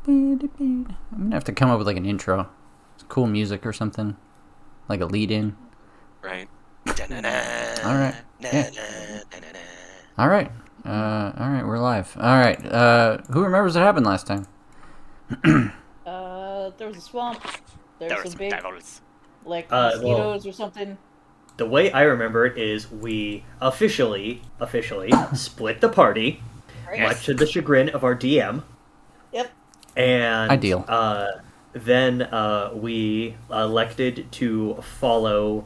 I'm gonna have to come up with like an intro. It's cool music or something. Like a lead in. Right. Alright. Yeah. Alright. Alright, we're live. Alright. Who remembers what happened last time? There was a swamp. There was some big, devils. like, Well, mosquitoes or something. the way I remember it is we officially split the party, Right? much to the chagrin of our DM. Yep. And Ideal. Then we elected to follow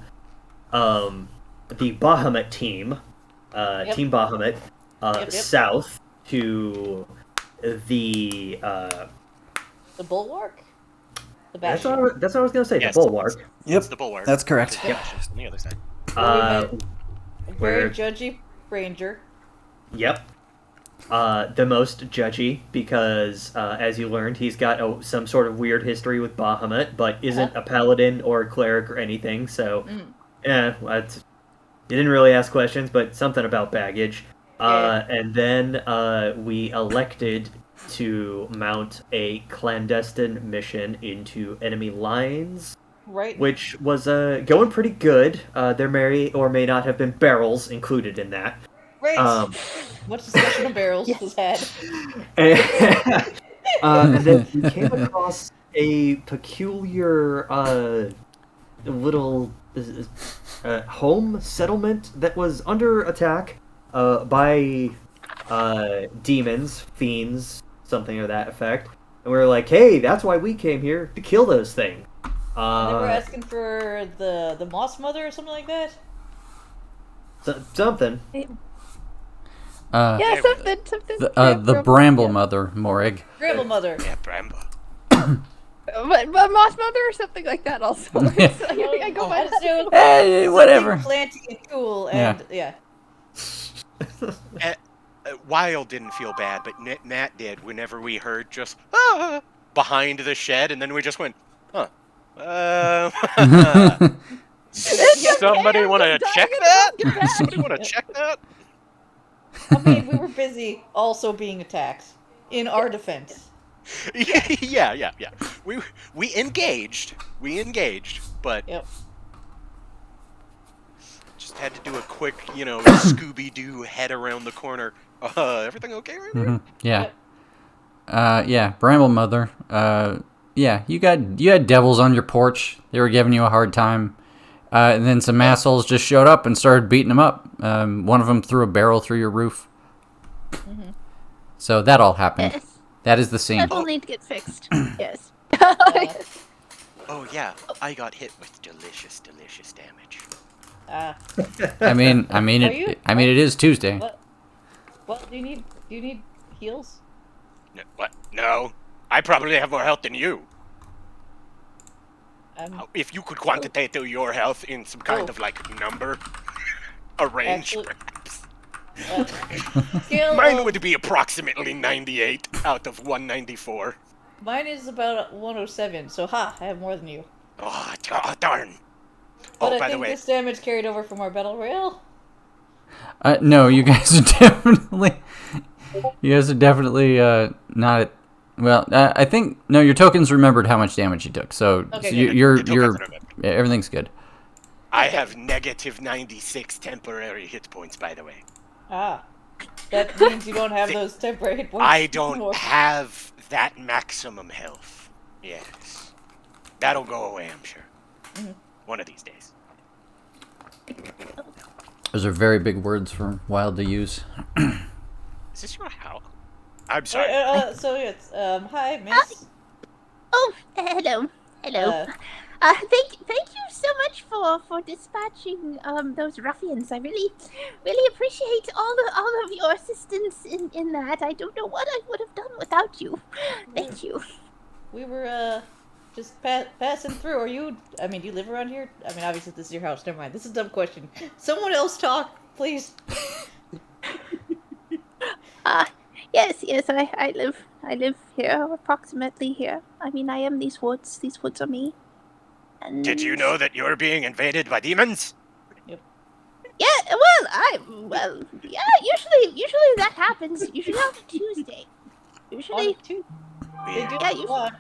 the Bahamut team, Team Bahamut, Yep. south to the. The bulwark? The That's bastion. what I was gonna say. Yes. The bulwark. It's the bulwark. That's correct. The bastion's on the other side. A very where- judgy ranger. Yep. The most judgy because, as you learned, he's got some sort of weird history with Bahamut, but isn't a paladin or a cleric or anything. So, you didn't really ask questions, but something about baggage. And then we elected to mount a clandestine mission into enemy lines, Right. which was going pretty good. There may or may not have been barrels included in that. Right. Much discussion of barrels was had. And then we came across a peculiar little home settlement that was under attack by demons, fiends, something of that effect. And we were like, hey, that's why we came here, to kill those things. They were asking for the moss mother or something like that? Something. Yeah, something. The Bramble Mother, Morig. Bramble mother. Yeah, Bramble. But Moss Mother or something like that also. Yeah. I go by Let's do Hey, whatever. planty and cool and yeah. Wild didn't feel bad, but Matt did whenever we heard just behind the shed, and then we just went, huh. Somebody want to check that? Somebody want to check that? I mean, we were busy also being attacked in our defense. Yeah. We engaged, but Yep. just had to do a quick, Scooby-Doo head around the corner. Everything okay right now? Yeah. Yeah, Bramble Mother. Yeah, you had devils on your porch. They were giving you a hard time. And then some assholes just showed up and started beating them up. One of them threw a barrel through your roof. So that all happened. Yes. That is the scene. That will need to get fixed. Yes. Oh yeah, I got hit with delicious damage. I mean, Are you- it is Tuesday. What do you need? Do you need heals? No, what? No, I probably have more health than you. If you could quantitate your health in some kind of number, a range, Actually- perhaps. Scale Mine of- would be approximately 98 out of 194. Mine is about 107, so I have more than you. Oh, darn. But Oh, I by the think way, this damage carried over from our battle royale. No, you guys are definitely not at. Well, I think no. Your tokens remembered how much damage you took, so, Okay, so good. you're The tokens remembered. yeah, everything's good. I have negative 96 temporary hit points, by the way. That means you don't have those temporary hit points. I don't anymore. have that maximum health. Yes. That'll go away, I'm sure. One of these days. Those are very big words for Wild to use. Is this your house? I'm sorry. So it's hi, Miss. Oh, hello. Thank you so much for dispatching those ruffians. I really appreciate all of your assistance in that. I don't know what I would have done without you. Thank you. We were just passing through. Are you? I mean, do you live around here? I mean, obviously this is your house. Never mind. This is a dumb question. Someone else talk, please. Yes, I live here, approximately here. I mean, I am these woods. These woods are me. And Did you know that you're being invaded by demons? Yeah, yeah. Usually that happens. Usually on a Tuesday. Usually, They do Yeah, a lot.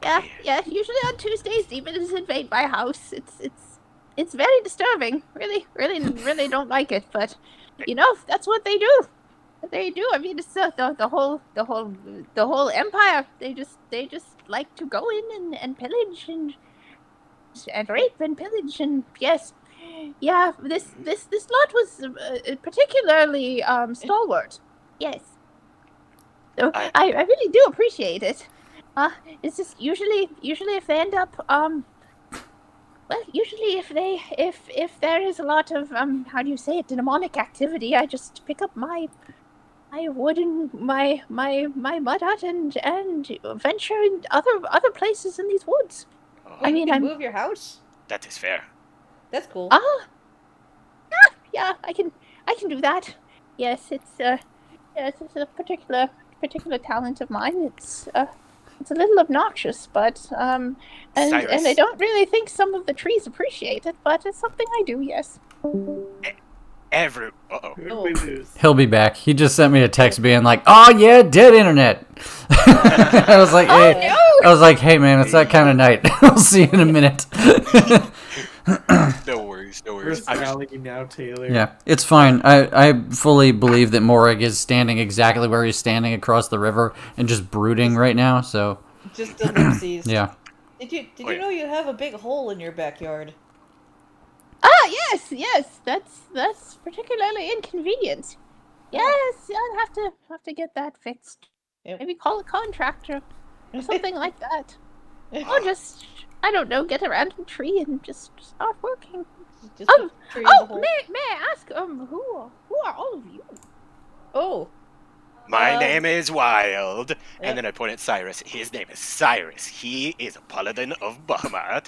Yeah. Usually on Tuesdays, demons invade my house. It's very disturbing. Really don't like it. But that's what they do. They do. I mean, it's the whole empire. They just like to go in and pillage and rape and pillage and yes, yeah. This lot was particularly stalwart. Yes. So I really do appreciate it. It's just usually if they end up well, usually if there is a lot of how do you say it, demonic activity, I just pick up my wooden my mud hut and venture in other places in these woods. Wait, you can move your house? That is fair. That's cool. Yeah, I can do that. Yes, it's a particular talent of mine. It's a little obnoxious, but and I don't really think some of the trees appreciate it, but it's something I do. Yes. He'll be back. He just sent me a text being like, "Oh yeah, dead internet." I was like, "Hey, I was like, hey man, it's that kind of night. I'll see you in a minute." No worries. We're rallying now, Taylor. Yeah, it's fine. I fully believe that Morag is standing exactly where he's standing across the river and just brooding right now. So just ellipses. Yeah. Did you know you have a big hole in your backyard? Yes. That's particularly inconvenient. Yes, I'll have to get that fixed. Yep. Maybe call a contractor or something like that. Or just, I don't know, get a random tree and just start working. Just a tree in the hole. May I ask, who are all of you? Oh. My name is Wild. And then I point at Cyrus. His name is Cyrus. He is a paladin of Bahamut.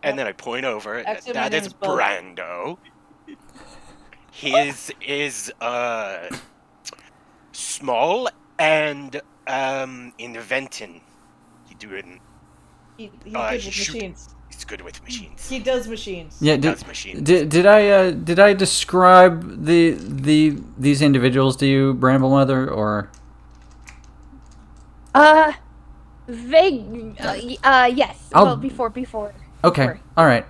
And then I point over. Actually, that is Brando. His is small and inventing. He He's good with machines. He's good with machines. He does machines. Yeah. Does machines. Did I describe these individuals to you, Bramble Mother, or? Vague. Yes. Before. Okay. Before. All right.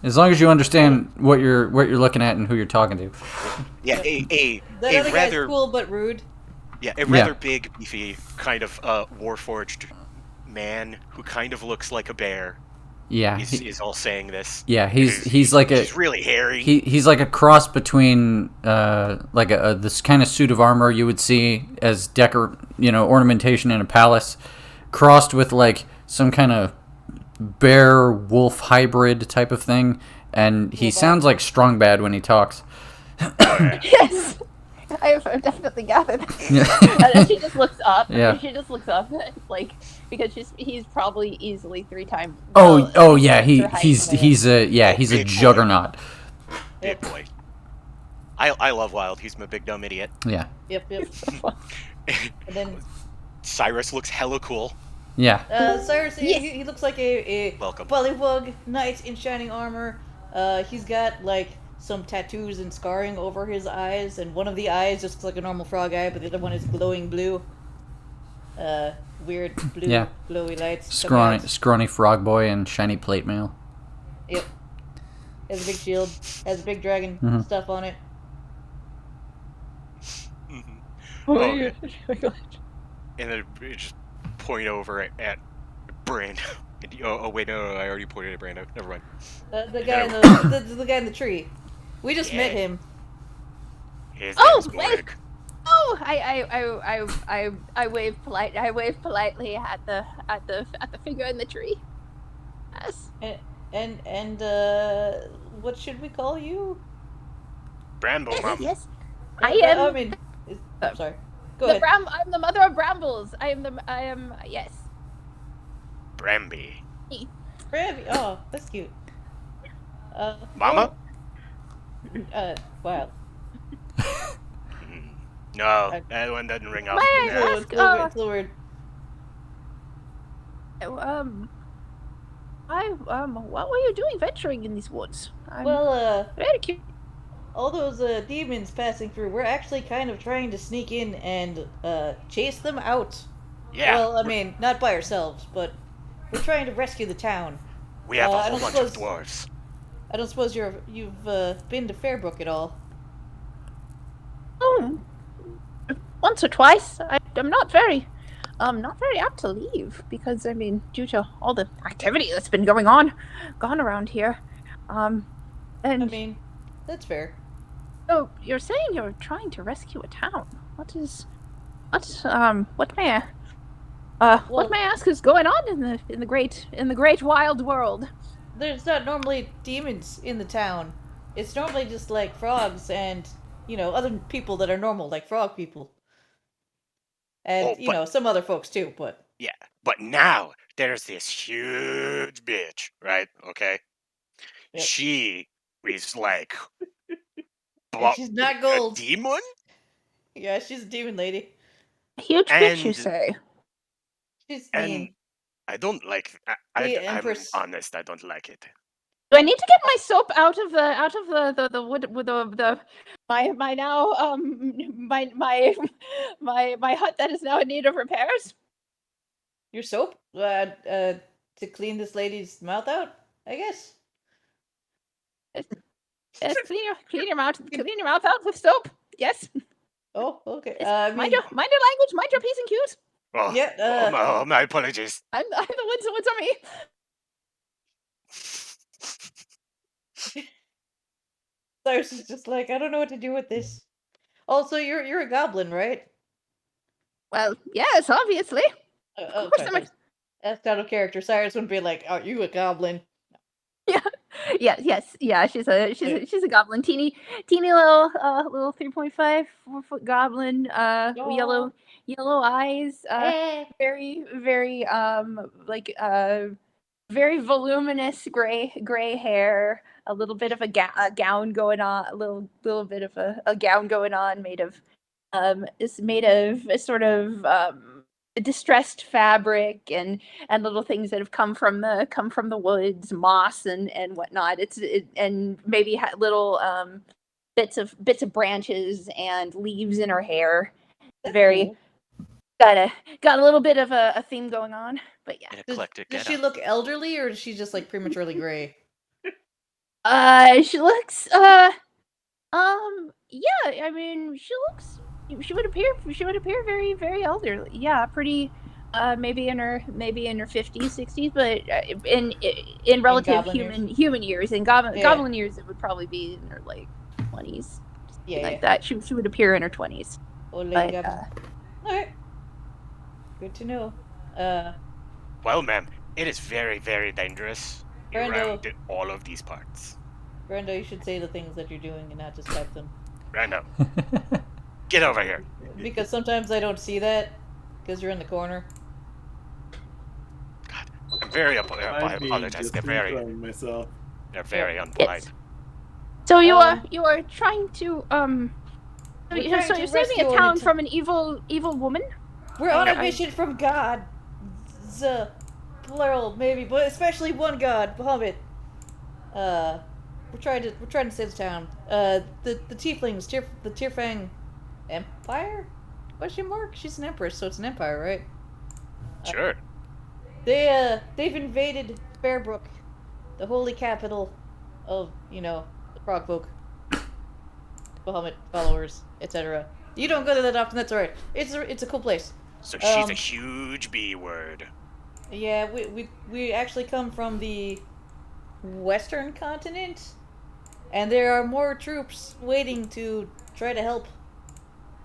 As long as you understand what you're looking at and who you're talking to. Yeah, that other guy's cool but rude. Yeah, a rather big, beefy, kind of warforged man who kind of looks like a bear. Yeah, is all saying this. Yeah, he's really hairy. He's like a cross between like this kind of suit of armor you would see as ornamentation in a palace, crossed with like some kind of bear wolf hybrid type of thing, and he sounds like Strong Bad when he talks. Yes. I've definitely gathered. Yeah. And she just looks up. Yeah. She just looks up, like, because he's probably easily 3 times. Oh yeah, he's a juggernaut. Big boy. I love Wild. He's my big dumb idiot. Yeah. Yep. And then Cyrus looks hella cool. Yeah. Cyrus, he looks like a Welcome. bullywug knight in shining armor. He's got like some tattoos and scarring over his eyes, and one of the eyes just looks like a normal frog eye, but the other one is glowing blue. Weird blue, glowy lights. Scrawny frog boy and shiny plate mail. Yep. Has a big shield. Has a big dragon stuff on it. And then just point over at Brando. Oh wait, no, I already pointed at Brando. Never mind. The guy in the guy in the tree. We just met him. His name's Morg. Oh, I wave politely at the figure in the tree. Yes. And what should we call you? Bramble, Mom. Yes. I am. I mean, I'm sorry. Go ahead. I'm the mother of Brambles. I am. Yes. Bramby. Bramby. Oh, that's cute. Mama? Wow. No, that one doesn't ring up. It's a little weird. What were you doing venturing in these woods? Very cute. All those demons passing through, we're actually kind of trying to sneak in and chase them out. Yeah. Well, I mean, not by ourselves, but we're trying to rescue the town. We have a I whole don't bunch of suppose- dwarves. I don't suppose you've been to Fairbrook at all. Oh, once or twice. I'm not very apt to leave because I mean, due to all the activity that's been going on around here. And I mean, that's fair. so you're saying you're trying to rescue a town? What may I what Well- may I ask is going on in the great wild world? There's not normally demons in the town. It's normally just like frogs and, other people that are normal, like frog people. And, Oh, but some other folks too, but. yeah, but now there's this huge bitch, right? Okay, Yep. she is like And she's not a gold. demon, Yeah, she's a demon lady. A huge bitch, you and say? She's and mean. I don't like. The I'm Empress. honest. I don't like it. Do I need to get my soap out of the wood with the my now my hut that is now in need of repairs? Your soap? To clean this lady's mouth out, I guess. Yes, clean your mouth out with soap. Yes. Oh, okay. Yes. I mean, Mind your language. Mind your p's and q's. Oh, yeah. my apologies. I'm the what's on me. Cyrus is just like, I don't know what to do with this. Also, you're a goblin, right? Well, yes, obviously. Oh, course sorry. That's out of character. Cyrus wouldn't be like, "Are you a goblin?" Yeah. She's a goblin, teeny little 3.5 4-foot goblin, Oh. yellow eyes, Eh. very very voluminous gray hair, a little bit of a gown going on, a little bit of a gown going on, is made of a sort of distressed fabric and little things that have come from the woods, moss and whatnot. And maybe little bits of branches and leaves in her hair. That's Very cool. got a little bit of a theme going on, but yeah. An eclectic Does she getup. look elderly, or is she just like prematurely gray? She looks yeah, I mean, she would appear very very elderly. Yeah, pretty maybe in her 50s, 60s, but in relative goblin human years. In goblin years it would probably be in her like 20s. Yeah, Like that. She would appear in her 20s. Oh, lady But goblin. Alright. Good to know. Well, ma'am, it is very, very dangerous Brando. around all of these parts. Brando, you should say the things that you're doing and not just type them. Brando, get over here. Because sometimes I don't see that, because you're in the corner. God, I'm very I I'm being apologize. just enjoying myself. They're very unpolite. Yes. So you Um, are trying to We're trying so to you're saving rescue a an town enti- from an evil woman? We're on a I- mission from God. Plural, maybe, but especially one God, Bahamut. We're trying to save the town. The tieflings, the Tierfang Empire? Question mark? She's an empress, so it's an empire, right? Sure. They've invaded Fairbrook, the holy capital of, the frog folk, Bahamut followers, etc. You don't go to that often, that's alright. It's a cool place. So she's a huge B word. Yeah, we actually come from the western continent, and there are more troops waiting to try to help.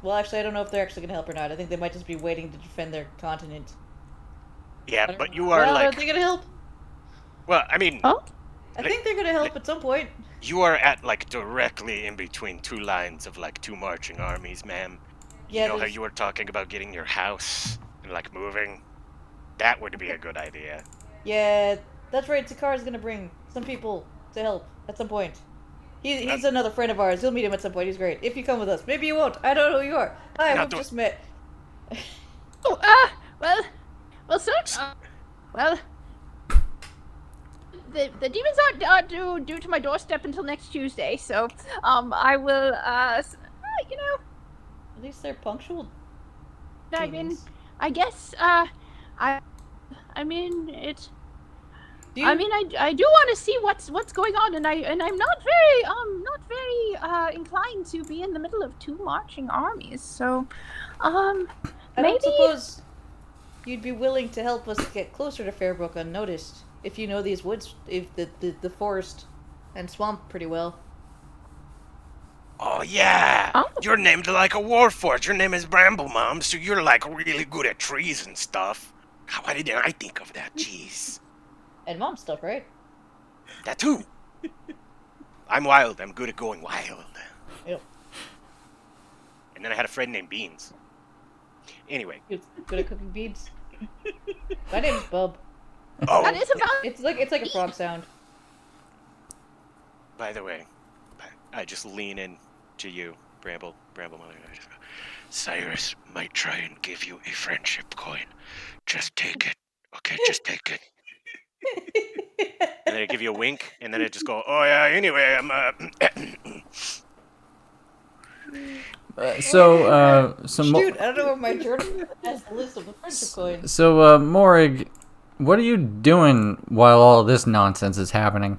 Well, actually, I don't know if they're actually going to help or not. I think they might just be waiting to defend their continent. Yeah, but you are Are like. they going to help? Well, I mean, Oh? I think they're going to help at some point. you are at like directly in between two lines of like two marching armies, ma'am. Yeah, You know how there's- you were talking about getting your house and like moving? That would be a good idea. Yeah, that's right. Sakar's going to bring some people to help at some point. He's another friend of ours. You'll meet him at some point. He's great. If you come with us. Maybe you won't. I don't know who you are. Hi, Not we've the- just met. Well, sir, the demons aren't due to my doorstep until next Tuesday, so I will At least they're punctual. I mean, demons. I guess, I mean, it. Do I you- mean, I do want to see what's going on, and I'm not very inclined to be in the middle of two marching armies. So, I maybe. don't suppose you'd be willing to help us get closer to Fairbrook unnoticed if you know these woods, if the forest and swamp pretty well. Oh, yeah! Oh. You're named like a warforged. Your name is Bramble, Mom, so you're like really good at trees and stuff. God, why didn't I think of that? Jeez. And mom stuff, right? That too. I'm wild. I'm good at going wild. Yep. And then I had a friend named Beans. Anyway. Good at cooking beans. My name's Bub. Oh, That is about. It's like a frog sound. by the way, I just lean in to you, Bramble Mother. I just go, Cyrus might try and give you a friendship coin. Just take it. Okay, just take it. And then I give you a wink, and then I just go, oh yeah, anyway, I'm Shoot, I don't know where my journal has the list of the friendship coins. So, Morig, what are you doing while all this nonsense is happening?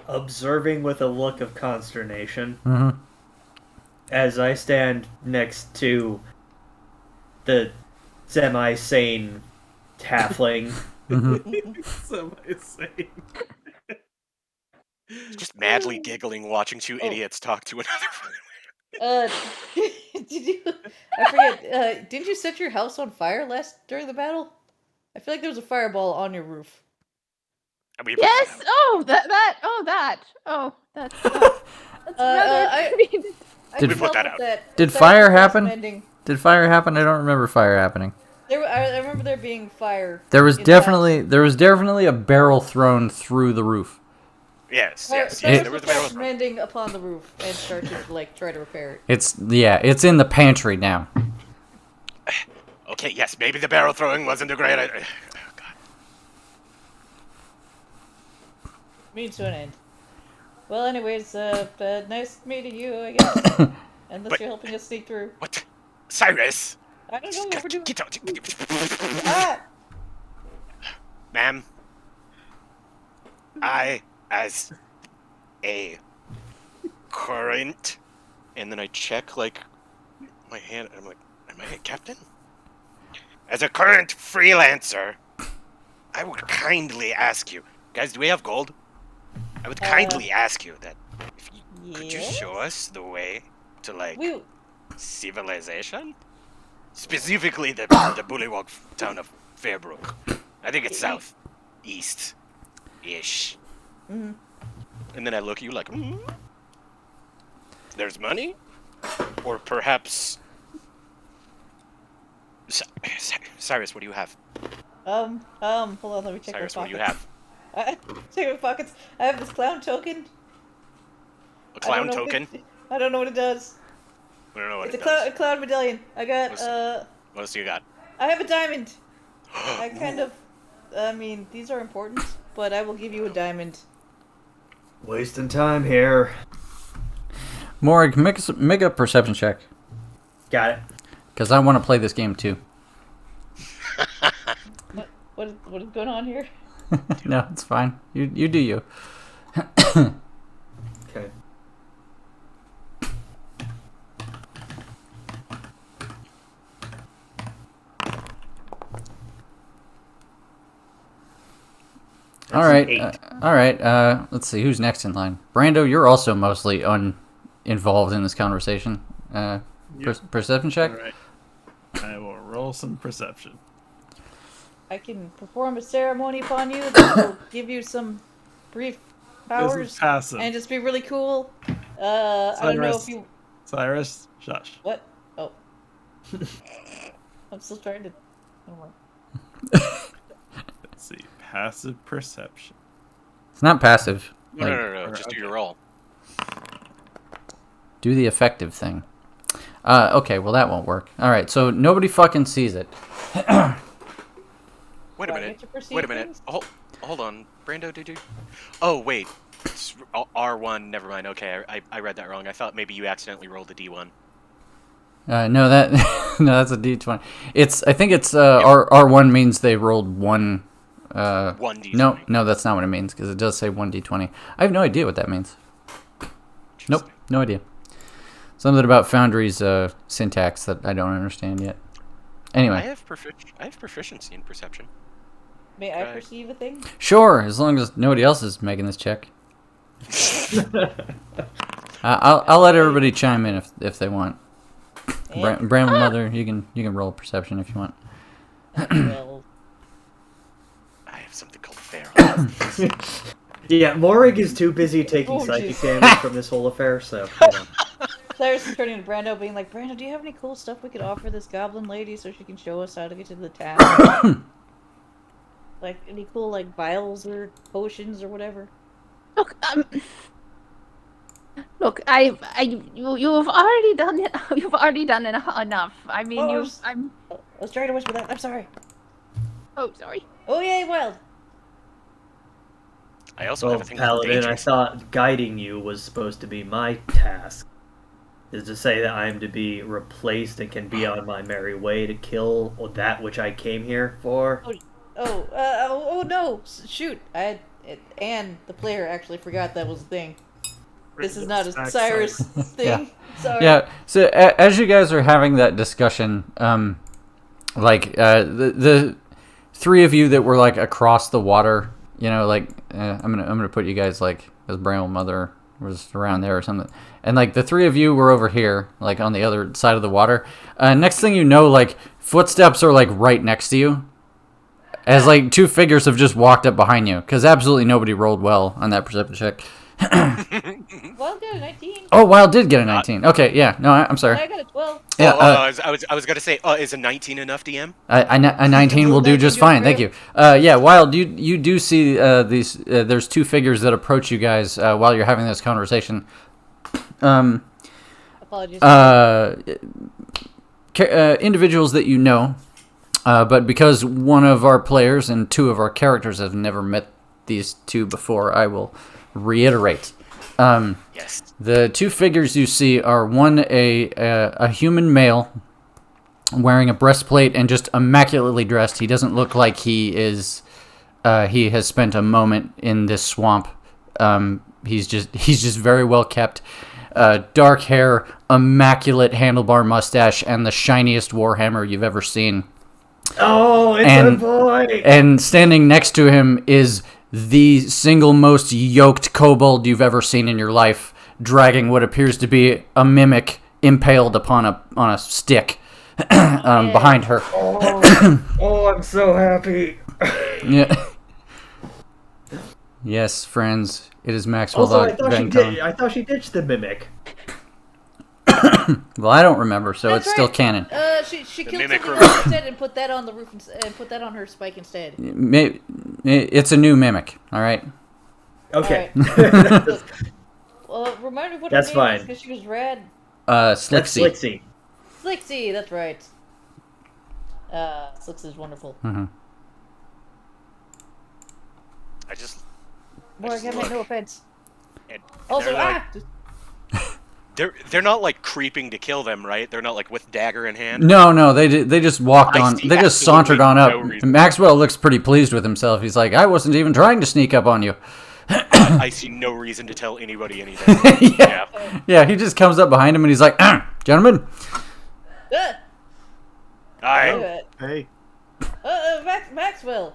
Observing with a look of consternation Mm-hmm. as I stand next to the semi-sane halfling. Semi-sane. just madly giggling watching two idiots talk to another. Did you? I forget. Didn't you set your house on fire during the battle? I feel like there was a fireball on your roof. We Yes. Oh, that's that's rather. I Did- can We put that help out. with Did Aside fire from happen? recommending- Did fire happen? I don't remember fire happening. I remember there being fire. There was in definitely a barrel thrown through the roof. Yes, the yes, house. yes. Cyrus There was was the barrel. recommending upon the roof and start to try to repair it. It's in the pantry now. Okay, yes, maybe the barrel throwing wasn't a great idea. Oh, God. Means to an end. Well, anyways, nice meeting you, I guess. Unless But- you're helping us sneak through. What? Cyrus? I don't know what we're doing. Get out. Ah! Ma'am, I, as a current, and then I check, like, my hand, and I'm like, am I a captain? As a current freelancer, I would kindly ask you, guys, do we have gold? I would kindly ask you that, if you, could you Yes? show us the way to, like, We civilization? Specifically the bullywog town of Fairbrook. I think it's south, east-ish. Mm-hmm. And then I look at you like, there's money? Or perhaps... Cyrus, what do you have? hold on, let me check Cyrus, my what do pockets. you have? Check my pockets. I have this clown token. A I don't clown know what token? I don't know what it does. I don't know what It's it a does. clown medallion. I got, What else do you got? I have a diamond. I kind of, I mean, these are important, but I will give you a diamond. Wasting time here. Morig, make a perception check. Got it. Because I want to play this game too. What is going on here? No, it's fine. You do you. Okay. All right. Eight. All right. Let's see. Who's next in line? Brando, you're also mostly uninvolved in this conversation. Perception check? Alright. I will roll some perception. I can perform a ceremony upon you that will give you some brief This powers is passive. and just be really cool. I don't know if Cyrus. you. Cyrus, shush. What? Oh. I'm still trying to. Oh my. Let's see. Passive perception. It's not passive. No, Like, no. Just do your roll. do the effective thing. Okay, well that won't work. All right, so nobody fucking sees it. Wait a Do I minute. get to perceive Wait a minute. things? Hold on. Brando, did you? Oh, wait. It's R1. Never mind. Okay, I read that wrong. I thought maybe you accidentally rolled the D1. No, that no, that's a D20. I think it's R1 means they rolled one. 1d20. No, that's not what it means because it does say 1d20. I have no idea what that means. Nope, no idea. Something about Foundry's syntax that I don't understand yet. Anyway. I have proficiency in perception. May I perceive a thing? Sure, as long as nobody else is making this check. I'll let everybody chime in if they want. Bramble Mother, you can roll perception if you want. Well, I have something called fair. Yeah, Morig is too busy taking psychic damage from this whole affair, so. You know. Claire's turning to Brando, being like, Brando, do you have any cool stuff we could offer this goblin lady so she can show us how to get to the town? Like, any cool, like, vials or potions or whatever? Look, you've already done it. You've already done enough. I mean, I was trying to whisper that. I'm sorry. Oh, sorry. Oh, yay, wild. I also have a thing called Paladin, danger. I thought guiding you was supposed to be my task. Is to say that I am to be replaced and can be on my merry way to kill that which I came here for. Oh no! Shoot! And the player actually forgot that was a thing. This is not a Cyrus thing. Sorry. Yeah. So as you guys are having that discussion, the three of you that were like across the water, you know, like I'm gonna put you guys like as Bramble Mother was around there or something, and like the three of you were over here, like on the other side of the water. Next thing you know, like footsteps are like right next to you, as like two figures have just walked up behind you, because absolutely nobody rolled well on that perception check. Wild got a 19. Oh, Wild did get a 19. Okay, yeah. No, I'm sorry. I got a 12. Yeah, I was gonna say, is a 19 enough, DM? a 19 will do just fine. Thank you. Yeah, Wild, you do see these. There's two figures that approach you guys while you're having this conversation. Apologies. Individuals that you know, but because one of our players and two of our characters have never met these two before, I will reiterate. Yes. The two figures you see are one a human male wearing a breastplate and just immaculately dressed. He doesn't look like he is. He has spent a moment in this swamp. He's just very well kept. Dark hair, immaculate handlebar mustache, and the shiniest warhammer you've ever seen. Oh, it's a boy! And standing next to him is the single most yoked kobold you've ever seen in your life, dragging what appears to be a mimic impaled upon a stick behind her. Oh, I'm so happy. Yeah. Yes, friends, it is Maxwell. Also, I thought she ditched the mimic. Well, I don't remember, so That's it's still right. canon. She killed mimic something else instead and put that on the roof and put that on her spike instead. It's a new mimic, all right? Okay. Well, remind me what That's her name fine. is because she was rad. That's Slixy. Slixy. Slixy, that's right. Slix is wonderful. Mm-hmm. I just Morgan, I meant no offense. and Also, they're they're not like creeping to kill them, right? They're not like with dagger in hand. No, they just walked on. see They just sauntered on absolutely up. no reason. Maxwell looks pretty pleased with himself. He's like, I wasn't even trying to sneak up on you. I see no reason to tell anybody anything. Yeah, he just comes up behind him and he's like, gentlemen. Aye. Hey. Maxwell.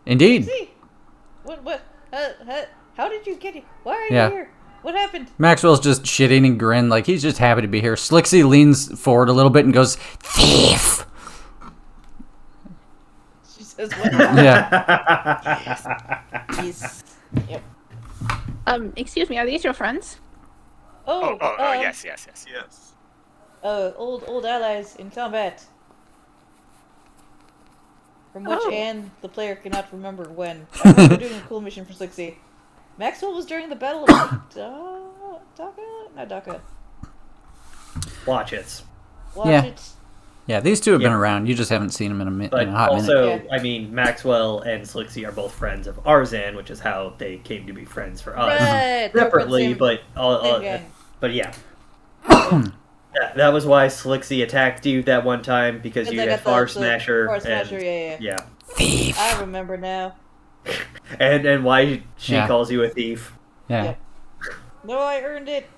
Indeed. See, what? How did you get here? Why are Yeah. you here? What happened? Maxwell's just shitting and grin like he's just happy to be here. Slixy leans forward a little bit and goes, thief. She says, "What?" Yeah. Yes. Yep. Excuse me, are these your friends? Oh, Yes. Yes. Old allies in combat. From which Anne, the player, cannot remember when. I remember doing a cool mission for Slixy. Maxwell was during the Battle of Daka? Not Daka. Watch it. Watch Yeah. it. Yeah, these two have been Yeah. around. You just haven't seen them in But a hot also, minute. Yeah. I mean, Maxwell and Slixy are both friends of Arzan, which is how they came to be friends for us. Right. Separately, Same but gang. but yeah. Yeah, that was why Slixie attacked you that one time, because And you I had got Far the Smasher. Far Smasher, and, yeah. Thief. I remember now. And why she Yeah. calls you a thief. Yeah. Yep. No, I earned it.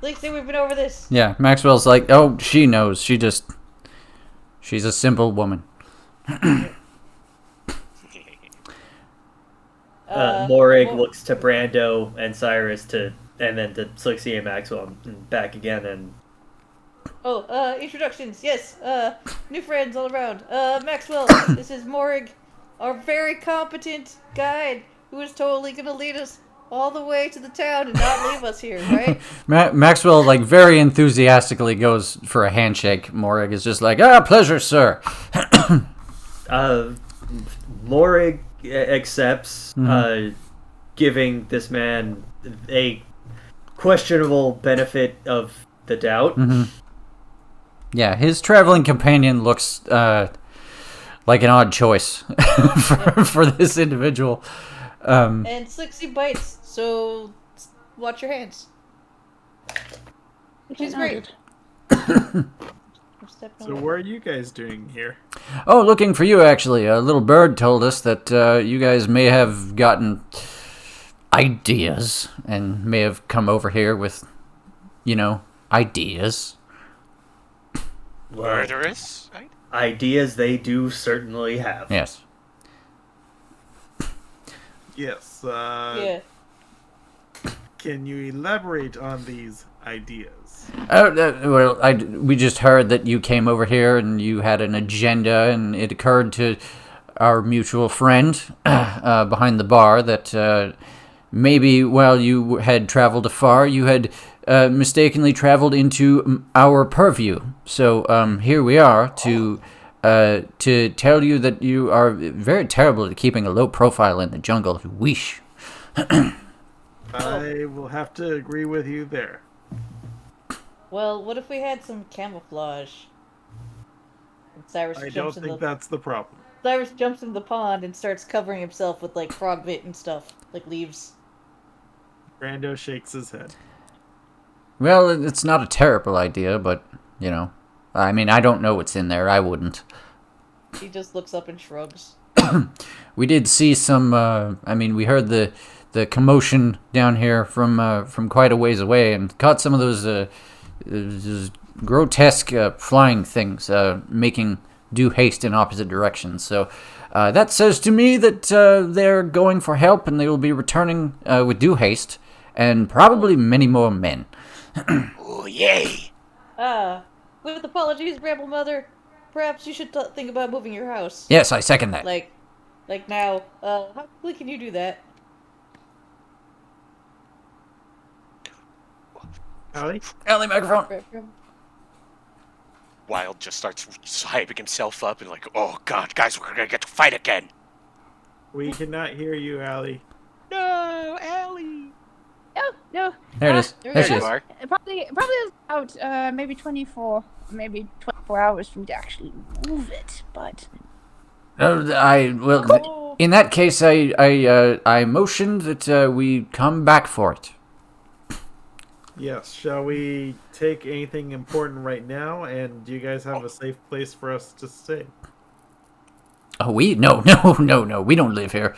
Lexi, we've been over this. Yeah. Maxwell's like, oh, she knows. She's a simple woman. Morig well- looks to Brando and Cyrus and then to Slixie and Maxwell and back again, and Oh, introductions. Yes. New friends all around. Maxwell, this is Morig, our very competent guide who is totally gonna lead us all the way to the town and not leave us here, right? Maxwell, like, very enthusiastically goes for a handshake. Morig is just like, pleasure, sir. Morig accepts, giving this man a questionable benefit of the doubt. Yeah, his traveling companion looks like an odd choice for this individual. And Slixie bites, so watch your hands. She's great. So what are you guys doing here? Oh, looking for you, actually. A little bird told us that you guys may have gotten ideas and may have come over here with, ideas. Well, Murderous? Right? ideas they do certainly have. Yes. Yes. Yeah. Can you elaborate on these ideas? We just heard that you came over here and you had an agenda, and it occurred to our mutual friend behind the bar that maybe while you had traveled afar, you had mistakenly traveled into our purview. So here we are to tell you that you are very terrible at keeping a low profile in the jungle. Weesh. I will have to agree with you there. Well, what if we had some camouflage? And Cyrus I don't jumps in think the that's the problem. Cyrus jumps in the pond and starts covering himself with like frog bait and stuff, like leaves. Brando shakes his head. Well, it's not a terrible idea, but, I mean, I don't know what's in there. I wouldn't. He just looks up and shrugs. We did see some, we heard the commotion down here from quite a ways away and caught some of those grotesque flying things making due haste in opposite directions. So that says to me that they're going for help and they will be returning with due haste and probably many more men. Oh, yay! With apologies, Bramble Mother, perhaps you should think about moving your house. Yes, I second that. Like now. How quickly can you do that? Allie? Ellie, microphone. Wild just starts hyping himself up and like, oh god, guys, we're gonna get to fight again. We cannot hear you, Allie. No, Allie. No. There it is. There There we she go. is. are. Probably about maybe 24 hours for me to actually move it, but Oh. In that case, I motioned that we come back for it. Yes, shall we take anything important right now? And do you guys have a safe place for us to stay? Oh, no, we don't live here.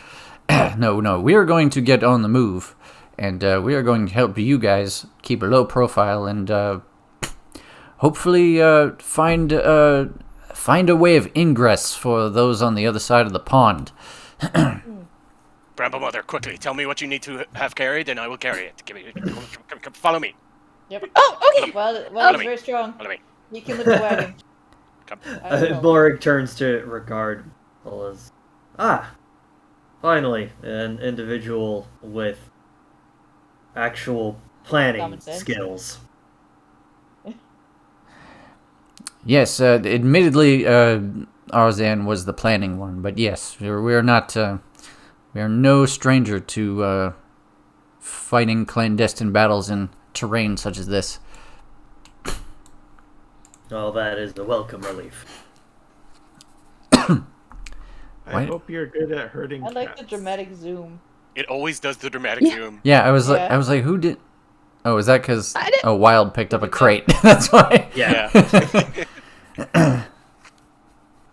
No, we are going to get on the move, and we are going to help you guys keep a low profile and hopefully find a way of ingress for those on the other side of the pond. Bramble Mother, quickly, tell me what you need to have carried and I will carry it. Give me, come, follow me. Yep. oh, okay. Well, Follow he's me. very strong. Follow me. He can lift the wagon. Come. Morig turns to regard as finally an individual with actual planning Common sense. skills. Yes, admittedly, Arzan was the planning one, but yes, we're not. We are no stranger to fighting clandestine battles in terrain such as this. All that is a welcome relief. I Why- hope you're good at herding I like the cats. dramatic zoom. It always does the dramatic zoom. Yeah, I was Yeah. like, who did? Oh, is that because I didn't- Wild picked up a crate? That's why. Yeah.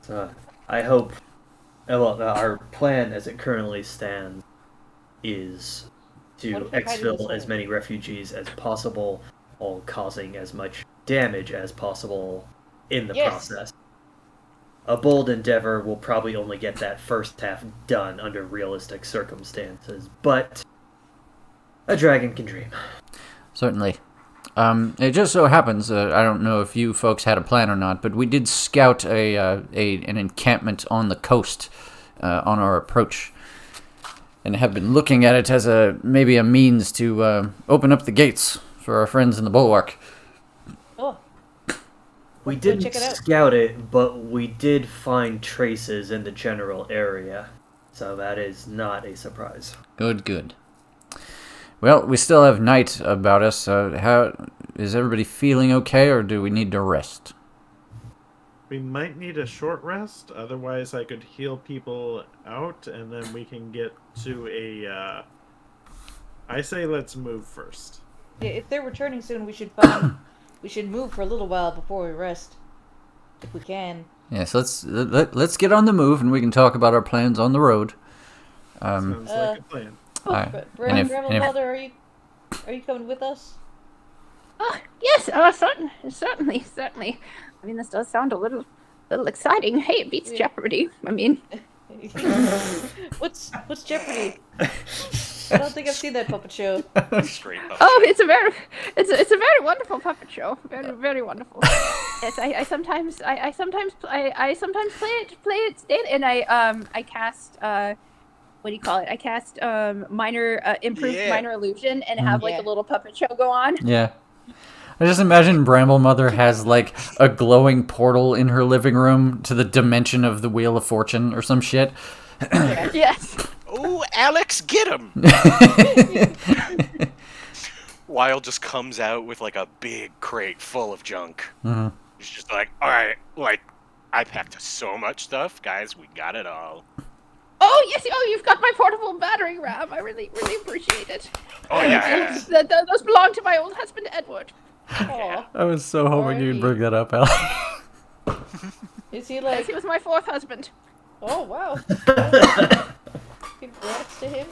So I hope. Well, our plan as it currently stands is to What if we hide in this exfil as hole? many refugees as possible, while causing as much damage as possible in the Yes. process. A bold endeavor will probably only get that first half done under realistic circumstances, but a dragon can dream. Certainly. It just so happens, I don't know if you folks had a plan or not, but we did scout an encampment on the coast on our approach, and have been looking at it as maybe a means to open up the gates for our friends in the bulwark. Oh, We Go didn't check it out. scout it, but we did find traces in the general area, so that is not a surprise. Good, good. Well, we still have night about us. How is everybody feeling okay, or do we need to rest? We might need a short rest. Otherwise, I could heal people out, and then we can get to a. I say let's move first. yeah. If they're returning soon, we should find. We should move for a little while before we rest, if we can. Yes, let's get on the move, and we can talk about our plans on the road. Sounds like a plan. Alright, Bramble, and if- Mother, are you coming with us? Yes, certainly. I mean, this does sound a little exciting. Hey, it beats Yeah. Jeopardy. I mean, What's Jeopardy? I don't think I've seen that puppet show. Straight up. oh, it's a very wonderful puppet show. Very wonderful. Yes, I sometimes play it, and I cast what do you call it? I cast improved Yeah. minor illusion and have like Yeah. a little puppet show go on. Yeah. I just imagine Bramble Mother has like a glowing portal in her living room to the dimension of the Wheel of Fortune or some shit. Yes. Oh, Alex, get him! Wild just comes out with like a big crate full of junk. Mhm. He's just like, all right, like, I packed so much stuff, guys. We got it all. Oh yes. Oh, you've got my portable battering ram. I really appreciate it. Oh yeah. Those belong to my old husband Edward. Aw. I was so hoping you'd bring that up, Alex. Is he Yes, like? he was my fourth husband. Oh wow. Congrats to him.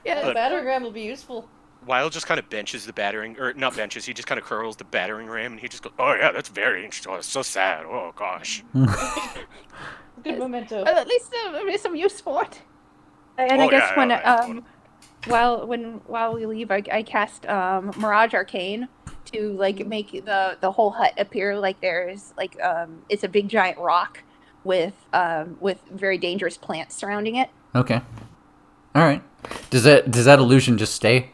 Yeah. The battering ram will be useful. Wild just kind of benches the battering, or not benches. He just kind of curls the battering ram, and he just goes, "Oh yeah, that's very interesting. Oh, it's so sad. Oh gosh." Good memento. Well, at least there is some use for it. And Oh, I guess yeah, when yeah, while we leave, I cast Mirage Arcane to like make the whole hut appear like there's like it's a big giant rock with very dangerous plants surrounding it. Okay. All right. Does that illusion just stay?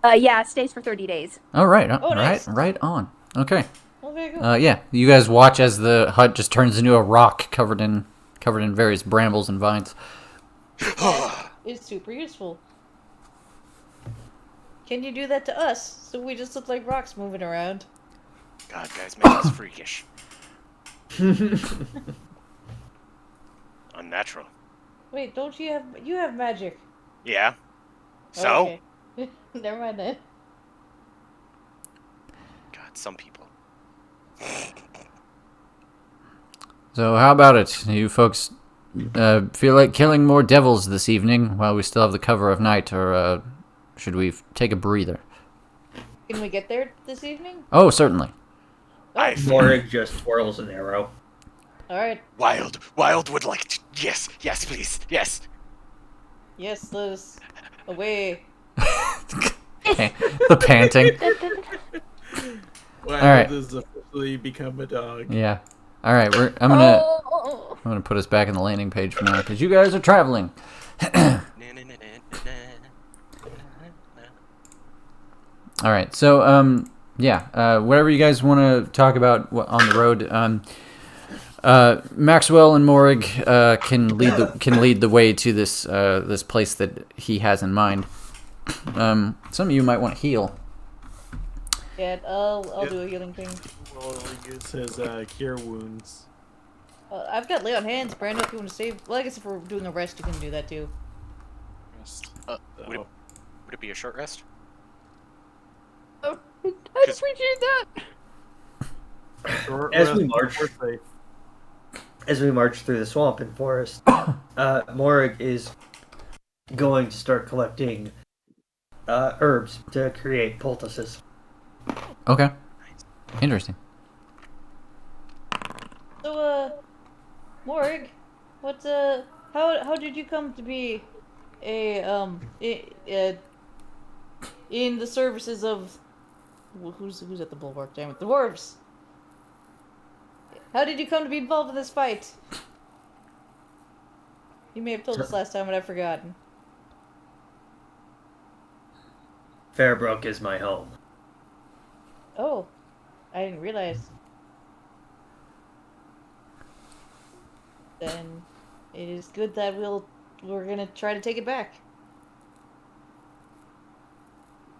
Yeah, it stays for 30 days. All right. Oh, nice. Right on. Okay. Oh, very good. Yeah. You guys watch as the hut just turns into a rock covered in various brambles and vines. It's super useful. Can you do that to us? So we just look like rocks moving around. God, guys, make us freakish. Unnatural. Wait, don't you have magic? Yeah. So, Oh, okay. Never mind then. God, some people. So how about it? You folks feel like killing more devils this evening while we still have the cover of night, or should we take a breather? Can we get there this evening? Oh, certainly. I Morig just twirls an arrow. All right. Wild would like to. Yes, please, yes. Yes, let us away. The panting. Wow, Alright. this has officially become a dog. Yeah. All right. I'm gonna Oh. put us back in the landing page for now because you guys are traveling. All right. So whatever you guys want to talk about on the road. Maxwell and Morig can lead the way to this place that he has in mind. Some of you might want to heal. Yeah, I'll do a healing thing. We'll use his cure wounds. I've got lay on hands, Brandon. If you want to save, well, I guess if we're doing a rest, you can do that too. Rest. Would it be a short rest? I'd appreciate that. Short As rest we march, before safe. as we march through the swamp and forest, Morag is going to start collecting herbs to create poultices. Okay. Interesting. So, Morg, how did you come to be in the services of who's at the bulwark? Damn it, the dwarves. How did you come to be involved in this fight? You may have told us last time, but I've forgotten. Fairbrook is my home. Oh, I didn't realize. Then it is good that we're gonna try to take it back.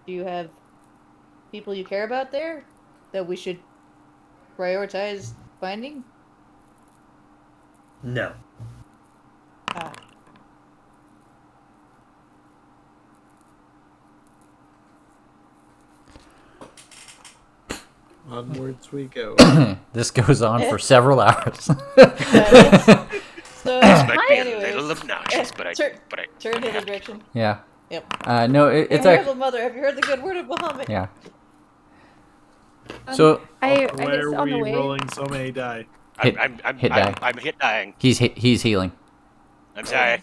Do you have people you care about there that we should prioritize finding? No. Ah, Onwards we go. This goes on for several hours. so This might be a anyways, little obnoxious, but I turn the other direction. Yeah. Yep. No, it's Hey, actually. Mother, have you heard the good word of Muhammad? Yeah. So I Why guess are on the we way. rolling so many die? Hit- I'm hit die. I'm hit dying. he's healing. I'm sorry.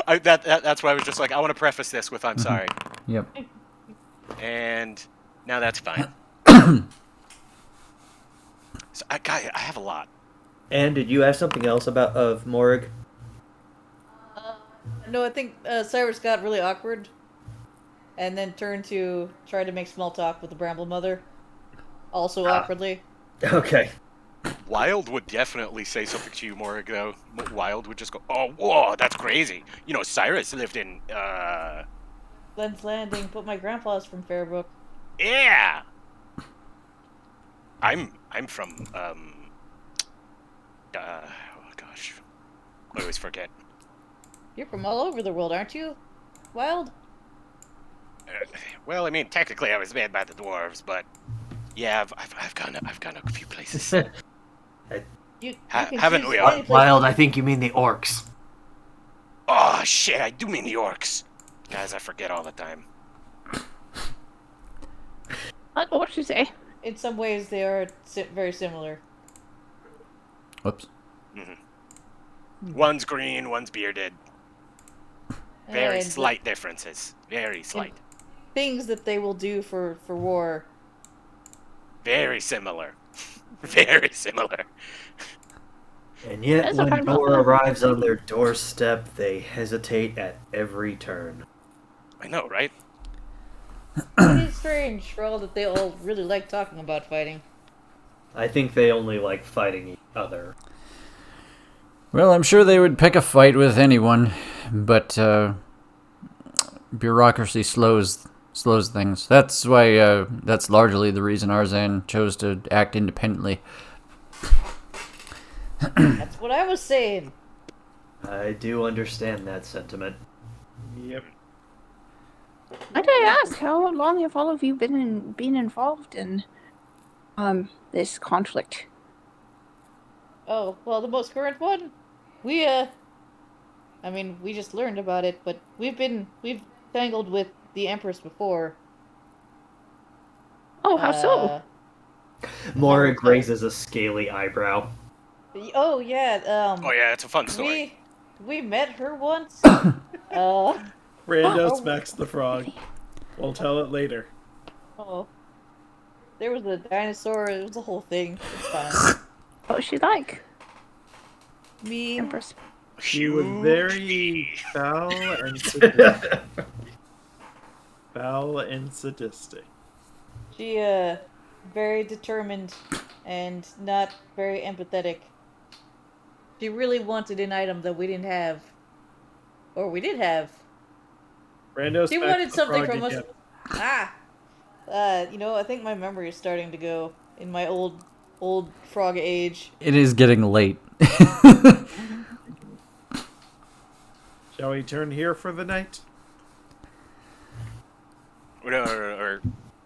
That's why I was just like, I want to preface this with I'm sorry. Yep. And now that's fine. So I have a lot. And did you have something else of Morag? No, I think Cyrus got really awkward, and then turned to try to make small talk with the Bramble Mother, also awkwardly. Okay. Wild would definitely say something to you more ago. Wild would just go, "Oh, whoa, that's crazy." You know, Cyrus lived in, Glenn's Landing, but my grandpa's from Fairbrook. yeah. I'm from, oh gosh, I always forget. You're from all over the world, aren't you? Wild? Well, I mean, technically, I was made by the dwarves, but yeah, I've gone a few places. You can Haven't choose we any all? place- Wild, I think you mean the orcs. Oh shit, I do mean the orcs. Guys, I forget all the time. What you say? In some ways, they are very similar. Whoops. One's green, one's bearded. Very And slight differences. Very slight. things that they will do for war. Very similar. Very similar. And yet, That's when okay. Nora arrives on their doorstep, they hesitate at every turn. I know, right? It is strange for all that they all really like talking about fighting. I think they only like fighting each other. Well, I'm sure they would pick a fight with anyone, but bureaucracy slows things. That's why that's largely the reason Arzan chose to act independently. That's what I was saying. I do understand that sentiment. Yep. Might I ask, how long have all of you been involved in this conflict? Oh, well, the most current one? We we just learned about it, but we've tangled with the Empress before. Oh, how so? Morag raises a scaly eyebrow. Oh yeah, Oh yeah, it's a fun story. we met her once. Rando smacks the frog. We'll tell it later. Oh, there was a dinosaur. It was a whole thing. It's fine. What was she like? Me, Empress. She was Huge very bee. foul and sadistic. Foul and sadistic. she very determined and not very empathetic. She really wanted an item that we didn't have, or we did have. Rando She smacks wanted the something frog from us. again. I think my memory is starting to go in my old frog age. It is getting late. Shall we turn here for the night? Or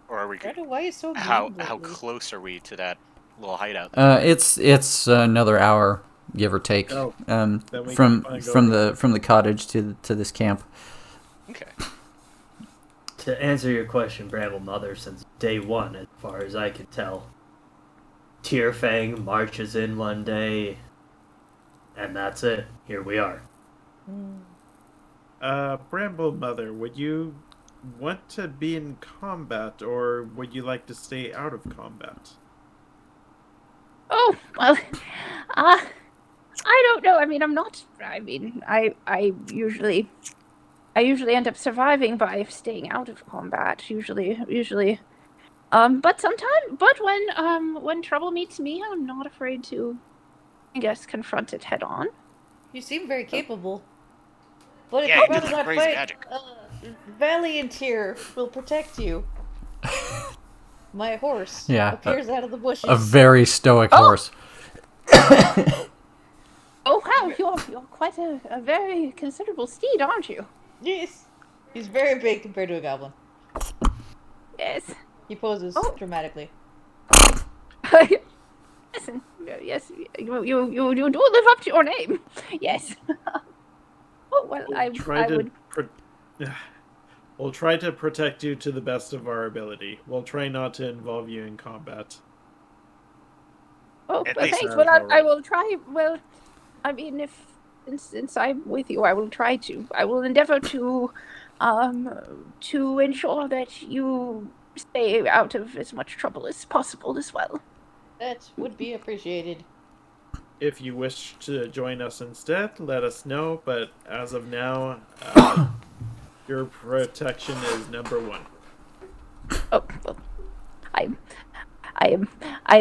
are we? Brandon, why are you so How mean lately? close are we to that little hideout? It's another hour, give or take, Oh, um, then we from keep on from going. the cottage to this camp. Okay. To answer your question, Bramble Mother, since day one, as far as I can tell, Tearfang marches in one day, and that's it. Here we are. Bramble Mother, would you want to be in combat, or would you like to stay out of combat? Oh, well, I don't know. I mean, I'm not. I mean, I usually end up surviving by staying out of combat. Usually. But when trouble meets me, I'm not afraid to, I guess, confront it head on. You seem very capable. But if Yeah, you'd he did rather some not crazy fight, magic. Valiant here will protect you. My horse Yeah, appears out of the bushes. A very stoic horse. Oh wow, you're quite a very considerable steed, aren't you? Yes. He's very big compared to a goblin. Yes. He poses Oh. dramatically. Listen, yes, you do live up to your name. Yes. Oh well, We'll try to protect you to the best of our ability. We'll try not to involve you in combat. Oh, At well, least thanks. that's Well, all right. I will try. Well, I mean, if since I'm with you, I will try to. I will endeavor to ensure that you stay out of as much trouble as possible as well. That would be appreciated. If you wish to join us instead, let us know. But as of now, your protection is number one. Oh, well, I am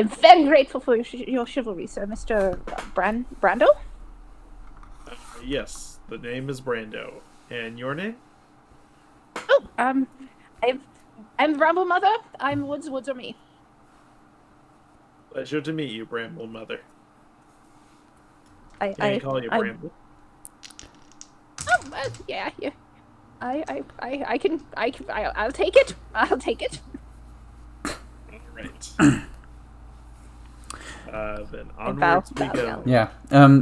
very grateful for your chivalry, sir, Mr. Brando. Yes, the name is Brando. And your name? Oh, I'm Bramble Mother. I'm Woods or me. Pleasure to meet you, Bramble Mother. I Can I call you Bramble? Oh, yeah. I'll take it. I'll take it. Right. Then bow- onwards we bow go. down. Yeah.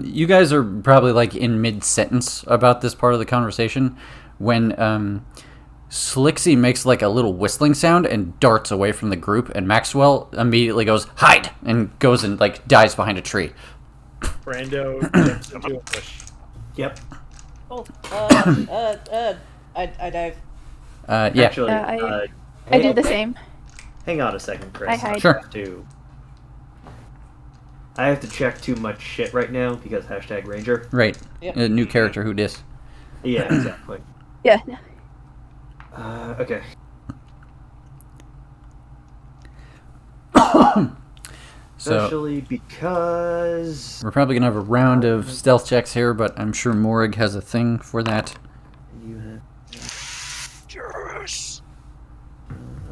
You guys are probably like in mid-sentence about this part of the conversation when Slixie makes like a little whistling sound and darts away from the group, and Maxwell immediately goes, "Hide!" and goes and like dies behind a tree. Brando jumps into a bush. Yep. Oh, I dive. Yeah. Actually, I do the same. Hang on a second, Chris. I hide. Sure. I have to check too much shit right now because #Ranger. Right. Yep. A new character, who dis? Yeah, exactly. Yeah. Okay. So Especially because we're probably gonna have a round of stealth checks here, but I'm sure Morig has a thing for that. you have. Yes.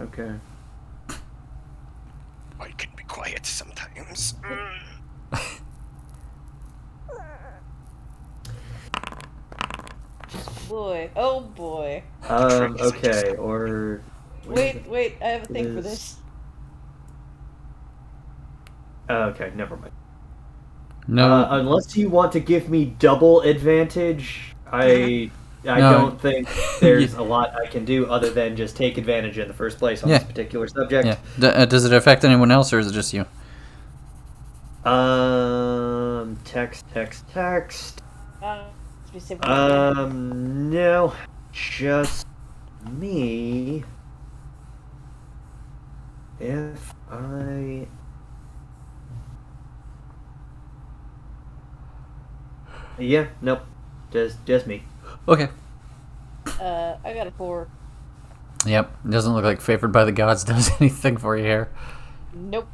Okay. I can be quiet sometimes. Boy. Oh boy. Okay. Or. Wait, I have a thing for Is- this. Okay, never mind. No. Unless you want to give me double advantage, I No. don't think there's a lot I can do other than just take advantage in the first place on Yeah. this particular subject. Yeah. Does it affect anyone else, or is it just you? Text. Specific. No, just me. If I. Yeah, nope. Just me. Okay. I got a 4. Yep. Doesn't look like Favored by the Gods does anything for you here. Nope.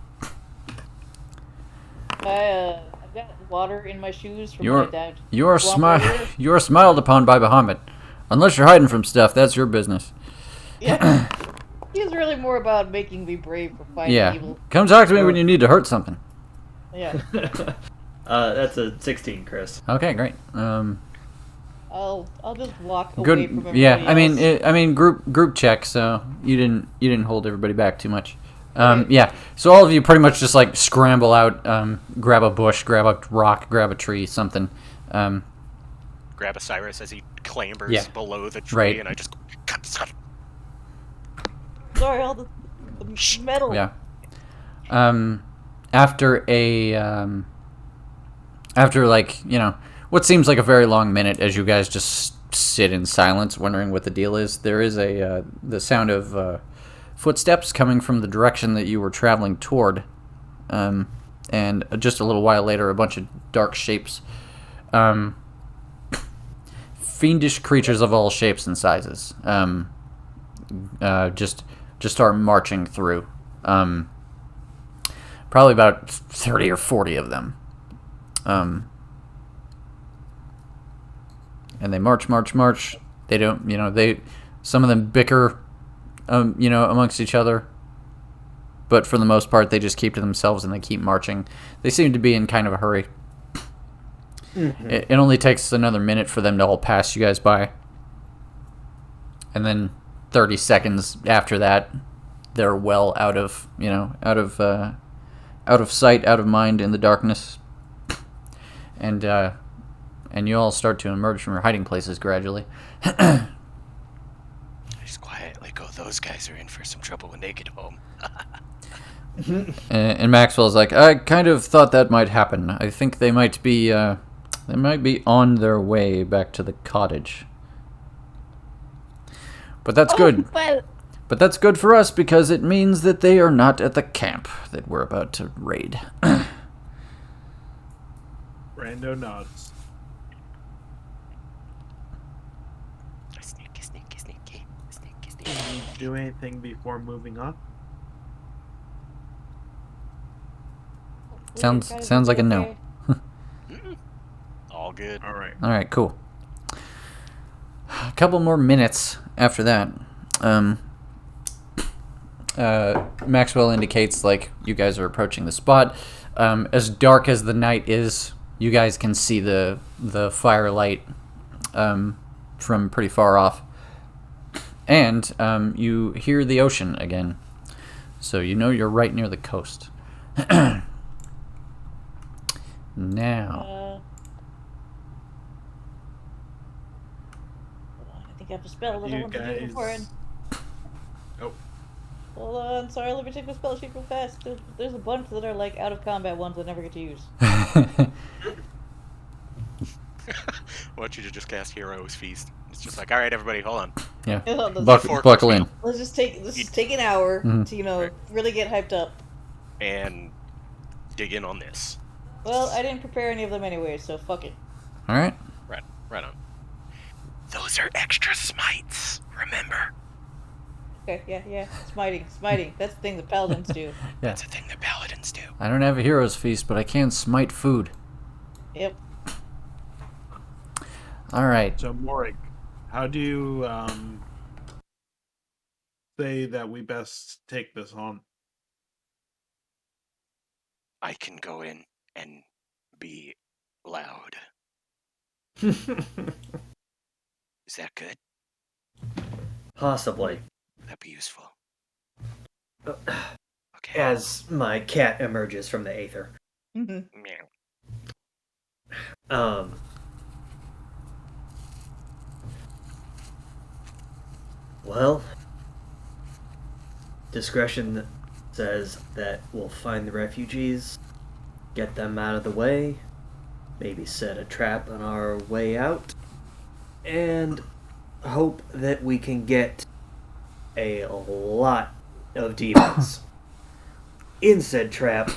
I've got water in my shoes from You're my dad. you're Swamp earlier. you're smiled upon by Bahamut. Unless you're hiding from stuff, that's your business. Yeah. He's really more about making me brave for fighting Yeah. evil. Come talk to me when you need to hurt something. Yeah. That's a 16, Chris. Okay, great. I'll just walk away Good. from everybody Yeah. else. I mean, group check. So you didn't hold everybody back too much. Okay. Yeah. So all of you pretty much just like scramble out, grab a bush, grab a rock, grab a tree, something. Grab a Cyrus as he clambers Yeah. below the tree, Right. and I just cut. Sorry, all the metal. Yeah. After after like what seems like a very long minute as you guys just sit in silence, wondering what the deal is, there is the sound of footsteps coming from the direction that you were traveling toward, and just a little while later, a bunch of dark shapes, fiendish creatures of all shapes and sizes, just start marching through. Probably about 30 or 40 of them. And they march. They don't, some of them bicker, amongst each other. But for the most part, they just keep to themselves and they keep marching. They seem to be in kind of a hurry. Mm-hmm. It only takes another minute for them to all pass you guys by. And then 30 seconds after that, they're well out of sight, out of mind in the darkness. And you all start to emerge from your hiding places gradually. I just quietly go, those guys are in for some trouble when they get home. And Maxwell's like, I kind of thought that might happen. I think they might be on their way back to the cottage. But that's good. Well, But that's good for us because it means that they are not at the camp that we're about to raid. Brando nods. Sneaky. Can you do anything before moving on? Sounds like a no. All good. All right. All right, cool. A couple more minutes after that, Maxwell indicates like you guys are approaching the spot. As dark as the night is, you guys can see the firelight from pretty far off, and you hear the ocean again. So you know you're right near the coast. Now, I think I have a spell that I You want to do guys. beforehand. Oh, Hold on, sorry, let me take my spell sheet real fast. There's a bunch that are like out of combat ones I never get to use. Why don't you just cast Hero's Feast? It's just like, all right, everybody, hold on. yeah, Hold on, buckle in. Let's just take an hour Mhm. to really get hyped up. And dig in on this. Well, I didn't prepare any of them anyway, so fuck it. All right. Right on. Those are extra smites, remember? Okay, yeah. Smiting. That's the thing that paladins do. Yeah. That's a thing that paladins do. I don't have a hero's feast, but I can smite food. Yep. All right. so Morik, how do you say that we best take this on? I can go in and be loud. Is that good? Possibly. That'd be useful. Uh, Okay. As my cat emerges from the aether. Mhm. Meow. Well, discretion says that we'll find the refugees, get them out of the way, maybe set a trap on our way out, and hope that we can get a lot of demons in said trap.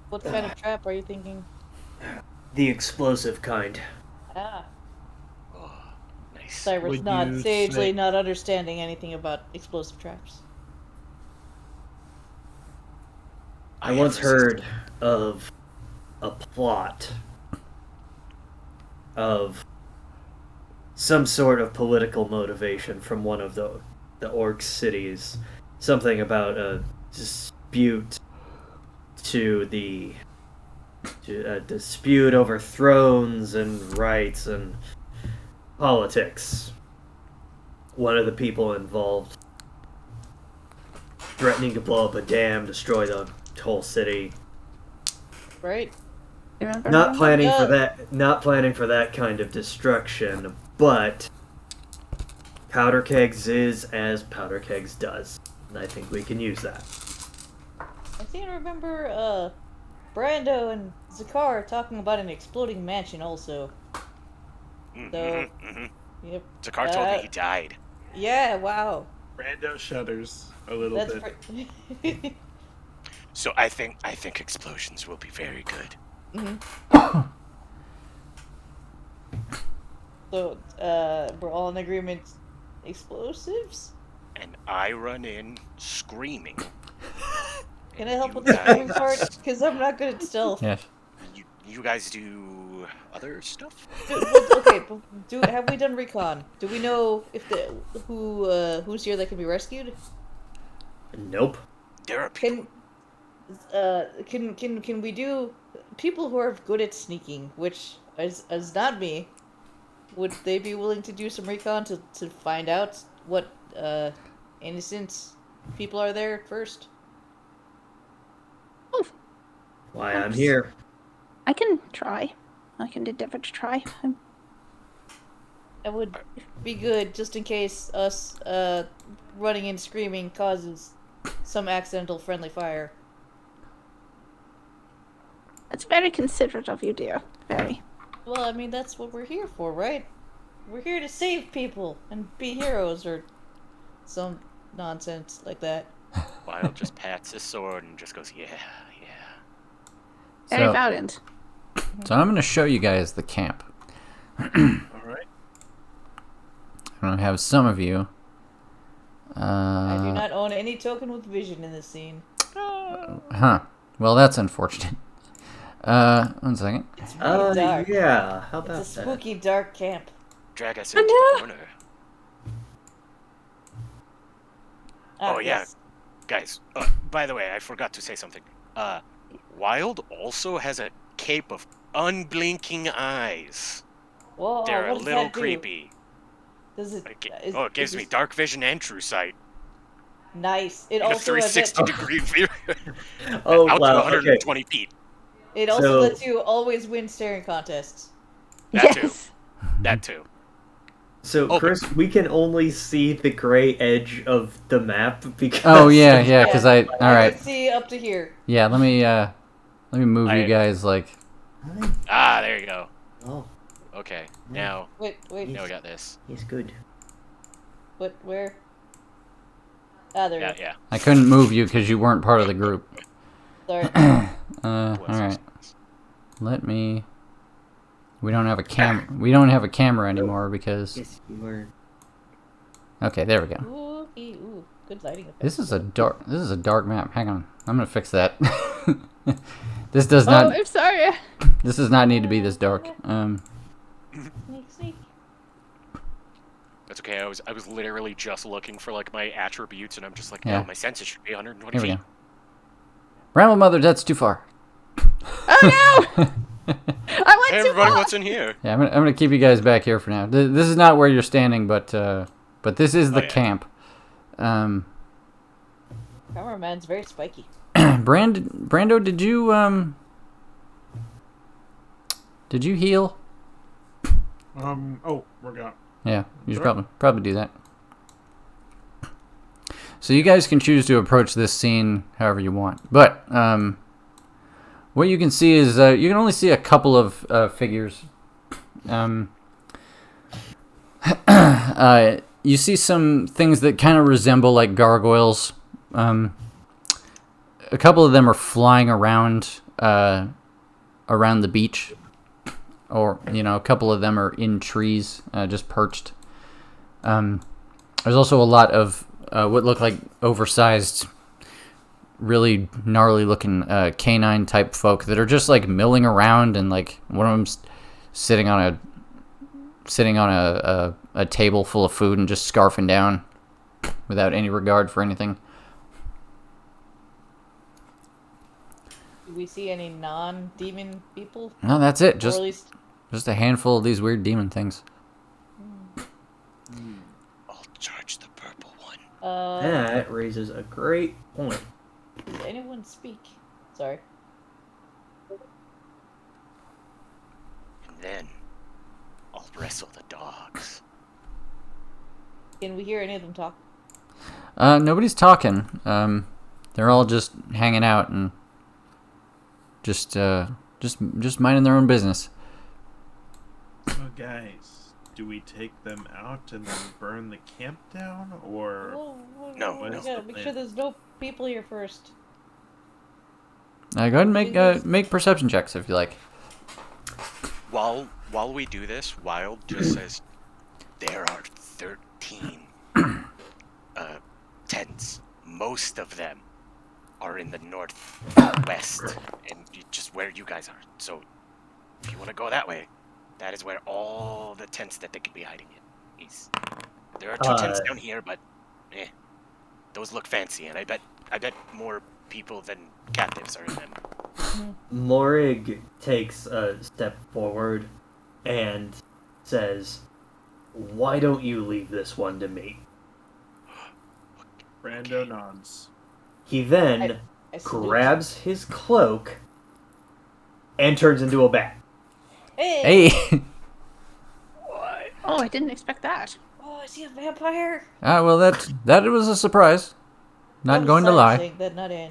What kind of trap are you thinking? The explosive kind. Ah, Oh, nice. Cyrus Would not you sagely say- not understanding anything about explosive traps. I once heard of a plot of some sort of political motivation from one of the orc cities. Something about a dispute to the A dispute over thrones and rights and politics. One of the people involved threatening to blow up a dam, destroy the whole city. Right? Not planning for Yeah. that. Not planning for that kind of destruction, but powder kegs is as powder kegs does, and I think we can use that. I think I remember Brando and Zakar talking about an exploding mansion also. So, yep. Zakar told me he died. Yeah, wow. Brando shudders a little That's bit. So I think explosions will be very good. So, we're all in agreement. Explosives? And I run in screaming. Can I help You with the screaming guys- part? Because I'm not good at stealth. Yes. You guys do other stuff? Okay, but have we done recon? Do we know if who's here that can be rescued? Nope. There are people. Can we do people who are good at sneaking, which is not me? Would they be willing to do some recon to find out what innocent people are there at first? Why I'm here. I can try. I can endeavor to try. That would be good, just in case us running and screaming causes some accidental friendly fire. That's very considerate of you, dear. Very. Well, I mean, that's what we're here for, right? We're here to save people and be heroes or some nonsense like that. Wild just pats his sword and just goes, yeah. Very So, valiant. so I'm going to show you guys the camp. All right. I'm going to have some of you. I do not own any token with vision in this scene. Huh. Well, that's unfortunate. 1 second. It's really dark. Yeah. How about It's a that? spooky, dark camp. Drag us into the corner. Ah, Oh, yeah. yes. Guys, by the way, I forgot to say something. Wild also has a cape of unblinking eyes. Whoa, They're a what does little that do? creepy. Does it? It gives me dark vision and true sight. Nice. It In a also has 360 degree view. Oh, Out to wow. 120 feet. It also So- lets you always win staring contests. That Yes. That too. So, Open. Chris, we can only see the gray edge of the map because. Oh, yeah, because Yeah. I... Alright. can see up to here. Yeah, let me move you I- guys, like... Ah, there you go. Oh, Okay, now Wait. we got this. he's good. What? Where? Ah, there. Yeah, we go. yeah. I couldn't move you because you weren't part of the group. Sorry. Alright. Let me... We don't have a camera anymore because... Yes, you were. Okay, there we go. Ooh, good lighting effect. This is a dark map. Hang on. I'm gonna fix that. This does Oh, not I'm sorry. this does not need to be this dark. Sneak. That's okay. I was literally just looking for like my attributes, and I'm just like, Yeah. no, my senses should be 120 Here we feet. go. Bramble Mother, that's too far. Oh no! I went Hey, too everybody, far. what's in here? Yeah, I'm gonna keep you guys back here for now. This is not where you're standing, but this is the yeah. camp. Cameraman's very spiky. Brando, did you heal? Oh, we're gone. Yeah, you should Sure. probably do that. So you guys can choose to approach this scene however you want, but what you can see is you can only see a couple of figures. You see some things that kind of resemble like gargoyles. A couple of them are flying around the beach, or a couple of them are in trees, just perched. There's also a lot of what look like oversized, really gnarly looking canine type folk that are just like milling around, and like one of them's sitting on a table full of food and just scarfing down without any regard for anything. Do we see any non-demon people? No, that's it. Or Just at least just a handful of these weird demon things. I'll charge the purple one. That raises a great point. Does anyone speak? Sorry. And then I'll wrestle the dogs. Can we hear any of them talk? Nobody's talking. They're all just hanging out and just minding their own business. So, guys, do we take them out and then burn the camp down, or No, we no. gotta make sure there's no people here first. Go ahead and make perception checks if you like. While we do this, Wild just says there are 13 tents. Most of them are in the northwest, and just where you guys are. So if you want to go that way, that is where all the tents that they could be hiding in is. There are 2 tents down here, but those look fancy, and I bet more people than captives are in them. Morig takes a step forward and says, "Why don't you leave this one to me?" Brando nods. He then I salute. grabs his cloak and turns into a bat. Hey! Hey. Oh, I didn't expect that. Oh, I see a vampire. Well, that was a surprise. Not going to lie. That not in.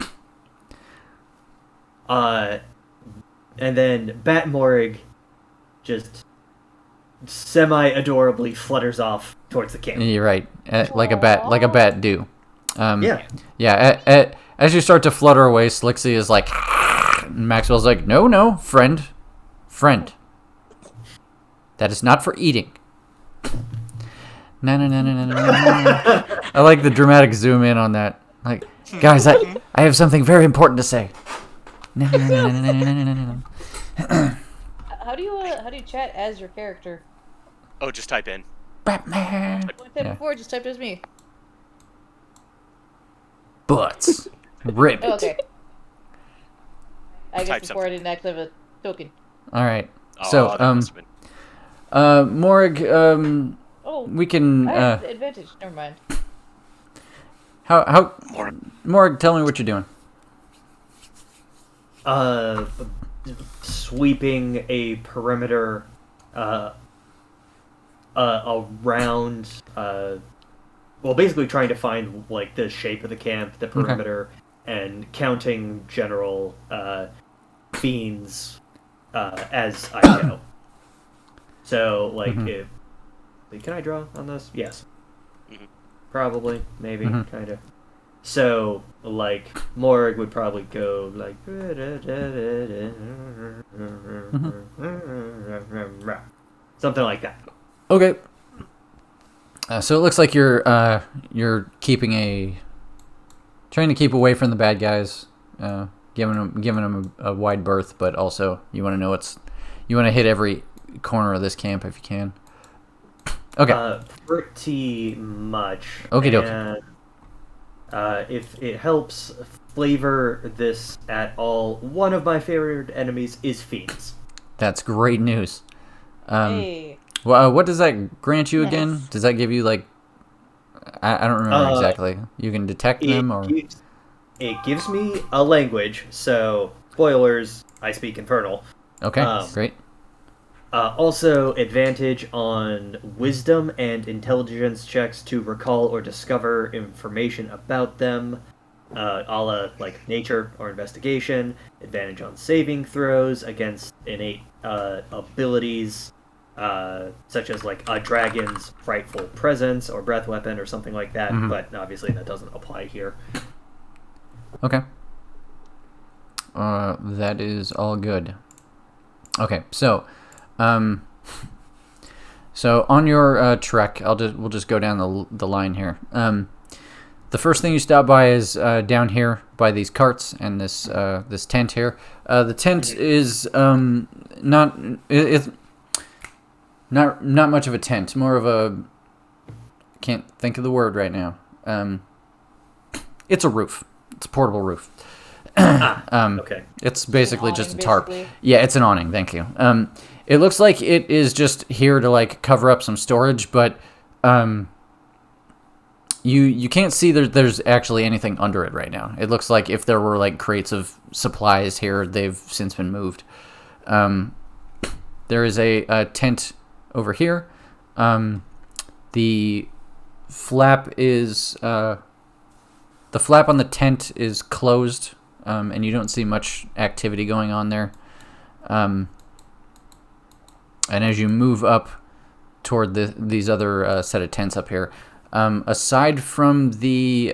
And then Bat Morig just semi-adorably flutters off towards the camp. You're right. Like a bat do. Yeah. Yeah. As you start to flutter away, Slixie is like, and Maxwell's like, no, friend. That is not for eating. No. I like the dramatic zoom in on that. Like, guys, I have something very important to say. No. How do you chat as your character? Oh, just type in. Batman. What I said before, just typed as me. Butts. Ribbit. Oh, okay. I guess Type before I didn't actually have a token. All right. Oh, So, that must have been... Morg, Oh, we can, I have the advantage. Never mind. how, More. Morg, tell me what you're doing. Sweeping a perimeter around, well, basically trying to find like the shape of the camp, the perimeter, and counting general fiends as I go. So, like, if can I draw on this? Yes. Probably, maybe, kind of. So, like, Morg would probably go like something like that. Okay. So it looks like you're trying to keep away from the bad guys, giving them a wide berth, but also you want to hit every corner of this camp if you can. Okay. Pretty much. Okie dokie. And if it helps flavor this at all, one of my favorite enemies is fiends. That's great news. Hey. Well, what does that grant you again? Nice. Does that give you like? I don't remember exactly. You can detect them, or It gives me a language. So spoilers, I speak Infernal. okay, great. Also, advantage on wisdom and intelligence checks to recall or discover information about them, a la like nature or investigation. Advantage on saving throws against innate abilities, such as like a dragon's frightful presence or breath weapon or something like that. But obviously that doesn't apply here. Okay. That is all good. Okay, so. So on your trek, we'll just go down the line here. The first thing you stop by is down here by these carts and this tent here. The tent is not much of a tent, more of a, can't think of the word right now. It's a roof. It's a portable roof. Okay. It's basically An just a awning, tarp. basically. Yeah, it's an awning. Thank you. It looks like it is just here to like cover up some storage, but you can't see there's actually anything under it right now. It looks like if there were like crates of supplies here, they've since been moved. There is a tent over here. The flap is the flap on the tent is closed, and you don't see much activity going on there. And as you move up toward these other set of tents up here, aside from the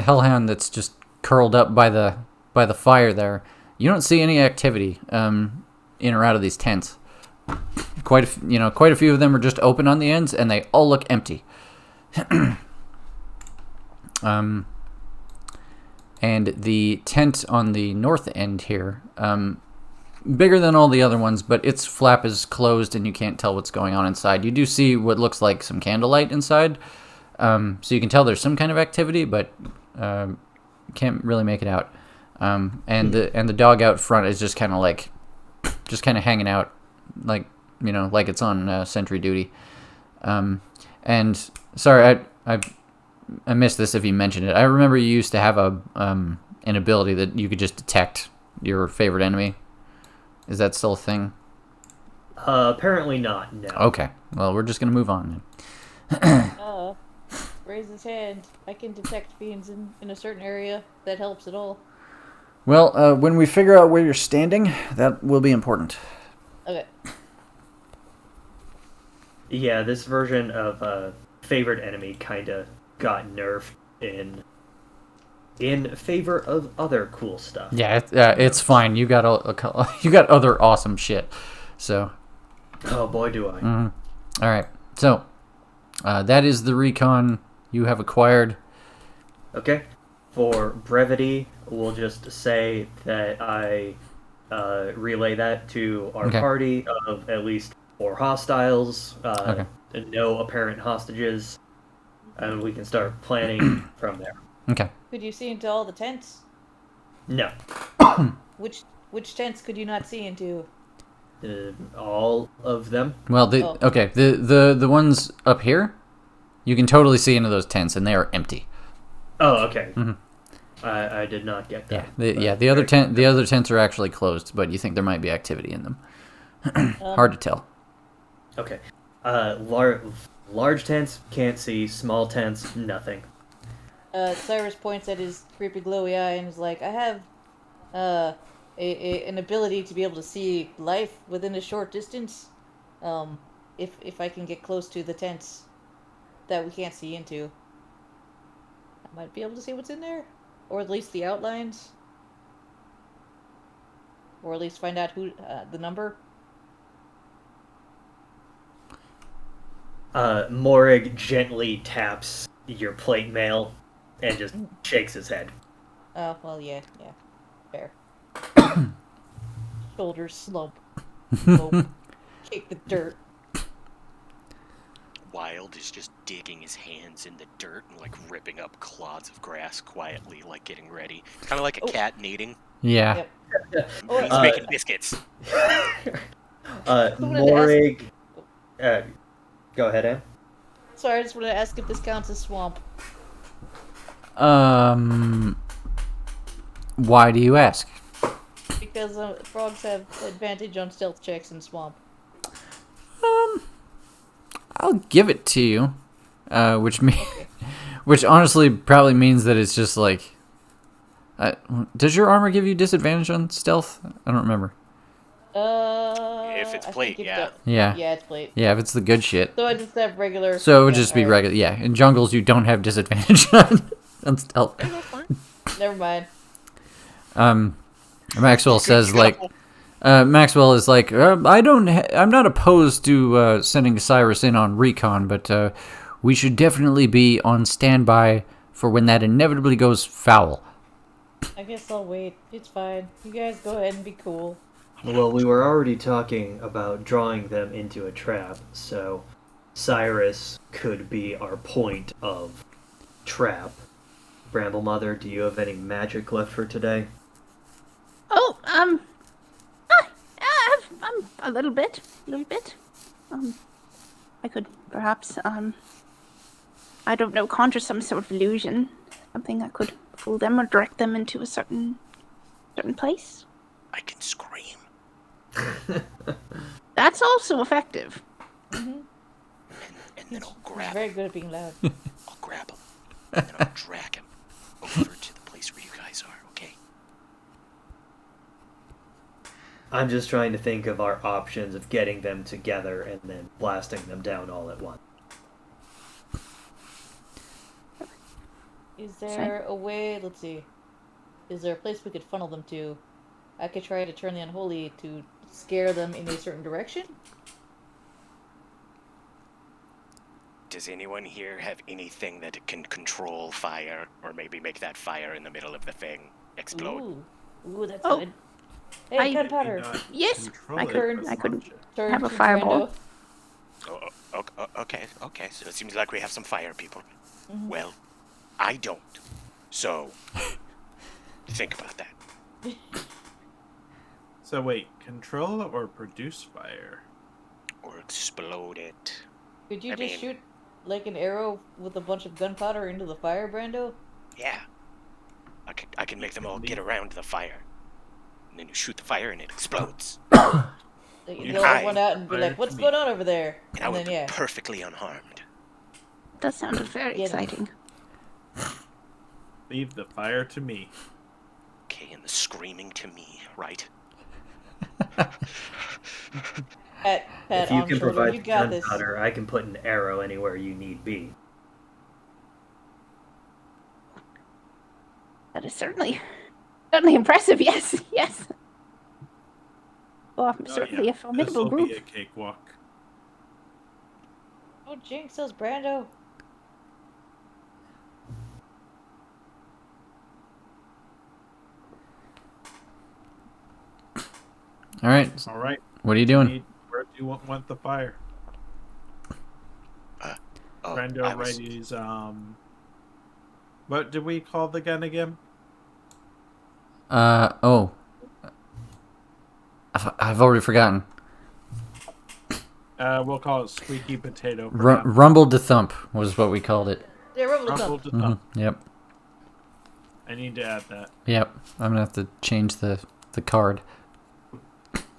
hellhound that's just curled up by the fire there, you don't see any activity in or out of these tents. Quite a few of them are just open on the ends, and they all look empty. And the tent on the north end here, bigger than all the other ones, but its flap is closed and you can't tell what's going on inside. You do see what looks like some candlelight inside, so you can tell there's some kind of activity, but can't really make it out. And the dog out front is just kind of hanging out, like like it's on sentry duty. And sorry, I missed this if you mentioned it. I remember you used to have an ability that you could just detect your favorite enemy. Is that still a thing? Apparently not, no. Okay. Well, we're just going to move on then. Raise his hand. I can detect fiends in a certain area. That helps at all. Well, when we figure out where you're standing, that will be important. Okay. Yeah, this version of favorite enemy kind of got nerfed in favor of other cool stuff. Yeah, it's fine. You got you got other awesome shit. So. Oh boy, do I. Mm-hmm. All right. So, that is the recon you have acquired. Okay. For brevity, we'll just say that I relay that to our party of at least 4 hostiles, no apparent hostages, and we can start planning from there. Okay. Could you see into all the tents? No. Which tents could you not see into? All of them. Well, the ones up here, you can totally see into those tents, and they are empty. Oh, okay. Mm-hmm. I did not get that. The other tents are actually closed, but you think there might be activity in them. Hard to tell. Okay. Large tents, can't see. Small tents, nothing. Cyrus points at his creepy glowy eye and is like, I have an ability to be able to see life within a short distance. If I can get close to the tents that we can't see into, I might be able to see what's in there, or at least the outlines, or at least find out who the number. Morig gently taps your plate mail and just shakes his head. Oh, well, yeah, fair. Shoulders slump. Kick the dirt. Wild is just digging his hands in the dirt and like ripping up clods of grass quietly, like getting ready. Kind of like a cat kneading. Yeah. Yep. He's making biscuits. Morig... go ahead, Em. Sorry, I just wanted to ask if this counts as swamp. Why do you ask? Because frogs have advantage on stealth checks in swamp. I'll give it to you, which honestly probably means that it's just like. Does your armor give you disadvantage on stealth? I don't remember. If it's plate, yeah. Yeah. Yeah, it's plate. Yeah, if it's the good shit. So I just have regular. So it would just be regular. Yeah, in jungles you don't have disadvantage on stealth. Never mind. Maxwell says like. Maxwell is like, I'm not opposed to sending Cyrus in on recon, but we should definitely be on standby for when that inevitably goes foul. I guess I'll wait. It's fine. You guys go ahead and be cool. Well, we were already talking about drawing them into a trap, so Cyrus could be our point of trap. Bramble Mother, do you have any magic left for today? Oh, a little bit. I could perhaps, I don't know, conjure some sort of illusion. Something that could fool them or direct them into a certain place. I can scream. That's also effective. And then I'll He's grab very him. good at being loud. I'll grab him. And then I'll drag him over to the place where you guys are, okay? I'm just trying to think of our options of getting them together and then blasting them down all at once. Is there a way, let's see, is there a place we could funnel them to? I could try to turn the unholy to scare them in a certain direction. Does anyone here have anything that can control fire, or maybe make that fire in the middle of the thing explode? Ooh, that's Oh. good. Hey, I- gunpowder. Yes, Control I it could- as I could- much. Turn have a to fireball. Brando. Okay. So it seems like we have some fire people. Mhm. Well, I don't. So, think about that. So wait, control or produce fire? Or explode it. Could you I just mean- shoot like an arrow with a bunch of gunpowder into the fire, Brando? Yeah. I can make them all get around the fire. And then you shoot the fire and it explodes. Like, You they'll hide. run out and be Fire like, "What's to going me. on over there?" And I And will then be yeah, perfectly unharmed. that sounded very Yeah. exciting. Leave the fire to me. Okay, and the screaming to me, right? pat If you on can shoulder. provide You the got this. gunpowder, I can put an arrow anywhere you need be. That is certainly impressive. Yes. Well, I'm certainly a formidable This'll be group. a cakewalk. Oh, jinx those Brando. All right. All right. What are you doing? Where do you want the fire? Oh, Brando I was- ready's what did we call the gun again? Oh. I've already forgotten. We'll call it Squeaky Potato. for now. Rumble to Thump was what we called it. Yeah, rumble Rumble thump. to thump. Yep. I need to add that. Yep. I'm gonna have to change the card.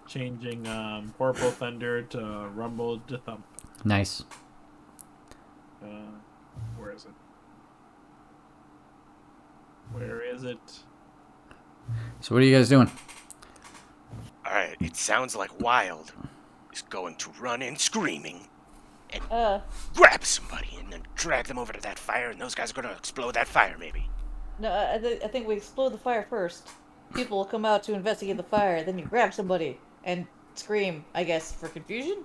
Changing Horrible Thunder to Rumble to Thump. Nice. Where is it? Where is it? So what are you guys doing? Alright, it sounds like Wild is going to run in screaming and grab somebody and then drag them over to that fire, and those guys are going to explode that fire, maybe. No, I think we explode the fire first. People will come out to investigate the fire. Then you grab somebody and scream. I guess for confusion.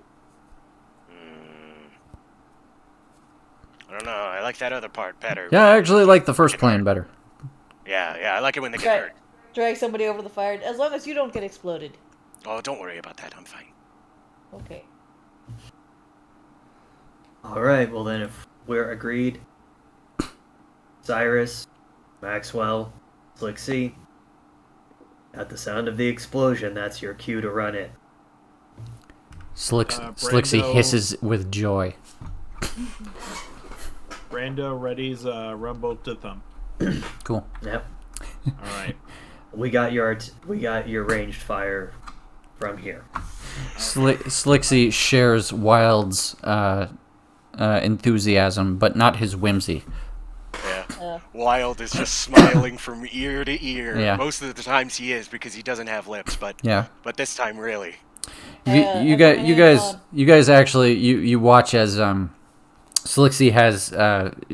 I don't know. I like that other part better. Yeah, I actually like the first plan better. Yeah, I like it when they get Drag, hurt. drag somebody over the fire. As long as you don't get exploded. Oh, don't worry about that. I'm fine. Okay. Alright, well then if we're agreed, Cyrus, Maxwell, Slixie, at the sound of the explosion, that's your cue to run in. Slixie Brando- hisses with joy. Brando ready's Rumble to Thump. Cool. Yep. All right. We got your ranged fire from here. Slixie shares Wild's enthusiasm, but not his whimsy. Yeah. Wild is just smiling from ear to ear. Yeah. Most of the times he is because he doesn't have lips, but Yeah. this time really. You guys actually you watch as Slixie has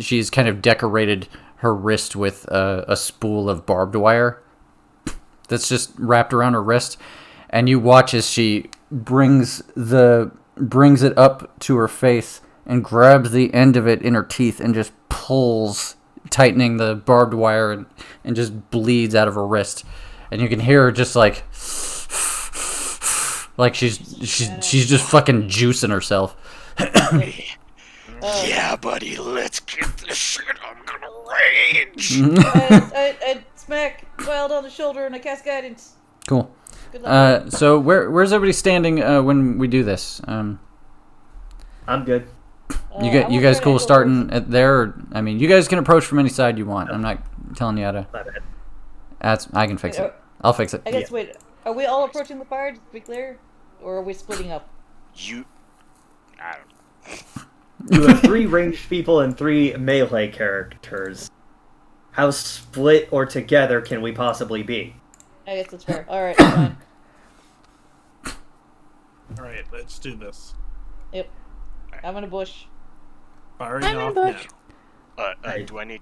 she's kind of decorated her wrist with a spool of barbed wire that's just wrapped around her wrist, and you watch as she brings it up to her face and grabs the end of it in her teeth and just pulls, tightening the barbed wire, and just bleeds out of her wrist, and you can hear her just like she's just fucking juicing herself. Yeah, buddy, let's get this shit. I'm gonna rage. I smack Wild on the shoulder and I cast guidance. Cool. Good luck. So where's everybody standing when we do this? I'm good. You guys cool starting at there? Or, I mean, you guys can approach from any side you want. I'm not telling you how to. My bad. I can fix it. I'll fix it. I guess, wait, are we all approaching the fire, just to be clear? Or are we splitting up? I don't You have 3 ranged people and 3 melee characters. How split or together can we possibly be? I guess that's fair. Alright, fine. Alright, let's do this. Yep. I'm in a bush. Firing I'm in off bush. now. do I need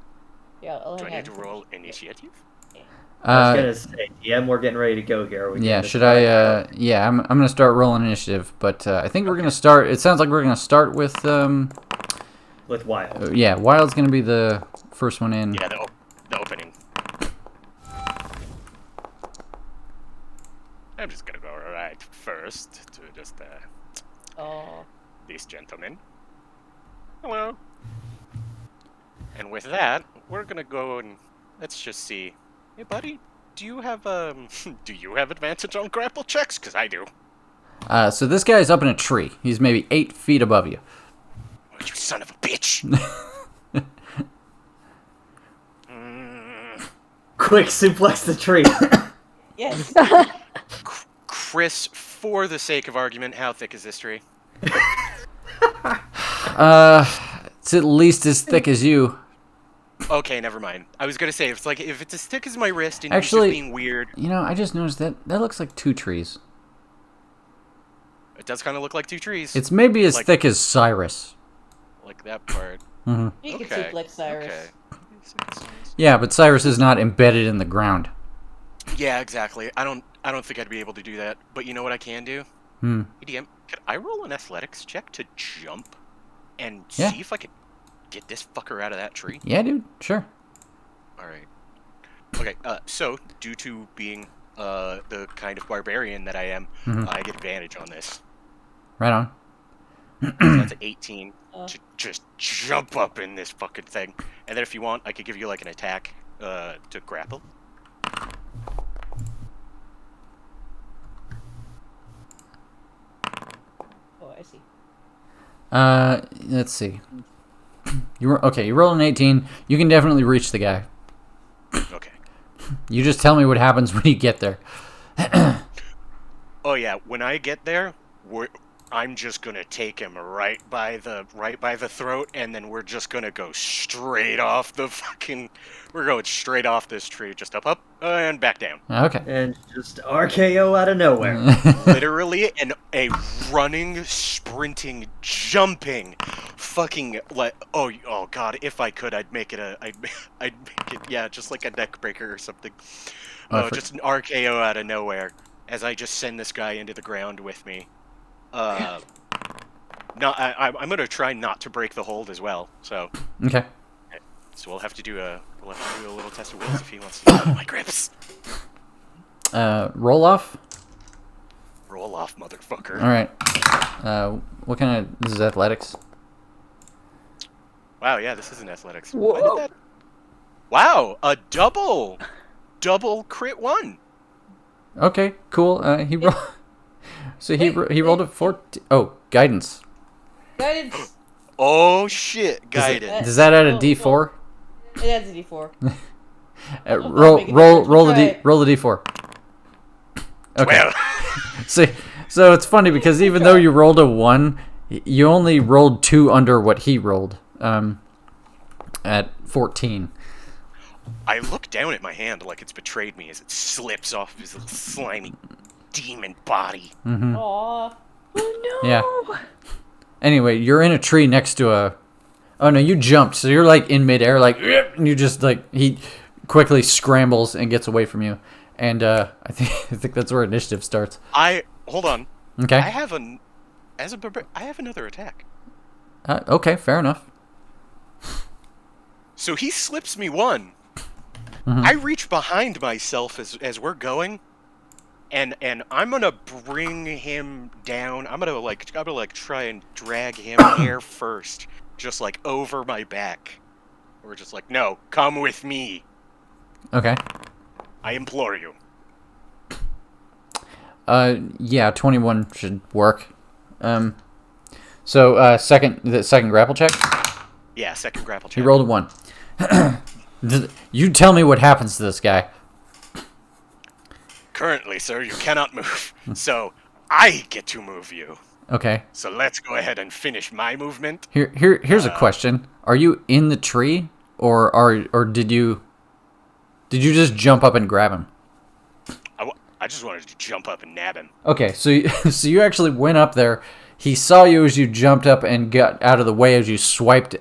Yeah, I'll do I hang need to out. roll initiative? I was gonna say, DM, we're getting ready to go here. Yeah, should I? Yeah, I'm gonna start rolling initiative, but I think we're gonna start. It sounds like we're gonna start with with Wild. yeah, Wild's gonna be the first one in. Yeah, the opening. I'm just gonna go right first to just Oh. this gentleman. Hello. And with that, we're gonna go and let's just see. Hey, buddy, do you have advantage on grapple checks? Cause I do. So this guy's up in a tree. He's maybe 8 feet above you. Oh, you son of a bitch! Quick, suplex the tree. Yes. Chris, for the sake of argument, how thick is this tree? It's at least as thick as you. Okay, never mind. I was gonna say if it's as thick as my wrist and Actually, he's just being weird. You know, I just noticed that looks like 2 trees. It does kind of look like 2 trees. It's maybe as Like- thick as Cyrus. like that part. Hmm. You can Okay. suplex Cyrus. Okay. Yeah, but Cyrus is not embedded in the ground. Yeah, exactly. I don't think I'd be able to do that. But you know what I can do? Hmm. EDM, could I roll an athletics check to jump and Yeah. see if I could get this fucker out of that tree? Yeah, dude. Sure. All right. Okay. So due to being the kind of barbarian that I am, Mhm. I get advantage on this. Right on. So that's an 18 Oh. to just jump up in this fucking thing. And then if you want, I could give you like an attack to grapple. Oh, I see. Let's see. You rolled an 18. You can definitely reach the guy. Okay. You just tell me what happens when you get there. Oh yeah, when I get there, I'm just gonna take him right by the throat, and then we're just gonna go straight off the fucking. We're going straight off this tree, just up, and back down. Okay. And just RKO out of nowhere. Literally, a running, sprinting, jumping, fucking like oh god, if I could, I'd make it yeah, just like a neck breaker or something. Just an RKO out of nowhere as I just send this guy into the ground with me. No, I'm gonna try not to break the hold as well. So Okay. we'll have to do a little test of wills if he wants to get out of my grips. Roll off. Roll off, motherfucker. All right. What kind of? This is athletics. Wow, yeah, this isn't athletics. Whoa. Why did that? Wow, a double crit 1. Okay. Cool. He rolled. So he rolled a 14. Oh, guidance. Guidance. Oh shit, guidance. Does that add a Oh, D4? It adds a D4. Roll making a roll difference. roll the D4. Okay. Well, See, so it's funny because even though you rolled a 1, you only rolled 2 under what he rolled. At 14. I look down at my hand like it's betrayed me as it slips off his little slimy demon body. Mm-hmm. Aw. Oh no! Yeah. Anyway, you're in a tree next to a. Oh no, you jumped, so you're like in midair, like, and you just like he quickly scrambles and gets away from you, and I think that's where initiative starts. Hold on. Okay. I have another attack. Okay, fair enough. So he slips me 1. Mhm. I reach behind myself as we're going, and I'm gonna bring him down. I'm gonna try and drag him hair first, just like over my back, We're just like, no, come with me. Okay. I implore you. Yeah, 21 should work. So the second grapple check. Yeah, second grapple check. He rolled a 1. You tell me what happens to this guy. Currently, sir, you cannot move. So I get to move you. Okay. So let's go ahead and finish my movement. Here's a question. Are you in the tree, or did you just jump up and grab him? I just wanted to jump up and nab him. Okay, so you actually went up there. He saw you as you jumped up and got out of the way as you swiped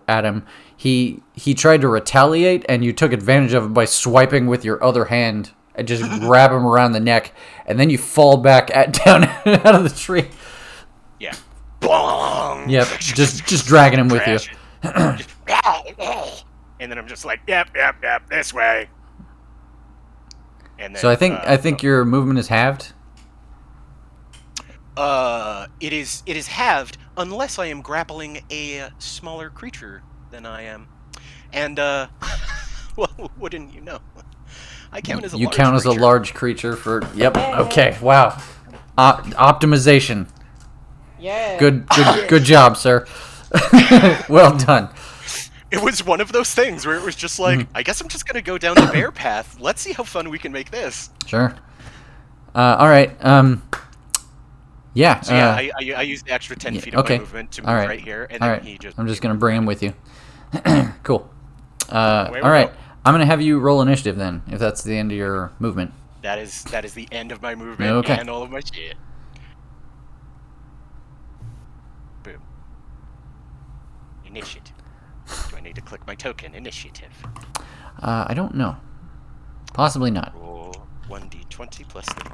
at him. He tried to retaliate, and you took advantage of it by swiping with your other hand and just grab him around the neck, and then you fall back down out of the tree. Yeah. Bong! Yep, just dragging him with you. And then I'm just like, yep, this way. And then, So I think your movement is halved. It is halved unless I am grappling a smaller creature than I am. And well, wouldn't you know? I count as a large as a creature. large creature for. Yep. Okay. Wow. Optimization. Yeah. Good job, sir. Well done. It was one of those things where it was just like, I guess I'm just gonna go down the bear path. Let's see how fun we can make this. Sure. All right. Yeah. So yeah, I used the extra 10 feet of okay. my movement to move All right. right here, and All then right. he just. I'm just gonna bring him with you. Cool. Away we All right. go. I'm gonna have you roll initiative then, if that's the end of your movement. That is the end of my movement Okay. and all of my shit. Boom. Initiative. Do I need to click my token? Initiative. I don't know. Possibly not. Roll 1d20 plus 3.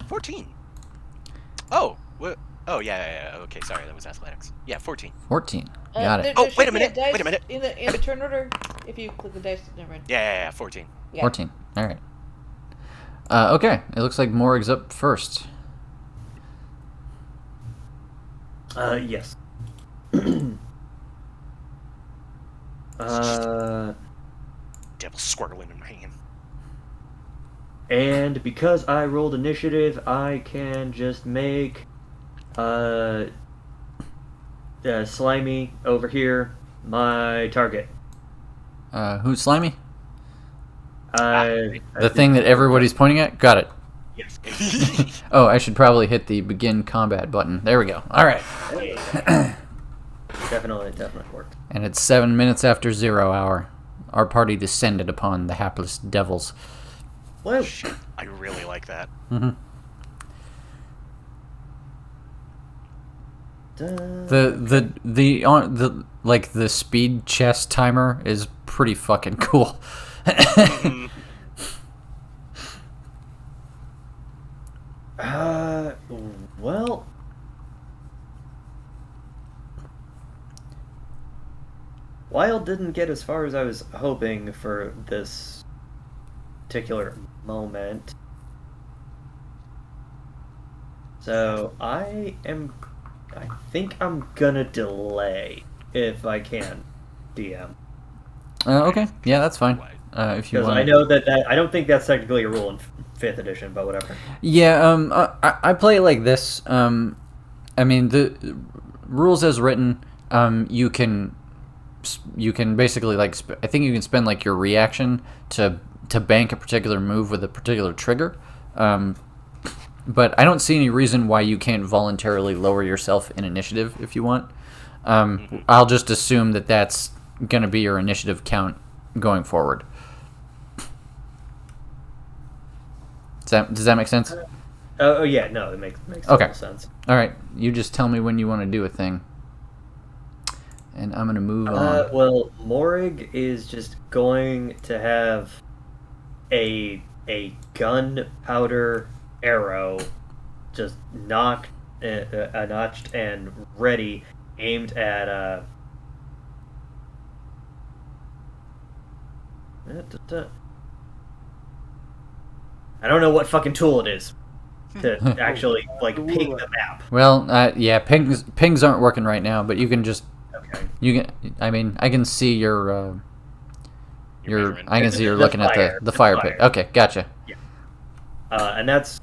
14. Oh, what? Oh, yeah. Okay, sorry, that was athletics. Yeah, 14. 14. Got it. There Oh, should wait a be minute, dice wait a minute. In the turn order, if you click the dice, never mind. Yeah, 14. Yeah. 14. All right. Okay. It looks like Morg's up first. Yes. Devil squirreling in my hand. And because I rolled initiative, I can just make Slimy over here my target. Who's Slimy? I The thing that everybody's pointing at? Got it. Yes. Oh, I should probably hit the begin combat button. There we go. All right. Definitely worked. And it's 7 minutes after 0 hour. Our party descended upon the hapless devils. Well, Shit, I really like that. Mm-hmm. The speed chess timer is pretty fucking cool. Well, Wild didn't get as far as I was hoping for this particular moment. So I think I'm gonna delay if I can, DM. Okay. Yeah, that's fine. If you Because want. I know that I don't think that's technically a rule in 5th edition, but whatever. Yeah. I play it like this. I mean, the rules as written. You can basically I think you can spend like your reaction to bank a particular move with a particular trigger. But I don't see any reason why you can't voluntarily lower yourself in initiative if you want. I'll just assume that that's going to be your initiative count going forward. Does that make sense? Oh yeah, no, it makes Okay. total sense. All right, you just tell me when you want to do a thing, and I'm going to move on. Well, Morig is just going to have a gunpowder arrow just notched and ready, aimed at I don't know what fucking tool it is to actually ping the map. Well, yeah, pings aren't working right now, but you can just Okay. You can. I mean, I can see your. measurement. I can see you're The looking fire. at the fire pit. Fire. Okay, gotcha. And that's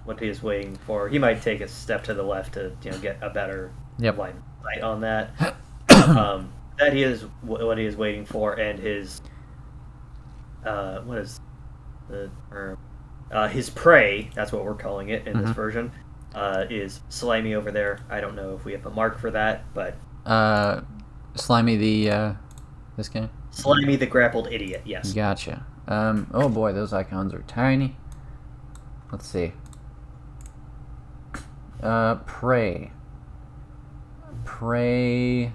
what he is waiting for. He might take a step to the left to get a better Yep. line of sight on that. That he is what he is waiting for, and his what is the term? His prey. That's what we're calling it in this version. Is Slimy over there. I don't know if we have a mark for that, but Slimy this guy. Slimy the grappled idiot. Yes. Gotcha. Oh boy, those icons are tiny. Let's see. Prey. Prey.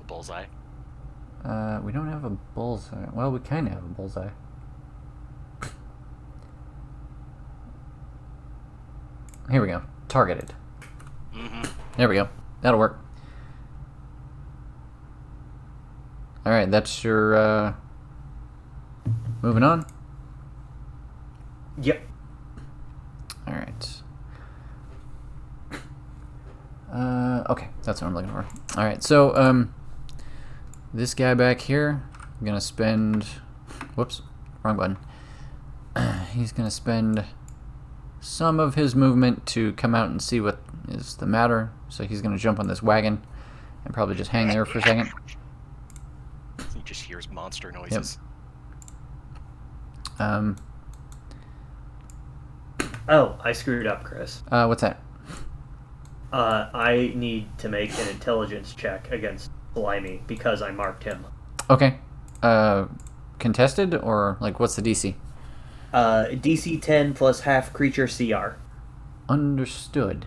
Bullseye. We don't have a bullseye. Well, we kind of have a bullseye. Here we go. Targeted. There we go. That'll work. Alright, that's your, moving on. Yep. Alright. Okay, that's what I'm looking for. Alright, so, this guy back here, I'm gonna spend... Whoops, wrong button. He's gonna spend some of his movement to come out and see what is the matter. So he's gonna jump on this wagon and probably just hang there for a second. He just hears monster noises. Oh, I screwed up, Chris. What's that? I need to make an intelligence check against Slimy because I marked him. Okay. Contested or like what's the DC? DC 10 plus half creature CR. Understood.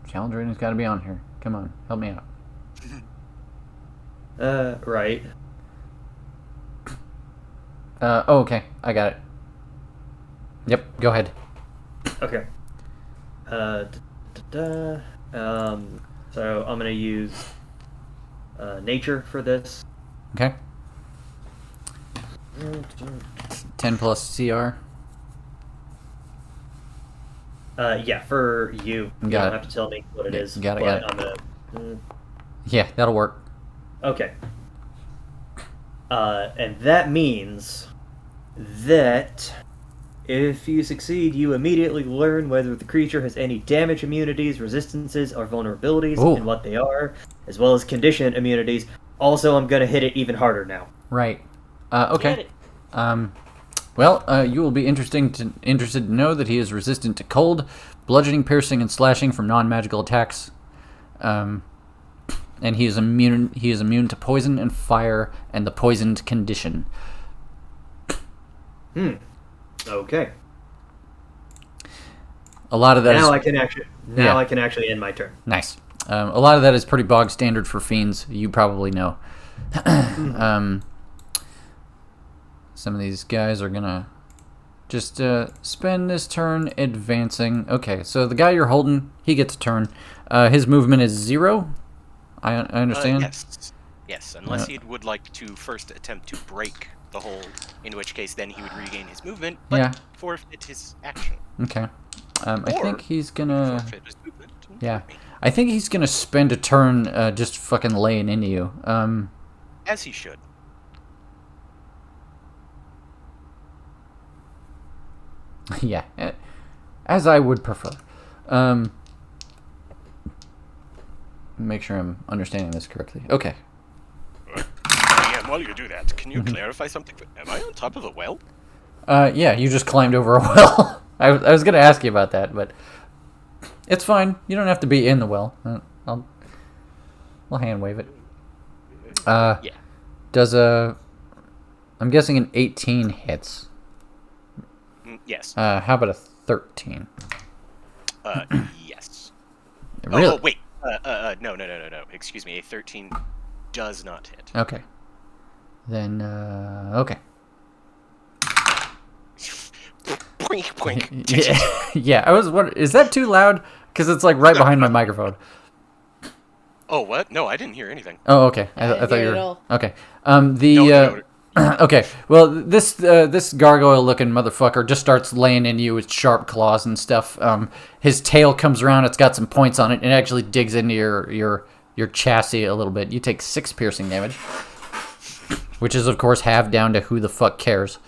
Challenge rating's got to be on here. Come on, help me out. Right. Oh, okay, I got it. Yep, go ahead. Okay. So I'm gonna use nature for this. Okay. 10 plus CR. Yeah, for you. You Got don't it. have to tell me what it is. Got it, but got it. I'm gonna. Yeah, that'll work. Okay. And that means that if you succeed, you immediately learn whether the creature has any damage immunities, resistances, or vulnerabilities, Ooh. and what they are, as well as condition immunities. Also, I'm gonna hit it even harder now. Right. Get Okay. it. Well, you will be interested to know that he is resistant to cold, bludgeoning, piercing, and slashing from non-magical attacks. And he is immune to poison and fire and the poisoned condition. Okay. A lot of that Now is I can actually end my turn. nice. A lot of that is pretty bog standard for fiends. You probably know. Some of these guys are gonna just spend this turn advancing. Okay, so the guy you're holding, he gets a turn. His movement is 0. I understand. Yes, unless he would like to first attempt to break the hold, in which case then he would regain his movement, but Yeah. forfeit his action. Okay. I Or think he's gonna. Forfeit his movement. Yeah, I think he's gonna spend a turn just fucking laying into you. As he should. Yeah, as I would prefer. Make sure I'm understanding this correctly. Okay. Yeah, while you do that, can you clarify something? Am I on top of a well? Yeah, you just climbed over a well. I was gonna ask you about that, but it's fine. You don't have to be in the well. I'll hand wave it. Yeah. Does I'm guessing an 18 hits. Yes. How about a 13? Yes. Really? Oh, wait. No. Excuse me. A 13 does not hit. Okay. Then, okay. Boink, boink. Yeah, yeah. I was wondering, is that too loud? Because it's like right behind my microphone. Oh, what? No, I didn't hear anything. Oh, okay. I didn't thought hear you it were at all. okay. No. Okay, well, this gargoyle-looking motherfucker just starts laying into you with sharp claws and stuff. His tail comes around; it's got some points on it, and it actually digs into your chassis a little bit. You take 6 piercing damage, which is of course halved down to who the fuck cares.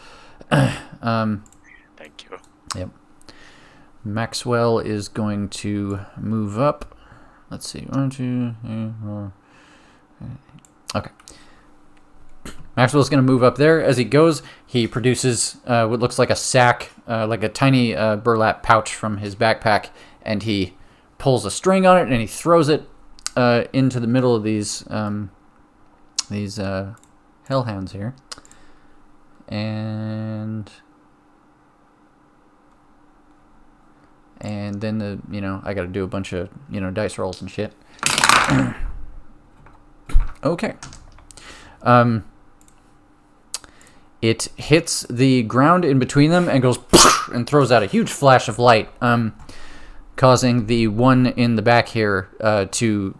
Thank you. Yep. Maxwell is going to move up. Let's see, 1, 2, 3, 4. Okay. Maxwell's going to move up there. As he goes, he produces what looks like a sack, like a tiny burlap pouch from his backpack, and he pulls a string on it, and he throws it into the middle of these hellhounds here. And then I got to do a bunch of dice rolls and shit. Okay. It hits the ground in between them and goes and throws out a huge flash of light, causing the one in the back here to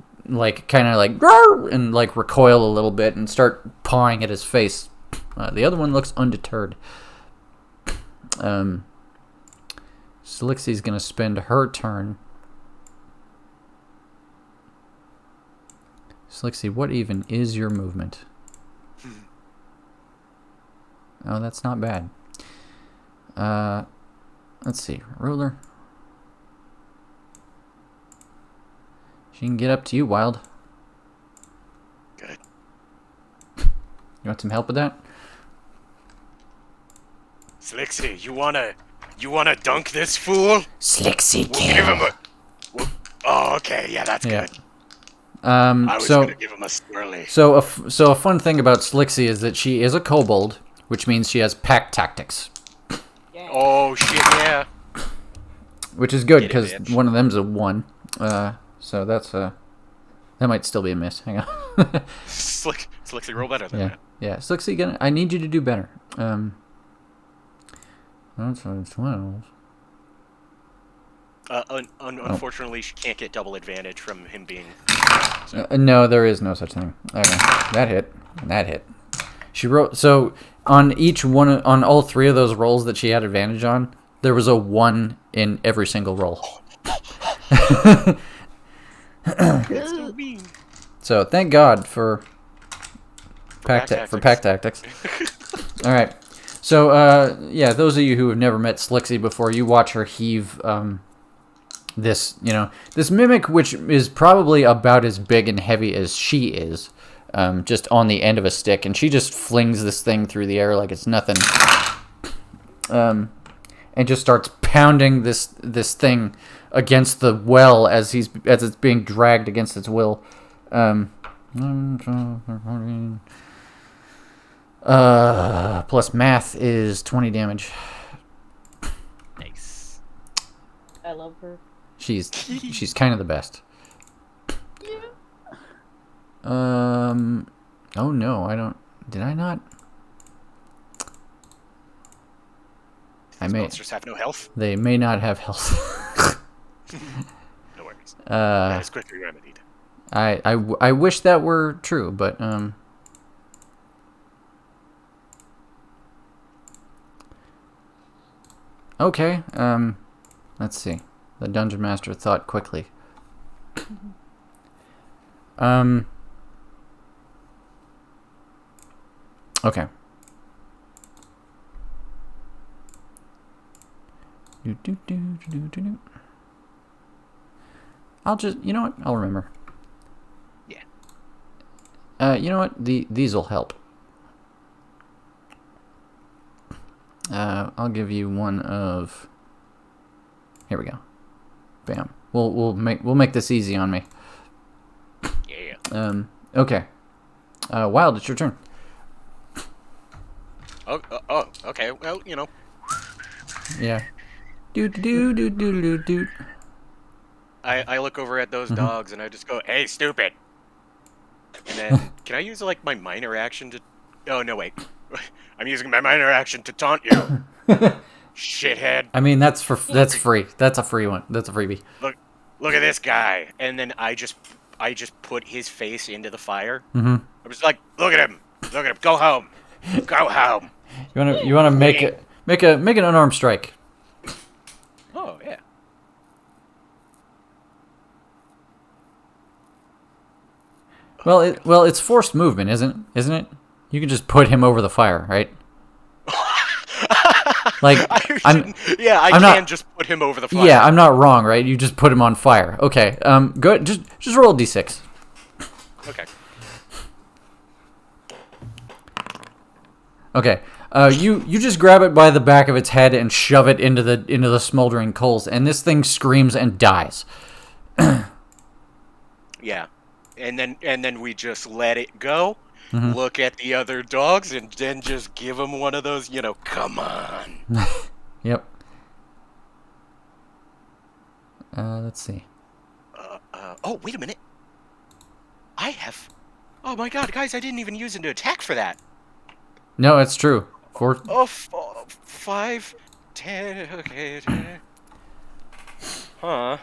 kind of and recoil a little bit and start pawing at his face. The other one looks undeterred. Slixie's gonna spend her turn. Slixie, what even is your movement? Oh, that's not bad. Let's see. Ruler. She can get up to you, Wild. Good. You want some help with that? Slixie, you wanna dunk this fool? Slixie, We'll give him a... Oh, okay, yeah, that's good. I was gonna give him a swirly. So a fun thing about Slixie is that she is a kobold, which means she has pack tactics. Oh shit, yeah. Which is good because one of them's a 1. So that's that might still be a miss. Hang on. Slixie, roll better than that. Yeah, Slixie, I need you to do better. That's 12. Unfortunately, she can't get double advantage from him being... No, there is no such thing. Okay, that hit. That hit. She wrote... So, on each one... On all 3 of those rolls that she had advantage on, there was a 1 in every single roll. So, thank God for pack tactics. Alright. So, yeah, those of you who have never met Slixie before, you watch her heave... this mimic, which is probably about as big and heavy as she is, just on the end of a stick, and she just flings this thing through the air like it's nothing, and just starts pounding this thing against the well as it's being dragged against its will. Plus math is 20 damage. Nice. I love her. She's kind of the best. Oh no, I don't. Did I not? These monsters have no health. They may not have health. No worries. That is quickly remedied. I wish that were true, but okay. Let's see. The Dungeon Master thought quickly. Okay. I'll just, you know what? I'll remember. Yeah. You know what? These will help. I'll give you one of. Here we go. Bam. We'll make this easy on me. Yeah. Okay. Wild, it's your turn. Oh, okay. Well, Yeah. Do. I look over at those dogs and I just go, "Hey, stupid!" And then, can I use my minor action to? Oh no, wait. I'm using my minor action to taunt you, shithead. I mean, that's free. That's a free one. That's a freebie. Look at this guy. And then I just put his face into the fire. Mm-hmm. I was like, look at him. Go home. Go home. You wanna make an unarmed strike. Oh yeah. Well, it's forced movement, isn't it? You can just put him over the fire, right? Like I'm I not- can just put him over the fire. Yeah, I'm not wrong, right? You just put him on fire. Okay. Go just roll a d6. Okay. Okay. You just grab it by the back of its head and shove it into the smoldering coals, and this thing screams and dies. Yeah. And then we just let it go. Look at the other dogs and then just give them one of those, come on. Yep. Let's see. Oh, wait a minute. Oh my god, guys, I didn't even use an attack for that. No, it's true. Oh, 5, 10, okay. Huh.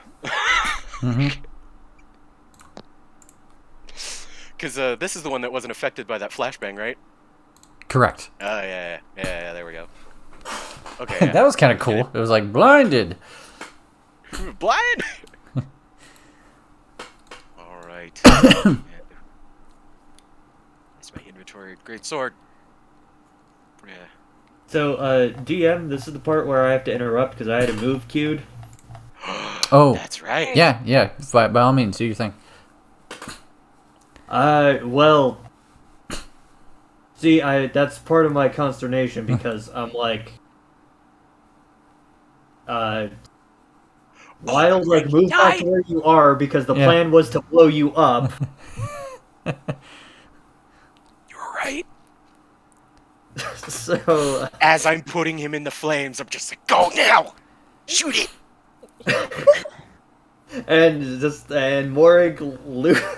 Because this is the one that wasn't affected by that flashbang, right? Correct. Oh, yeah, there we go. Okay, That was kind of cool. It was like blinded. Blind! Alright. It's my inventory. Great sword. Yeah. So, DM, this is the part where I have to interrupt because I had a move queued. Oh. That's right. Yeah. By all means, do your thing. Well, see, that's part of my consternation because I'm like, Wild, like, move back to where you are because the plan was to blow you up. You're right. So, As I'm putting him in the flames, I'm just like, go now! Shoot it! and Morig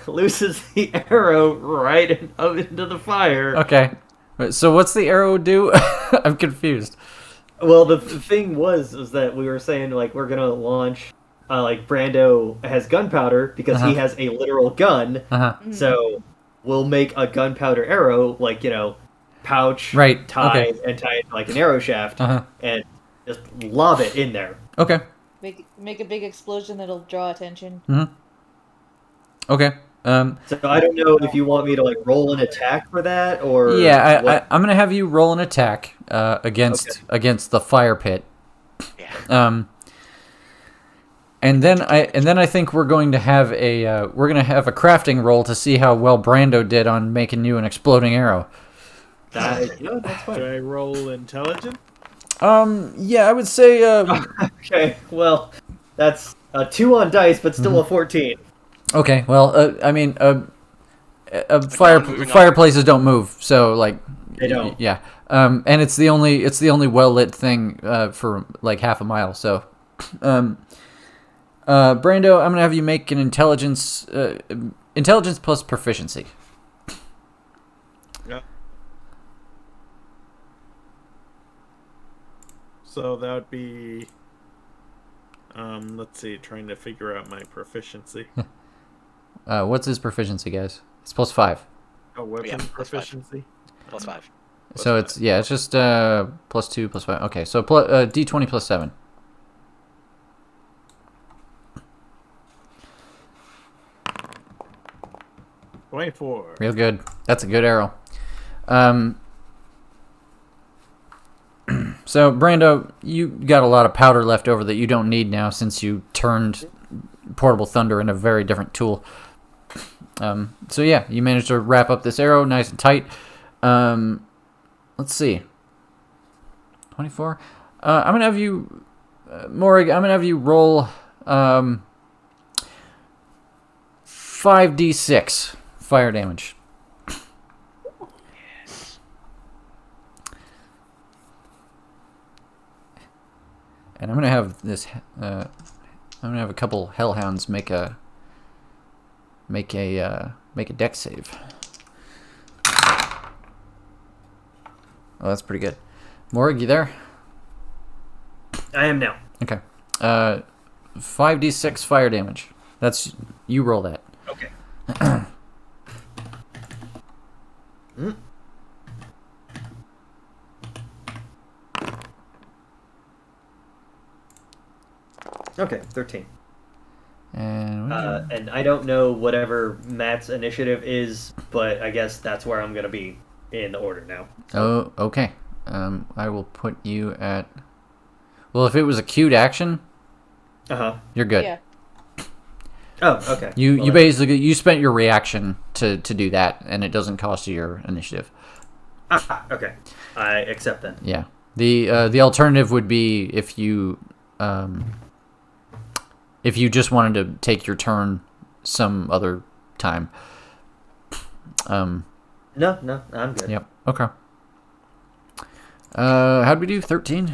looses the arrow right into the fire. Okay. So what's the arrow do? I'm confused. Well, the thing was that we were saying, like, we're gonna launch, like, Brando has gunpowder because he has a literal gun. So we'll make a gunpowder arrow, like, pouch, tie it like an arrow shaft, and just lob it in there. Okay. Make a big explosion that'll draw attention. Okay. So I don't know if you want me to, like, roll an attack for that, or I'm gonna have you roll an attack against the fire pit. Yeah. And then I think we're going to have a crafting roll to see how well Brando did on making you an exploding arrow. That's fine. Do I roll intelligence? Yeah, I would say. Okay, well, that's a 2 on dice, but still a 14. Okay, well, I mean, fireplaces don't move, so like they don't. Yeah, and it's the only well lit thing for like half a mile. So, Brando, I'm gonna have you make an intelligence plus proficiency. Yeah. So that would be, let's see, trying to figure out my proficiency. What's his proficiency, guys? It's +5. Oh, weapon proficiency? +5. So it's just +2 +5. Okay, so D20 +7. $24. Real good. That's a good arrow. So, Brando, you got a lot of powder left over that you don't need now since you turned Portable Thunder into a very different tool. So yeah, you managed to wrap up this arrow nice and tight. Let's see. 24. I'm gonna have you, Morig. I'm gonna have you roll 5d6 fire damage. And I'm gonna have this. I'm gonna have a couple hellhounds make a dex save. Oh, that's pretty good. Morg, you there? I am now. Okay. 5d6 fire damage. That's you roll that. Okay. Okay, 13. And And I don't know whatever Matt's initiative is, but I guess that's where I'm going to be in the order now. oh, okay. I will put you at. Well, if it was a queued action, you're good. Yeah. Oh, okay. You basically you spent your reaction to do that, and it doesn't cost you your initiative. Okay. I accept then. Yeah. The alternative would be if you just wanted to take your turn some other time. No, I'm good. Yep. Okay. How'd we do? 13?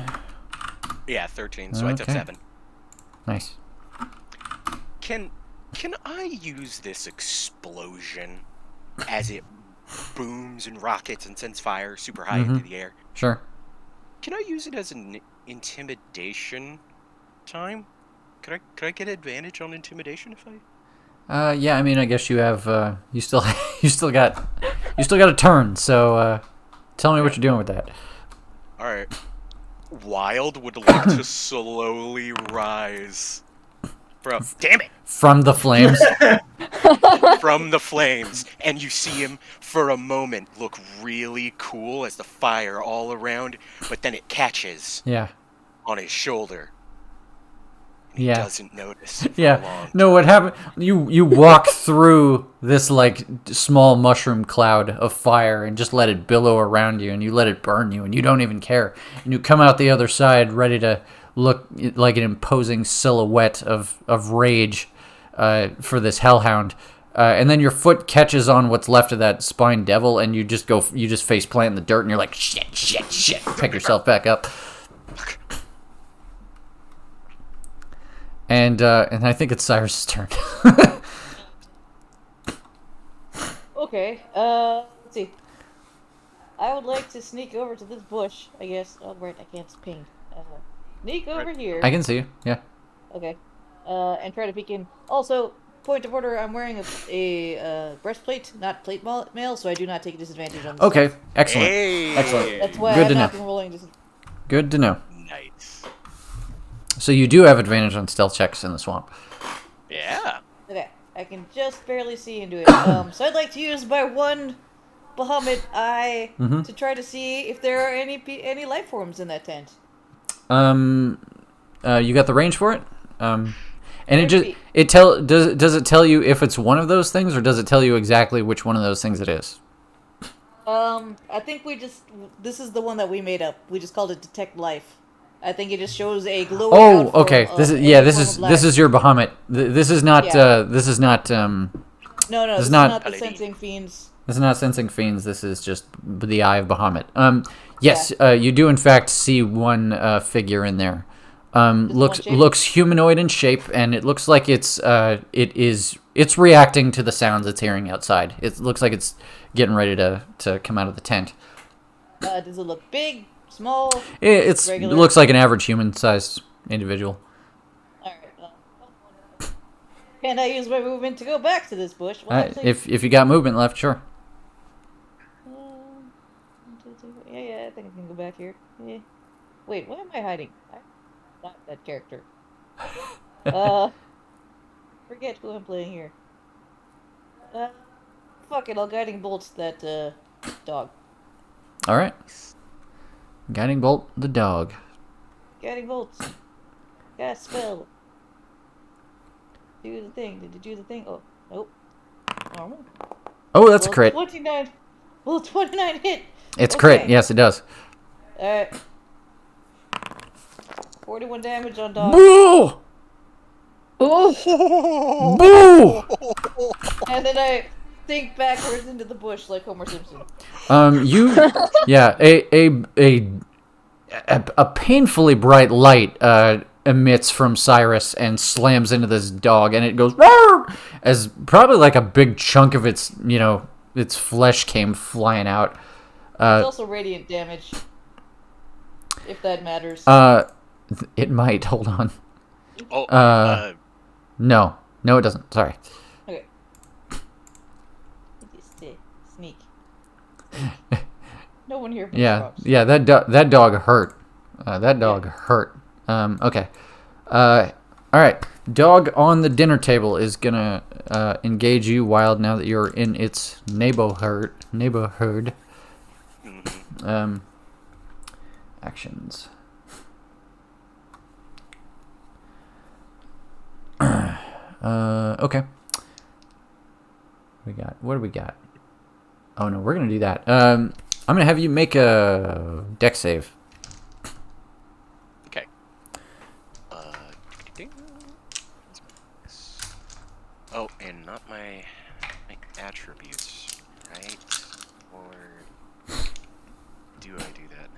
Yeah, 13. So I took Okay. 7. Nice. Can I use this explosion as it booms and rockets and sends fire super high into the air? Sure. Can I use it as an intimidation time? Could I get advantage on intimidation if I? Yeah, I mean, I guess you have you still got a turn. So tell me what you're doing with that. All right. Wild would like to slowly rise from. Damn it! From the flames. From the flames, and you see him for a moment look really cool as the fire all around, but then it catches Yeah. on his shoulder. He Yeah. doesn't notice. For Yeah. long. No, what happened? You walk through this like small mushroom cloud of fire and just let it billow around you, and you let it burn you, and you don't even care. And you come out the other side ready to look like an imposing silhouette of rage for this hellhound. And then your foot catches on what's left of that spine devil, and you just face plant in the dirt, and you're like, shit. Pick yourself back up. And I think it's Cyrus's turn. Okay. Let's see. I would like to sneak over to this bush, I guess. Oh, right, I can't ping. Sneak over here. I can see you. Yeah. Okay. And try to peek in. Also, point of order, I'm wearing a breastplate, not plate mail, so I do not take disadvantage on this. Okay. Excellent. Hey! Excellent. That's why Good I've to not know. been rolling Good to know. Nice. So you do have advantage on stealth checks in the swamp. Yeah. Okay, I can just barely see into it. So I'd like to use my one Bahamut eye to try to see if there are any life forms in that tent. You got the range for it. And Maybe. does it tell you if it's one of those things, or does it tell you exactly which one of those things it is? I think this is the one that we made up. We just called it Detect Life. I think it just shows a glowing Oh, out form okay. of This is any this form is of life. this is your Bahamut. This is not Yeah. this is not No, this this is is not- not the sensing fiends. this is not sensing fiends. This is just the eye of Bahamut. Yes, you do in fact see one figure in there. Looks shape? looks humanoid in shape, and it looks like it's reacting to the sounds it's hearing outside. It looks like it's getting ready to come out of the tent. Does it look big, small? It regular? looks like an average human-sized individual. All right. Well, can I use my movement to go back to this bush? Well, actually- If you got movement left, sure. 1, 2, 3, 4. Yeah, I think I can go back here. Yeah. Wait, why am I hiding? I'm not that character. Forget who I'm playing here. Fuck it, I'll guiding bolt that dog. All right. Guiding bolt the dog. Guiding bolts. Cast spell. Do the thing. Did you do the thing? Oh, nope. Normal. Oh, that's a Well, crit. 29. Well, 29 hit. It's crit. Okay. Yes, it does. Alright. 41 damage on dog. Boo! Oh, Boo! And then I think backwards into the bush like Homer Simpson. Yeah, a painfully bright light emits from Cyrus and slams into this dog, and it goes "Roar!" as probably like a big chunk of its flesh came flying out. It's also radiant damage. If that matters. It might. Hold on. Oh, No, it doesn't. Sorry. Okay. Just sneak. No one here. Yeah, Props. yeah. That dog hurt. That dog hurt. Okay. All right. Dog on the dinner table is gonna engage you, Wild, now that you're in its neighborhood. Mm-hmm. Actions. Okay. What do we got? Oh no, we're gonna do that. I'm gonna have you make a dex save. Okay. Oh, and not my attributes, right? Or do I do that?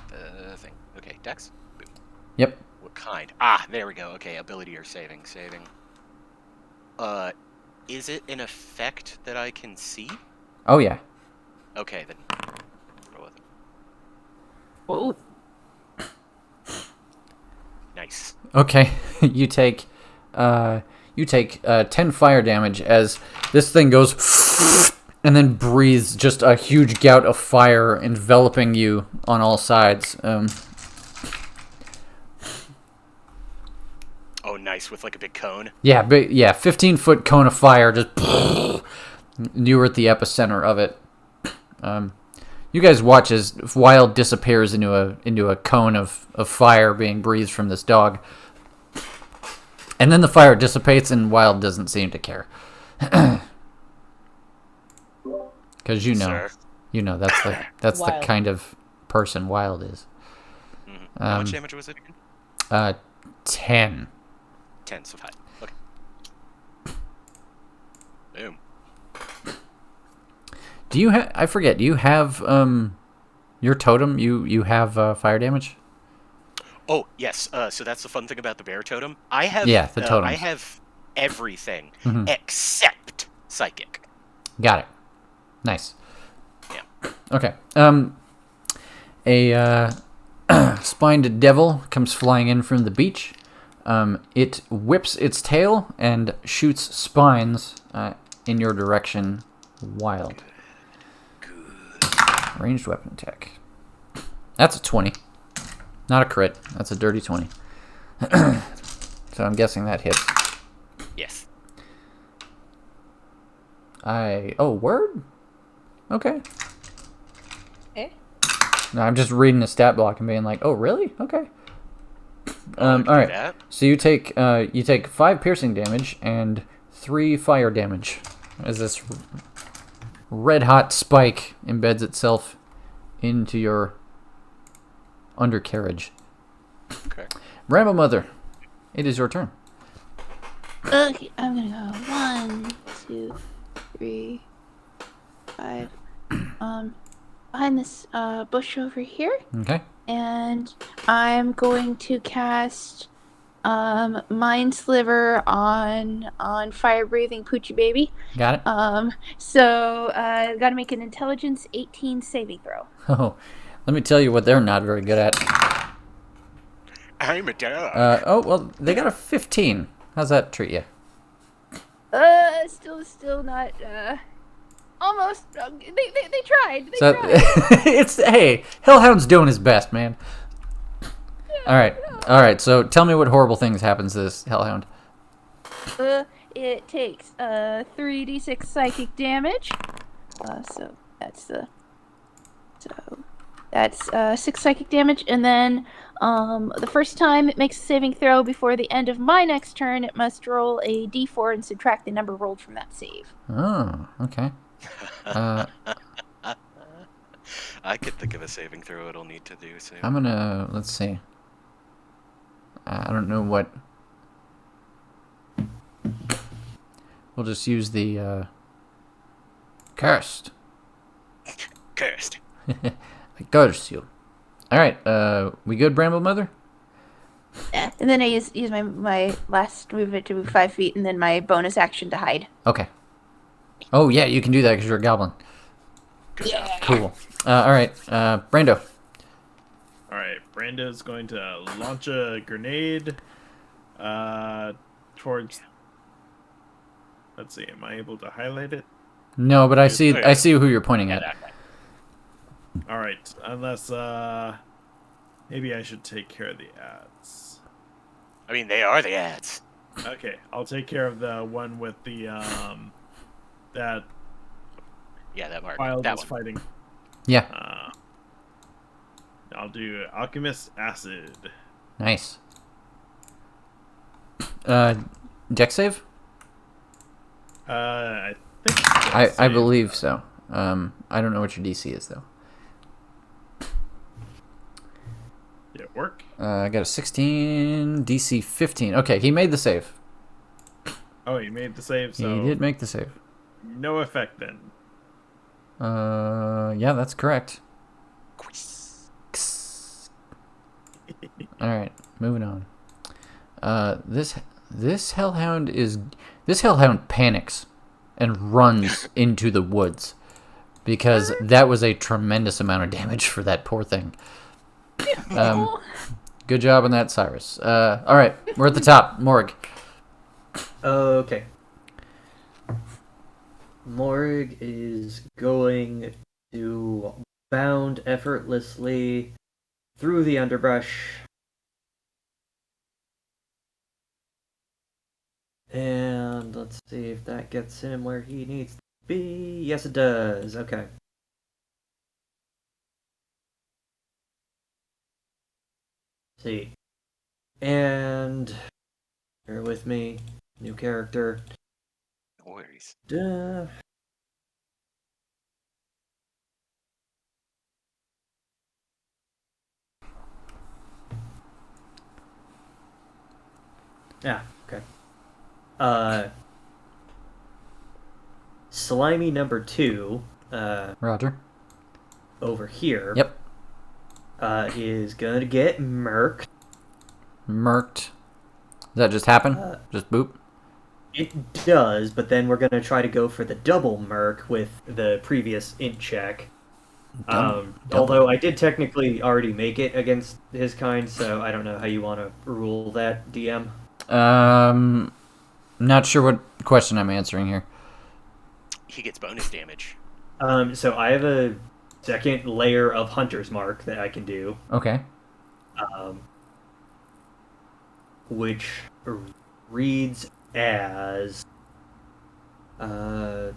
The thing. Okay, Dex. Boom. Yep. What kind? Ah, there we go. Okay, ability or saving. Is it an effect that I can see? Oh yeah. Okay, then roll with it. Whoa. Nice. Okay. you take 10 fire damage as this thing goes and then breathes just a huge gout of fire enveloping you on all sides. Oh, nice, with like a big cone. Yeah, 15-foot cone of fire just you were at the epicenter of it. You guys watch as Wild disappears into a cone of fire being breathed from this dog. And then the fire dissipates and Wild doesn't seem to care. Cuz you know that's the Wild. kind of person Wild is. Mm-hmm. How much damage was it again? 10. 10, so 5. Okay. Boom. Do you have I forget, do you have your totem? You have fire damage? Oh, yes. So that's the fun thing about the bear totem. I have Yeah, the totems. I have everything Mhm. except psychic. Got it. Nice. Yeah. Okay. A spined devil comes flying in from the beach. It whips its tail and shoots spines in your direction, Wild. Good. Ranged weapon attack. That's a 20. Not a crit. That's a dirty 20. So I'm guessing that hits. Yes. Oh, word? Okay. Eh? No, I'm just reading the stat block and being like, oh, really? Okay. I All can do right. that. So you take 5 piercing damage and 3 fire damage as this red hot spike embeds itself into your undercarriage. Okay. Bramble Mother, it is your turn. Okay, I'm gonna go 1, 2, 3, 5. Behind this bush over here, Okay. and I'm going to cast Mind Sliver on fire breathing Poochie Baby. Got it. So gotta make an Intelligence 18 saving throw. Oh, let me tell you what they're not very good at. I'm a dog. Oh, well, they got a 15. How's that treat you? Still not. Almost. They tried. They So tried. hey, Hellhound's doing his best, man. All right. So tell me what horrible things happens to this Hellhound. It takes 3d6 psychic damage. So that's 6 psychic damage, and then the first time it makes a saving throw before the end of my next turn, it must roll a d4 and subtract the number rolled from that save. Oh, okay. I could think of a saving throw it'll need to do soon. I'm gonna let's see. I don't know what. We'll just use the cursed. Cursed. I curse you. All right. We good, Bramble Mother? Yeah, and then I use my last movement to move 5 feet, and then my bonus action to hide. Okay. Oh yeah, you can do that because you're a goblin. Yeah. Cool. All right, Brando. All right, Brando's going to launch a grenade towards. Let's see. Am I able to highlight it? No, but I see who you're pointing at. All right, unless Maybe I should take care of the ads. I mean, they are the ads. Okay, I'll take care of the one with the that Yeah, that mark. wild That is one. fighting. Yeah. I'll do Alchemist Acid. Nice. Deck save? I think I save. believe so. I don't know what your DC is though. Did it work? I got a 16, DC 15. Okay, he made the save. Oh, you made the save, so He did make the save. no effect then. Yeah, that's correct. All right, moving on. This hellhound panics and runs into the woods because that was a tremendous amount of damage for that poor thing. Good job on that, Cyrus. All right, we're at the top. Morg. Okay. Morg is going to bound effortlessly through the underbrush. And let's see if that gets him where he needs to be. Yes, it does. Okay. See. And bear with me. New character. No worries. Duh. Yeah, okay. Slimy number 2, Roger. over here. Yep. Is gonna get murked. Murked. Does that just happen? Just boop? It does, but then we're gonna try to go for the double murk with the previous int check. Double. Although I did technically already make it against his kind, so I don't know how you want to rule that, DM. Not sure what question I'm answering here. He gets bonus damage. So I have a second layer of Hunter's Mark that I can do, Okay. which reads as... no,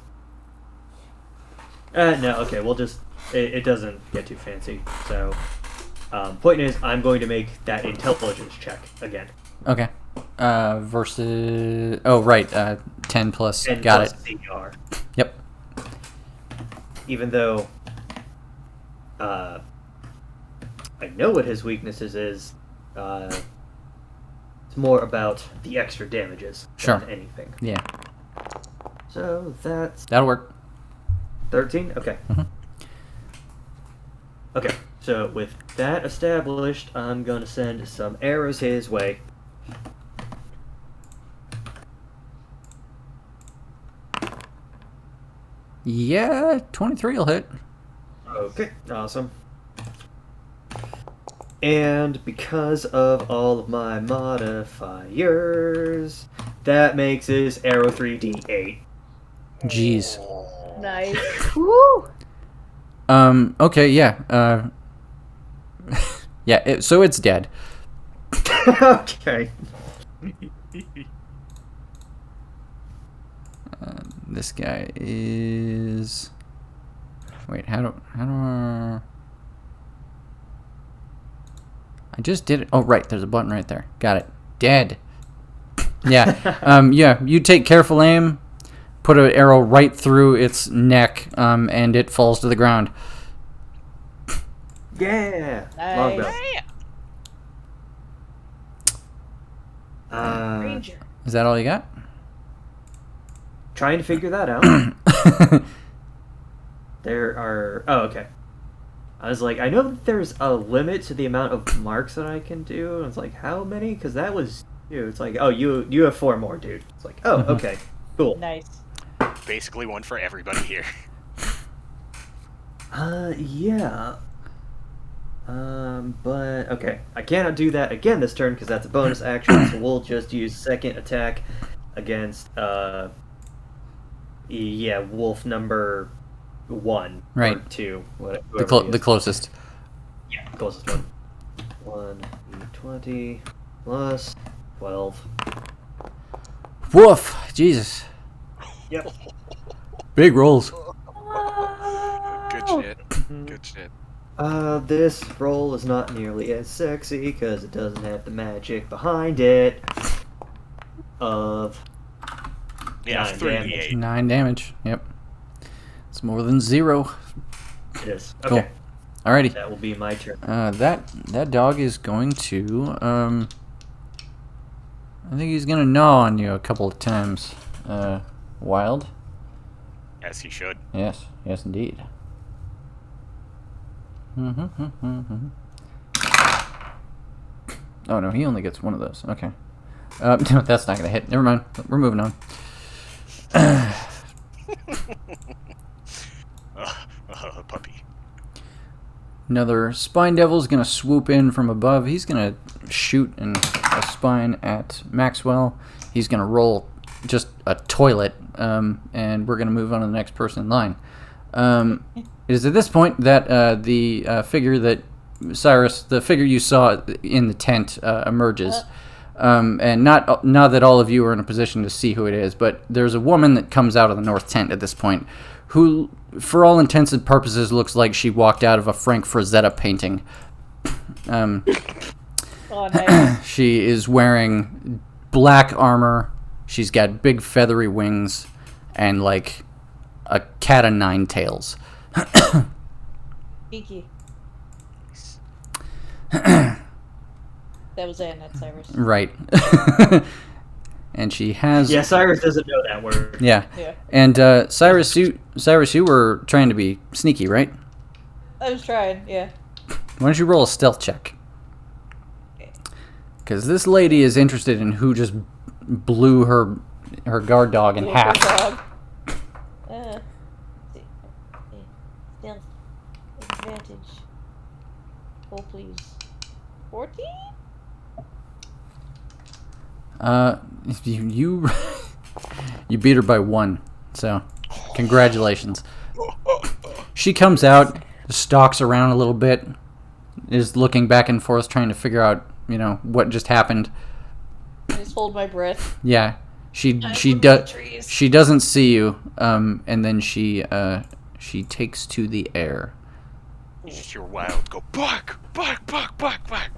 okay, we'll just... It doesn't get too fancy, so... point is, I'm going to make that intelligence check again. Okay. Versus... Oh, right. 10 plus. 10 Got plus it. CR. Yep. Even though I know what his weaknesses is, it's more about the extra damages Sure. than anything. Yeah. So that's That'll work. 13? Okay. Mhm. Okay, so with that established, I'm going to send some arrows his way. Yeah, 23 will hit. Okay, awesome. And because of all of my modifiers, that makes this arrow 3d8. Jeez. Nice. Woo! Okay, yeah. Yeah, so it's dead. Okay. This guy is... Wait, how do I... I just did it. Oh, right, there's a button right there. Got it. Dead. Yeah, yeah, you take careful aim, put an arrow right through its neck, and it falls to the ground. Yeah. Nice. Longbow. Ranger. Is that all you got? Trying to figure that out. There are... Oh, okay. I was like, I know that there's a limit to the amount of marks that I can do. And it's like, how many? Because that was... It's like, oh, you have 4 more, dude. It's like, oh, okay. Cool. Nice. Basically one for everybody here. Yeah. But, okay. I cannot do that again this turn because that's a bonus action, so we'll just use second attack against, yeah, wolf number 1. Right. Or 2. The closest. Yeah, closest one. 1d20 plus 12. Woof! Jesus. Yep. Big rolls. Good shit. Good shit. This roll is not nearly as sexy because it doesn't have the magic behind it. Of Yeah, 9 3d8. 9 damage. Yep. It's more than 0. It is. Cool. Okay. Alrighty. That will be my turn. That dog is going to I think he's gonna gnaw on you a couple of times. Wild. As he should. Yes. Yes, indeed. Oh no, he only gets one of those. Okay. No, that's not gonna hit. Never mind. We're moving on. Puppy. Another spine devil's gonna swoop in from above. He's gonna shoot a spine at Maxwell. He's gonna roll just a toilet, and we're gonna move on to the next person in line. It is at this point that the figure that Cyrus, the figure you saw in the tent, emerges. And not that all of you are in a position to see who it is, but there's a woman that comes out of the north tent at this point, who, for all intents and purposes, looks like she walked out of a Frank Frazetta painting. Oh, nice. She is wearing black armor. She's got big feathery wings and like a cat o' nine tails. Geeky. That was Ann, not Cyrus. Right. And she has... Yeah, Cyrus doesn't know that word. Yeah. Yeah. And Cyrus, you were trying to be sneaky, right? I was trying, yeah. Why don't you roll a stealth check? Because this lady is interested in who just blew her guard dog in half. Dog. Let's see. Stealth. Advantage. Oh, please. 14? You you beat her by 1, so congratulations. She comes out, stalks around a little bit, is looking back and forth, trying to figure out, what just happened. I just hold my breath. Yeah, she look at the trees. she doesn't see you, and then she takes to the air. You just hear Wild go, bark, bark, bark, bark, bark.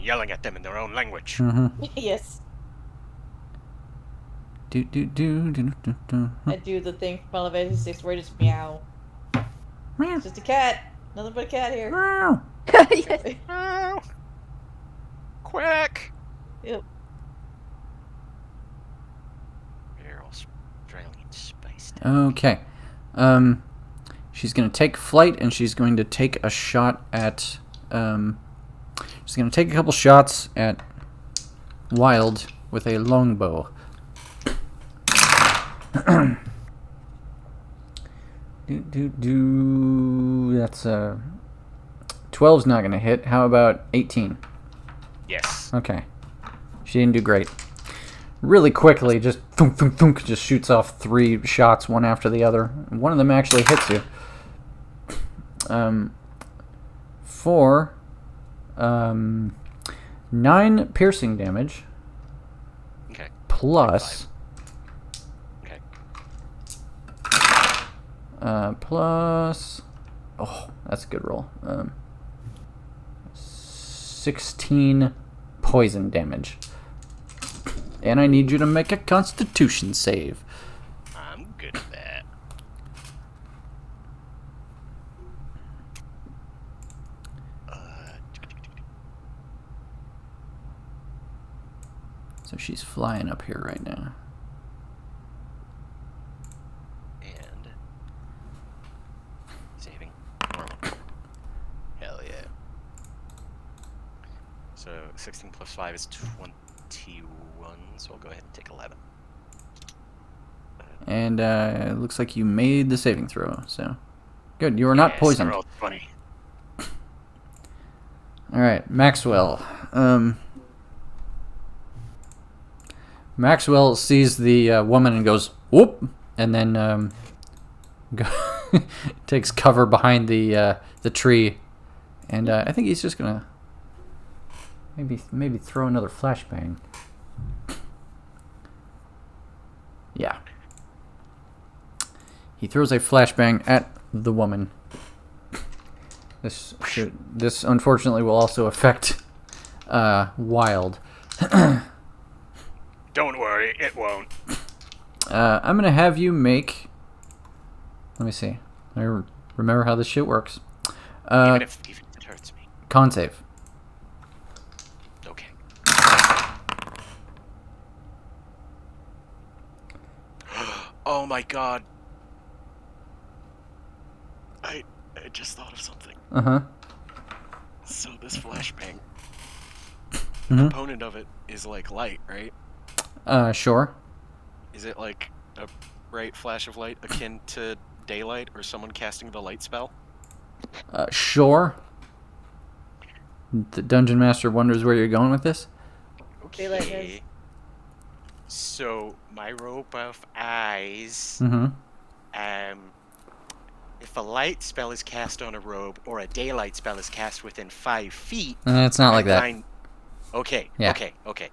Yelling at them in their own language. Mm-hmm. Yes. Do. I do the thing from Final Fantasy 6 where I just meow. It's just a cat. Nothing but a cat here. Yes. Oh, quack. Yep. You're all Australian spiced. Okay. She's going to take flight, and she's going to take a shot at... she's going to take a couple shots at Wild with a longbow. That's 12's not going to hit. How about 18? Yes. Okay. She didn't do great. Really quickly, just thunk, thunk, thunk, just shoots off 3 shots, one after the other. One of them actually hits you. For 9 piercing damage. Okay. Plus. Okay. Plus. Oh, that's a good roll. 16 poison damage. And I need you to make a Constitution save. I'm good at that. So she's flying up here right now. And saving. Normal. Hell yeah. So 16 plus 5 is 21, so I'll go ahead and take 11. And it looks like you made the saving throw, so good. You are not Yes, poisoned. they're all funny. All right, Maxwell. Maxwell sees the woman and goes whoop, and then takes cover behind the tree, And I think he's just gonna maybe throw another flashbang. Yeah. He throws a flashbang at the woman. This unfortunately will also affect Wild. Don't worry, it won't. I'm gonna have you make. Let me see. I remember how this shit works. Even if it hurts me. Con save. Okay. Oh my god. I just thought of something. Uh-huh. So this flashbang, Mhm. component of it is like light, right? Sure. Is it like a bright flash of light akin to daylight or someone casting the light spell? Sure. The Dungeon Master wonders where you're going with this. Daylight has- Okay. So my rope of eyes, Mm-hmm. if a light spell is cast on a robe or a daylight spell is cast within 5 feet, It's not like that. Okay, Yeah. okay.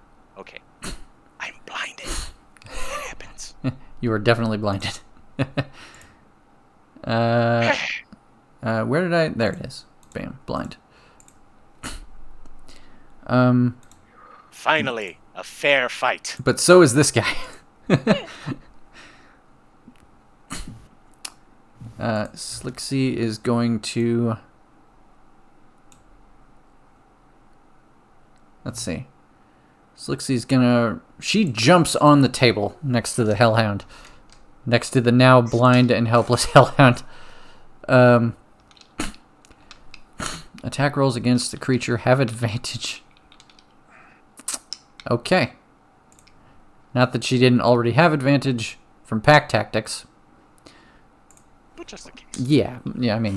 I'm blinded. It happens. You are definitely blinded. Where did I? There it is. Bam, blind. Finally, a fair fight. But so is this guy. Slicksy is going to. Let's see. Slicksy's gonna. She jumps on the table next to the Hellhound, next to the now blind and helpless Hellhound. Attack rolls against the creature have advantage. Okay. Not that she didn't already have advantage from pack tactics. But just in case. Yeah, I mean,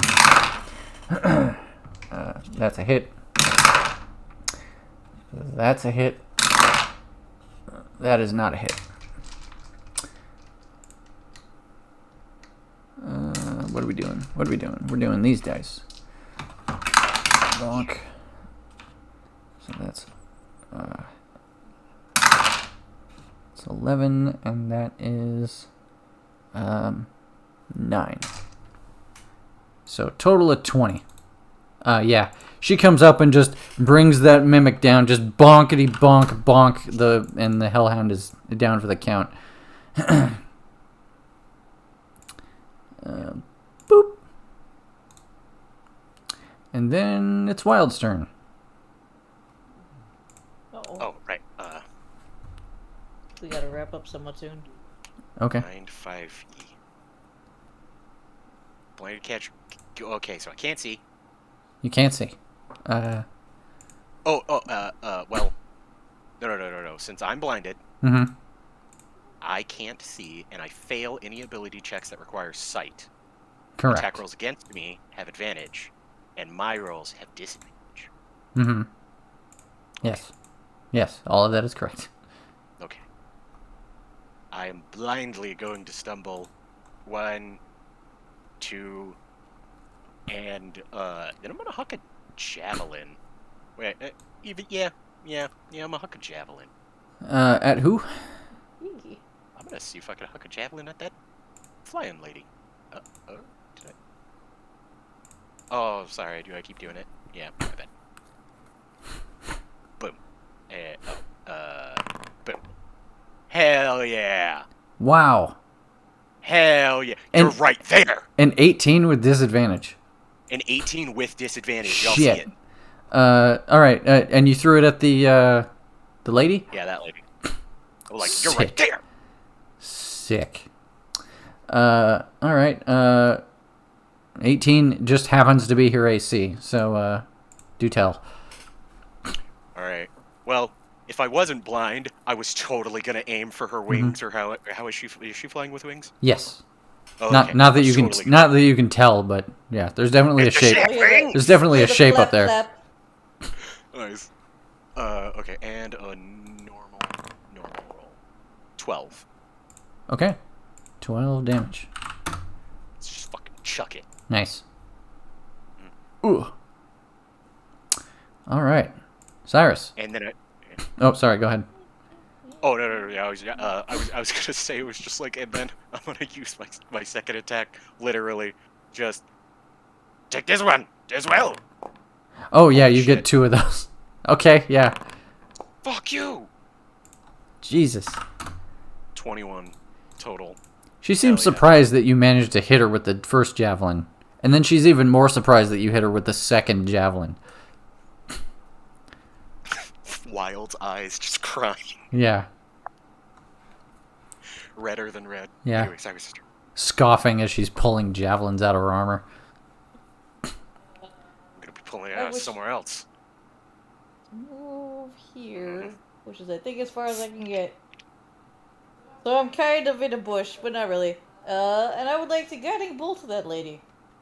that's a hit. That's a hit. That is not a hit. What are we doing? We're doing these dice. Bonk. So that's it's 11, and that is 9. So total of 20. Yeah, she comes up and just brings that mimic down, just bonkety bonk bonk, and the Hellhound is down for the count. Boop. And then it's Wild's turn. Uh-oh. Oh, right. We gotta wrap up somewhat soon. Okay. Blind 5e. Blinded catch. Okay, so I can't see. You can't see. Well, no. Since I'm blinded, Mm-hmm. I can't see, and I fail any ability checks that require sight. Correct. Attack rolls against me have advantage, and my rolls have disadvantage. Mm-hmm. Yes. Yes, all of that is correct. Okay. I am blindly going to stumble 1, 2, and then I'm gonna huck a javelin. Wait, I'm gonna huck a javelin. At who? Yee. I'm gonna see if I can huck a javelin at that flying lady. Did I? Oh, sorry. Do I keep doing it? Yeah, my bad. Boom. Boom. Hell yeah. Wow. Hell yeah. And- You're right there. An 18 with disadvantage. An 18 with disadvantage. Y'all see Shit. it? All right. And you threw it at the lady? Yeah, that lady. Oh, like, you're right Sick. there. Sick. All right. 18 just happens to be her AC, so do tell. All right. Well, if I wasn't blind, I was totally gonna aim for her wings. Or how is she? Is she flying with wings? Yes. Oh, Not okay. that you I was can totally not that you can tell, but yeah, there's definitely a Does she shape. have wings? There's definitely a The shape up flap, there. flap. Nice. Okay, and a normal roll. 12. Okay. 12 damage. Let's just fucking chuck it. Nice. Ooh. All right. Cyrus. And then Oh, sorry. Go ahead. oh no, yeah, I was gonna say it was just like, and then I'm gonna use my second attack, literally, just take this one as well. Oh, yeah, Holy you shit. get 2 of those. Okay, yeah. Fuck you. Jesus. 21 total. She Hell seems yeah. surprised that you managed to hit her with the first javelin. And then she's even more surprised that you hit her with the second javelin. Wild eyes just crying, Yeah. redder than red. Yeah. Anyway, sorry, sister. Scoffing as she's pulling javelins out of her armor. I'm gonna be pulling it I out wish- somewhere else. Move here, which is I think as far as I can get. So I'm kind of in a bush, but not really. And I would like to guiding bolt that lady,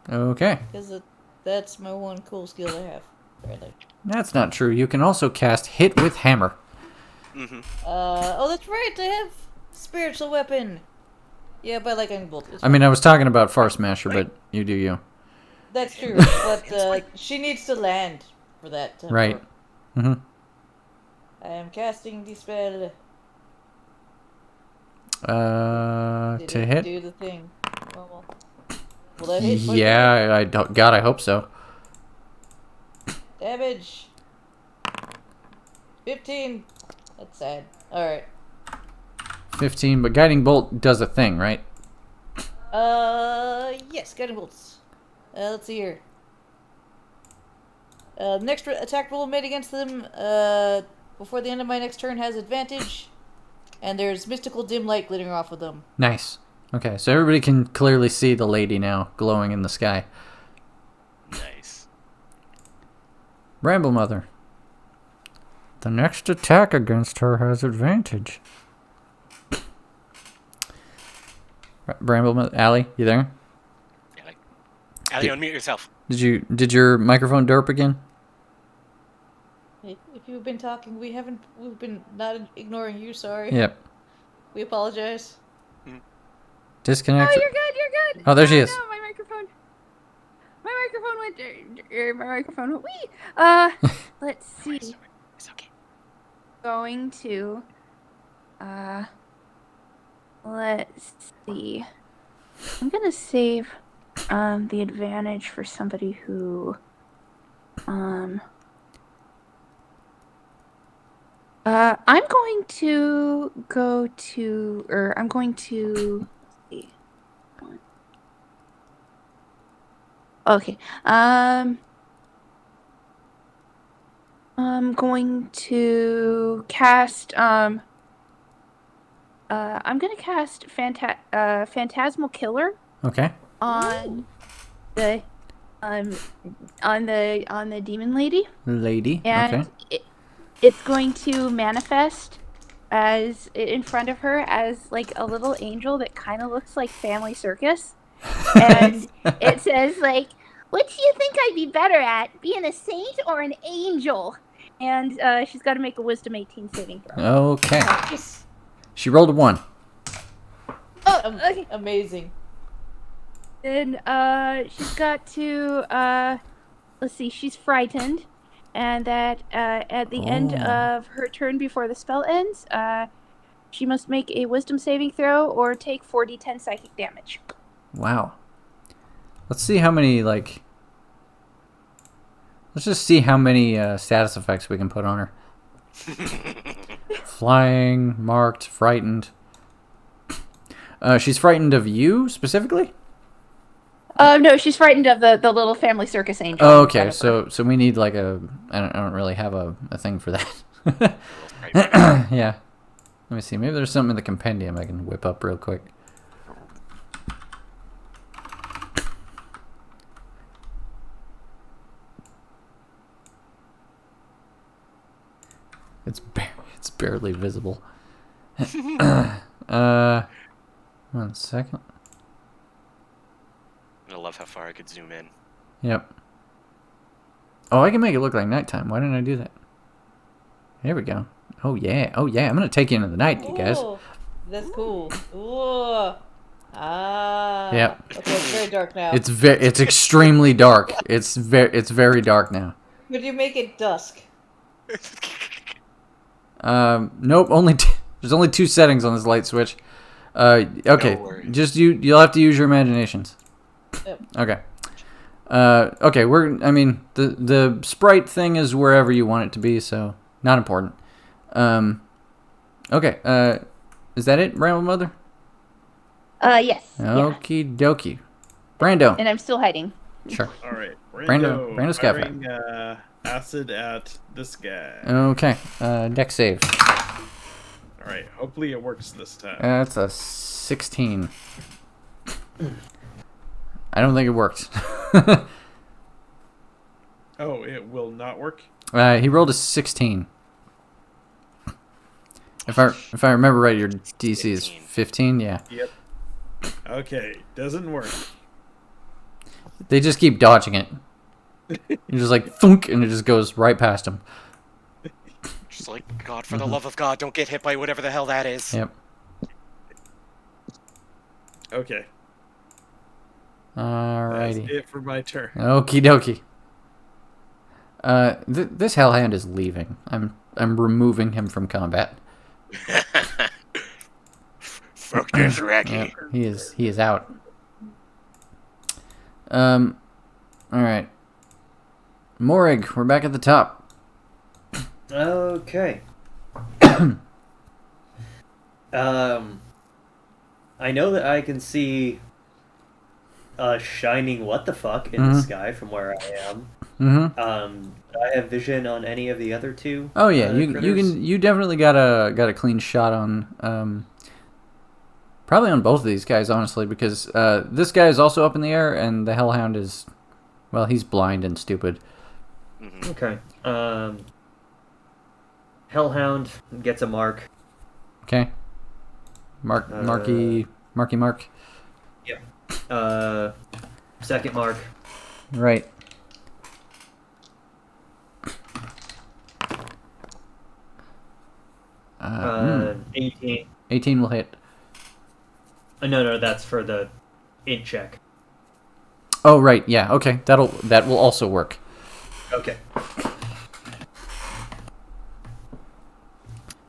Okay. because that's my one cool skill I have. Really. That's not true. You can also cast Hit with Hammer. Mm-hmm. Oh, that's right. I have spiritual weapon. Yeah, but like guiding bolt. I mean, I was talking about Far Smasher, but you do you. That's true, but she needs to land for that. To Right. work. Mm-hmm. I am casting the spell. Did To it hit? do the thing? Normal. Will that hit? Yeah, God, I hope so. Damage. 15. That's sad. Alright. 15, but Guiding Bolt does a thing, right? Yes, guiding bolts. Let's see here. Next attack roll made against them, before the end of my next turn has advantage. And there's mystical dim light glittering off of them. Nice. Okay, so everybody can clearly see the lady now glowing in the sky. Nice. Bramble Mother. The next attack against her has advantage. Bramble Mother. Allie, you there? Allie, unmute yourself. Did your microphone derp again? If you've been talking, we've been not ignoring you, sorry. Yep. We apologize. Disconnect. Oh, you're good. You're good. Oh, there she is. No, my microphone. My microphone went. Wee. Let's see. It's okay. Going to. Let's see. I'm gonna save the advantage for somebody who I'm going to go to, or I'm going to, let's see. Okay. I'm going to cast, I'm gonna cast Phantasmal Killer Okay. on the, on the demon lady. Lady. And Okay. it's going to manifest as in front of her as like a little angel that kind of looks like Family Circus, and it says like, "What do you think I'd be better at, being a saint or an angel?" And she's got to make a Wisdom 18 saving throw. Okay. She rolled a 1. Oh, okay. Amazing. Then she's got to let's see, she's frightened. And that at the end of her turn before the spell ends, she must make a Wisdom saving throw or take 4d10 psychic damage. Wow. Let's see how many, like... Let's just see how many status effects we can put on her. Flying, marked, frightened. She's frightened of you, specifically? No, she's frightened of the little Family Circus angel. Oh, okay. So we need like a... I don't really have a thing for that. Yeah. Let me see. Maybe there's something in the compendium I can whip up real quick. It's barely visible. 1 second. I love how far I could zoom in. Yep. Oh, I can make it look like nighttime. Why didn't I do that? Here we go. Oh yeah. Oh yeah. I'm gonna take you into the night, you guys. Ooh, that's cool. Ooh. Ah. Yep. Okay, it's very dark now. It's extremely dark. It's very dark now. Would you make it dusk? Nope. There's only 2 settings on this light switch. Okay. No worries. Just you'll have to use your imaginations. Yep. Okay. Okay. I mean, the sprite thing is wherever you want it to be, so not important. Okay. Is that it, Bramble Mother? Yes. Yeah. Okie dokie. Brando. And I'm still hiding. Sure. All right, Brando's got firing acid at this guy. Okay. Deck save. All right, hopefully it works this time. That's a 16. I don't think it worked. Oh, it will not work. He rolled a 16. If I remember right, your DC is 15. Yeah. Yep. Okay, doesn't work. They just keep dodging it. You're just like thunk, and it just goes right past him. Just like, God, for the love of God, don't get hit by whatever the hell that is. Yep. Okay, Alrighty. that's it for my turn. Okie dokie. This hellhound is leaving. I'm removing him from combat. Fuck this Raggy. Yep, he is out. Alright. Morig, we're back at the top. Okay. I know that I can see a shining what the fuck in the sky from where I am. Mm-hmm. Do I have vision on any of the other 2? Oh yeah, critters? you definitely got a clean shot on probably on both of these guys, honestly, because this guy is also up in the air, and the hellhound is, well, he's blind and stupid. Okay. Hellhound gets a mark. Okay. Marky Mark. Yeah. Second mark. Right. Uh, 18. 18 will hit. No, that's for the int check. Oh right, yeah, okay, that will also work. Okay.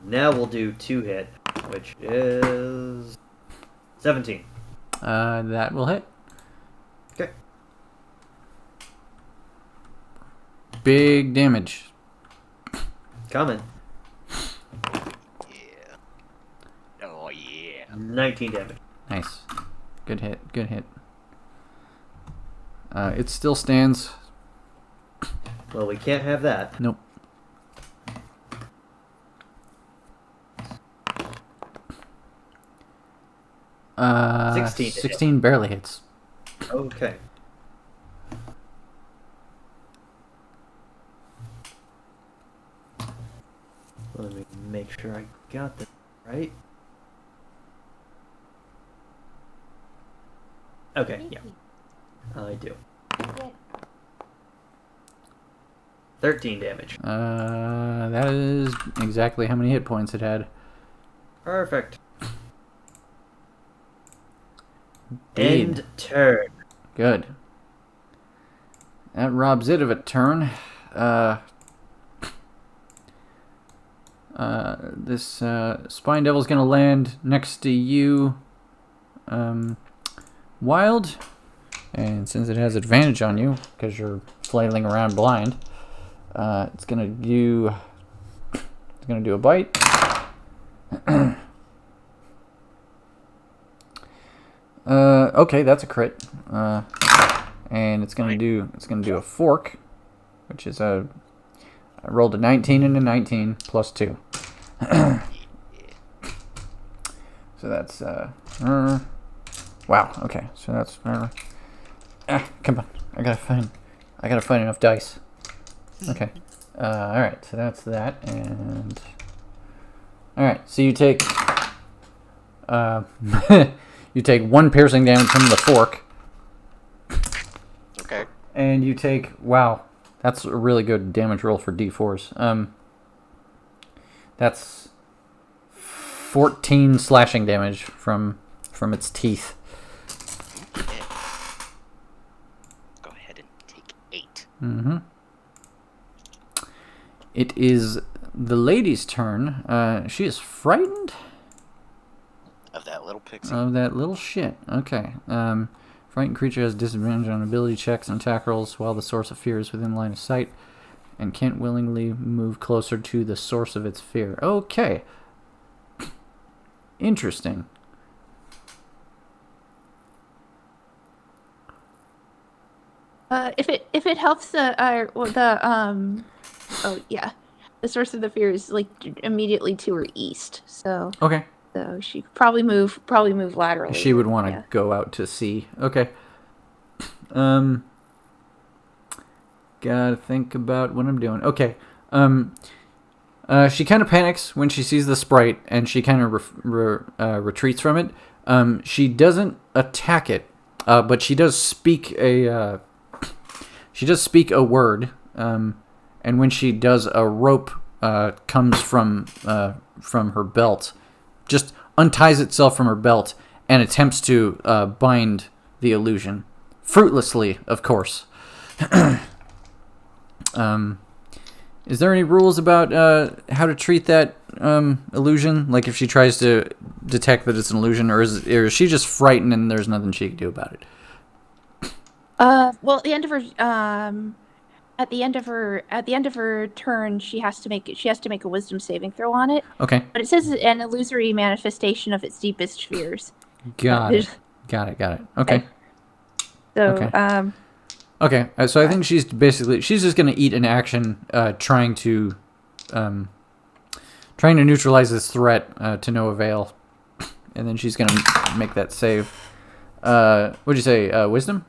Now we'll do 2 hit, which is 17. That will hit. Okay. Big damage. Coming. Yeah. Oh, yeah. 19 damage. Nice. Good hit. It still stands. Well, we can't have that. Nope. Uh, 16 to 16 barely hits. Okay. Let me make sure I got this right. Okay, yeah. I do. 13 damage. That is exactly how many hit points it had. Perfect. Indeed. End turn. Good. That robs it of a turn. This Spine Devil's gonna land next to you, Wild, and since it has advantage on you because you're flailing around blind, it's gonna do a bite. Okay, that's a crit. And it's gonna do a fork, which is I rolled a 19 and a 19 plus 2. So that's wow. Okay, so that's come on. I gotta find enough dice. Okay. All right. So that's that, and all right. So you take you take 1 piercing damage from the fork. Okay. And you take, wow, that's a really good damage roll for D4s. That's 14 slashing damage from its teeth. Go ahead and take 8. Mm-hmm. It is the lady's turn. She is frightened Of that little pixie. of that little shit. Okay. Frightened creature has disadvantage on ability checks and attack rolls while the source of fear is within line of sight and can't willingly move closer to the source of its fear. Okay. Interesting. If it helps the source of the fear is like immediately to her east, so Okay. she could probably move laterally. She would want to go out to sea. Okay. Gotta think about what I'm doing. Okay. She kind of panics when she sees the sprite, and she kind of retreats from it. She doesn't attack it, but she does speak a word. And when she does, a rope comes from her belt, just unties itself from her belt, and attempts to bind the illusion, fruitlessly, of course. Is there any rules about how to treat that illusion? Like if she tries to detect that it's an illusion, or is she just frightened and there's nothing she can do about it? Well, at the end of her turn, she has to make a wisdom saving throw on it. Okay. But it says an illusory manifestation of its deepest fears. Got it. Okay. So, Okay. Okay, so I think she's just gonna eat an action, trying to neutralize this threat to no avail, and then she's gonna make that save. What'd you say? Wisdom?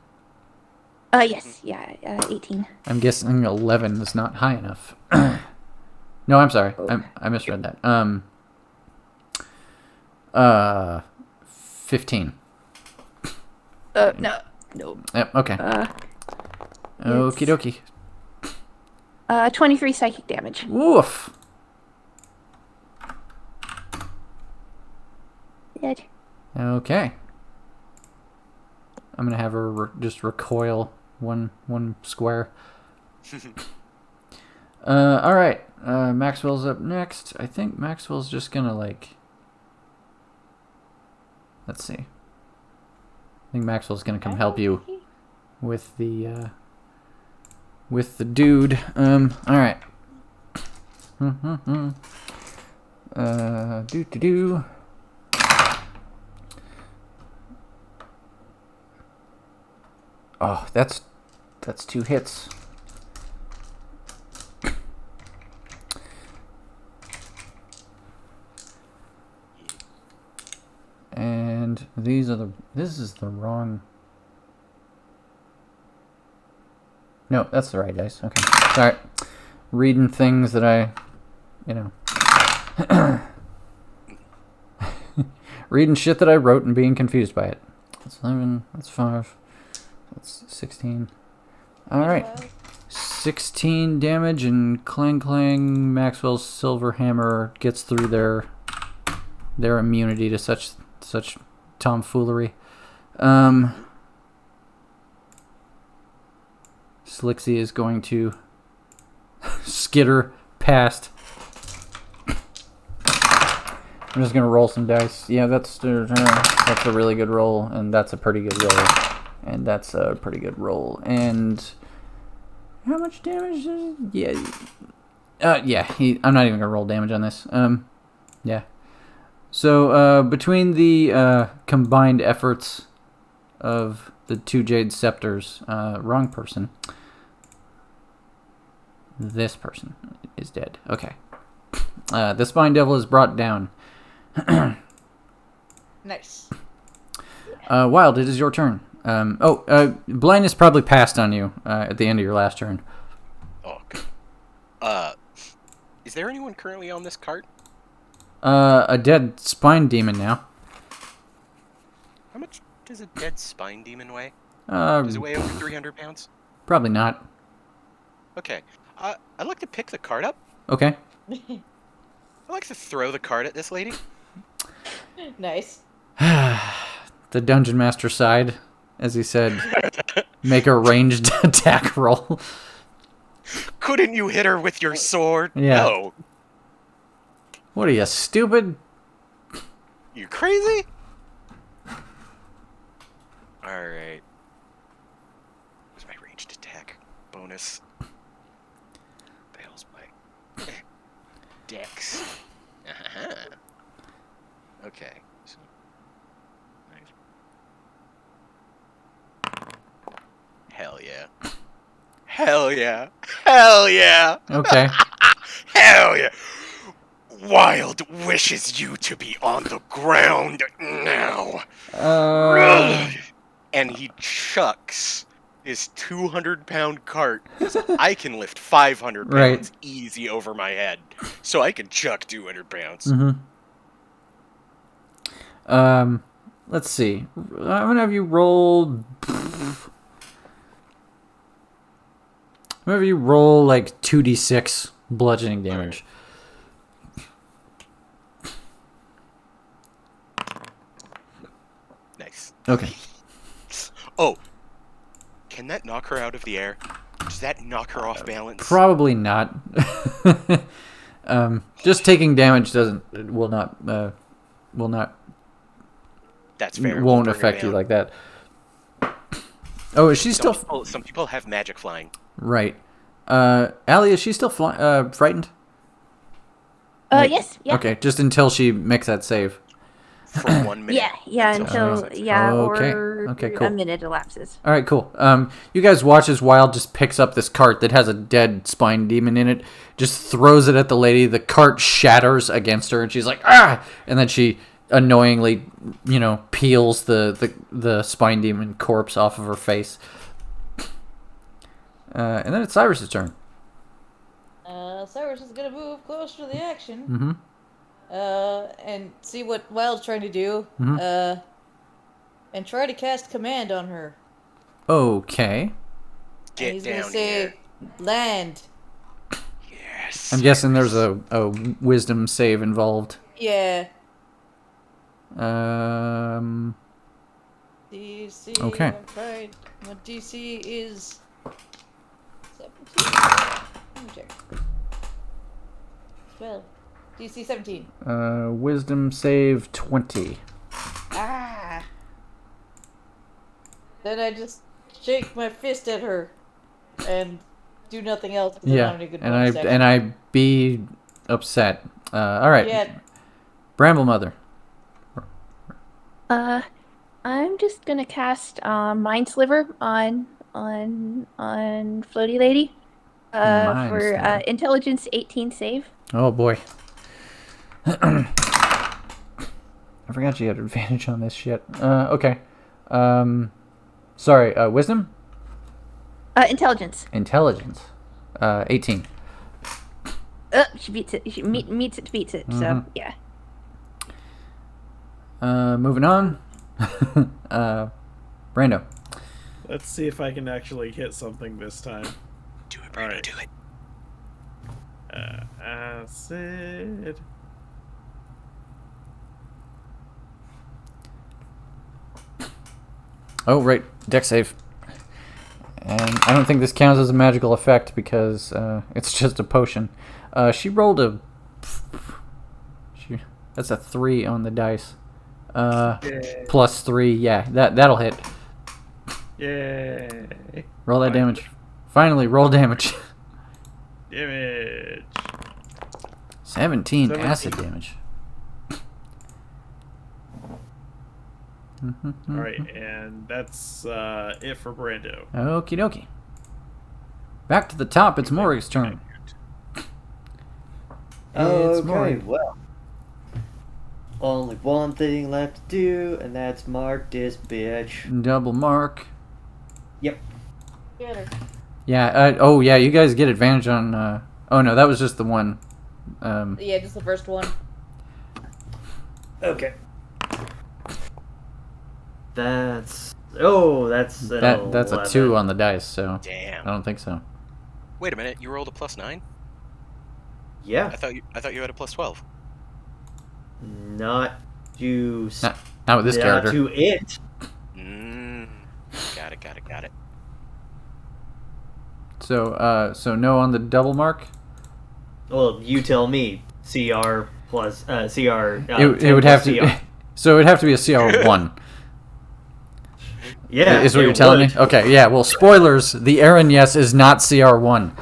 yes, yeah, 18. I'm guessing 11 is not high enough. No, I'm sorry, I misread that. 15. No. Yep. Okay. Okie dokie. 23 psychic damage. Woof. Good. Okay. I'm gonna have her just recoil one square. All right. Maxwell's up next. I think Maxwell's just gonna let's see. I think Maxwell's gonna come help you with the dude. All right. Do. Oh, that's 2 hits. And this is the wrong. No, that's the right dice. Okay. Sorry. Reading things that I, reading shit that I wrote and being confused by it. That's 11. That's 5. That's 16. Alright. 16 damage, and clang clang, Maxwell's silver hammer gets through their immunity to such tomfoolery. Slixie is going to skitter past. I'm just going to roll some dice. Yeah, that's a really good roll, and that's a pretty good roll. And that's a pretty good roll. And how much damage does it? Yeah. I'm not even going to roll damage on this. Yeah. So, between the combined efforts of the 2 Jade Scepters, wrong person. This person is dead. Okay. The Spine Devil is brought down. Nice. Wild, it is your turn. Blindness probably passed on you at the end of your last turn. Oh, okay. Is there anyone currently on this cart? A dead spine demon now. How much does a dead spine demon weigh? Does it weigh over 300 pounds? Probably not. Okay. I'd like to pick the cart up. Okay. I'd like to throw the cart at this lady. Nice. The Dungeon Master sighed as he said, make a ranged attack roll. Couldn't you hit her with your sword? Yeah. No. What are you, stupid? You crazy? Alright. What's my ranged attack bonus? The hell's my dex? Okay. So, hell yeah. Hell yeah. Hell yeah. Okay. Hell yeah. Wild wishes you to be on the ground now. And he chucks his 200-pound cart. 'Cause I can lift 500 pounds Right. easy over my head. So I can chuck 200 pounds. Mm-hmm. Let's see. I'm gonna have you roll. I'm gonna have you roll like 2d6 bludgeoning damage. Nice. Okay. Oh, can that knock her out of the air? Does that knock her off balance? Probably not. Just taking damage will not That's fair. We'll won't bring her affect you down. like that. Oh, is she still Some people have magic flying. right? Allie, is she still frightened? Yes, yeah. Okay, just until she makes that save. For 1 minute. Yeah, Until until, she Okay. or Okay, cool. a minute elapses. All right, cool. You guys watch as Wild just picks up this cart that has a dead spine demon in it, just throws it at the lady. The cart shatters against her, and she's like, ah! And then she annoyingly, peels the spine demon corpse off of her face. And then it's Cyrus's turn. Cyrus is gonna move closer to the action. Mm-hmm. And see what Wild's trying to do. Mhm. And try to cast command on her. Okay. And Get he's down gonna say, here. land. Yes. I'm guessing there's a wisdom save involved. Yeah. DC. Okay. I'm trying. My DC is 17. Let me check. 12. DC 17. Wisdom save 20. Ah. Then I just shake my fist at her and do nothing else. 'Cause I don't Yeah, have any good and bonus action. I be upset. All right. Yeah. Bramble Mother. I'm just gonna cast Mind Sliver on Floaty Lady. Mind For Sliver. Intelligence 18 save. Oh boy. I forgot you had advantage on this shit. Okay. Sorry. Wisdom. Intelligence. Intelligence. 18. She beats it. She meets it, beats it. So Mhm. yeah. Moving on. Brando. Let's see if I can actually hit something this time. Do it, Bruno. Alright. Do it. Acid. Oh, right. Dex save. And I don't think this counts as a magical effect because it's just a potion. She rolled a... That's a 3 on the dice. Yay. Plus 3. Yeah, that'll hit. Yay. Roll that Fine. damage. Finally, roll damage. Damage. 17 17. acid damage. Alright, and that's it for Brando. Okie dokie. Back to the top. It's Morg's turn. It's Okay, Morg. well. Only one thing left to do, and that's mark this bitch. Double mark. Yep. Get her. Yeah. Oh, yeah. You guys get advantage on. Oh no, that was just the one. Yeah, just the first one. Okay. That's an That's a 11. 2 on the dice. So I Damn. don't think so. Wait a minute. You rolled a +9? Yeah, I thought you had a +12. not to Not with this not character. to it. Got it. So no on the double mark. Well, you tell me. CR plus CR. It would have to. CR. So it would have to be a CR1. Yeah, is what it you're telling would. me? Okay, yeah. Well, spoilers. The Aaron Yes is not CR1.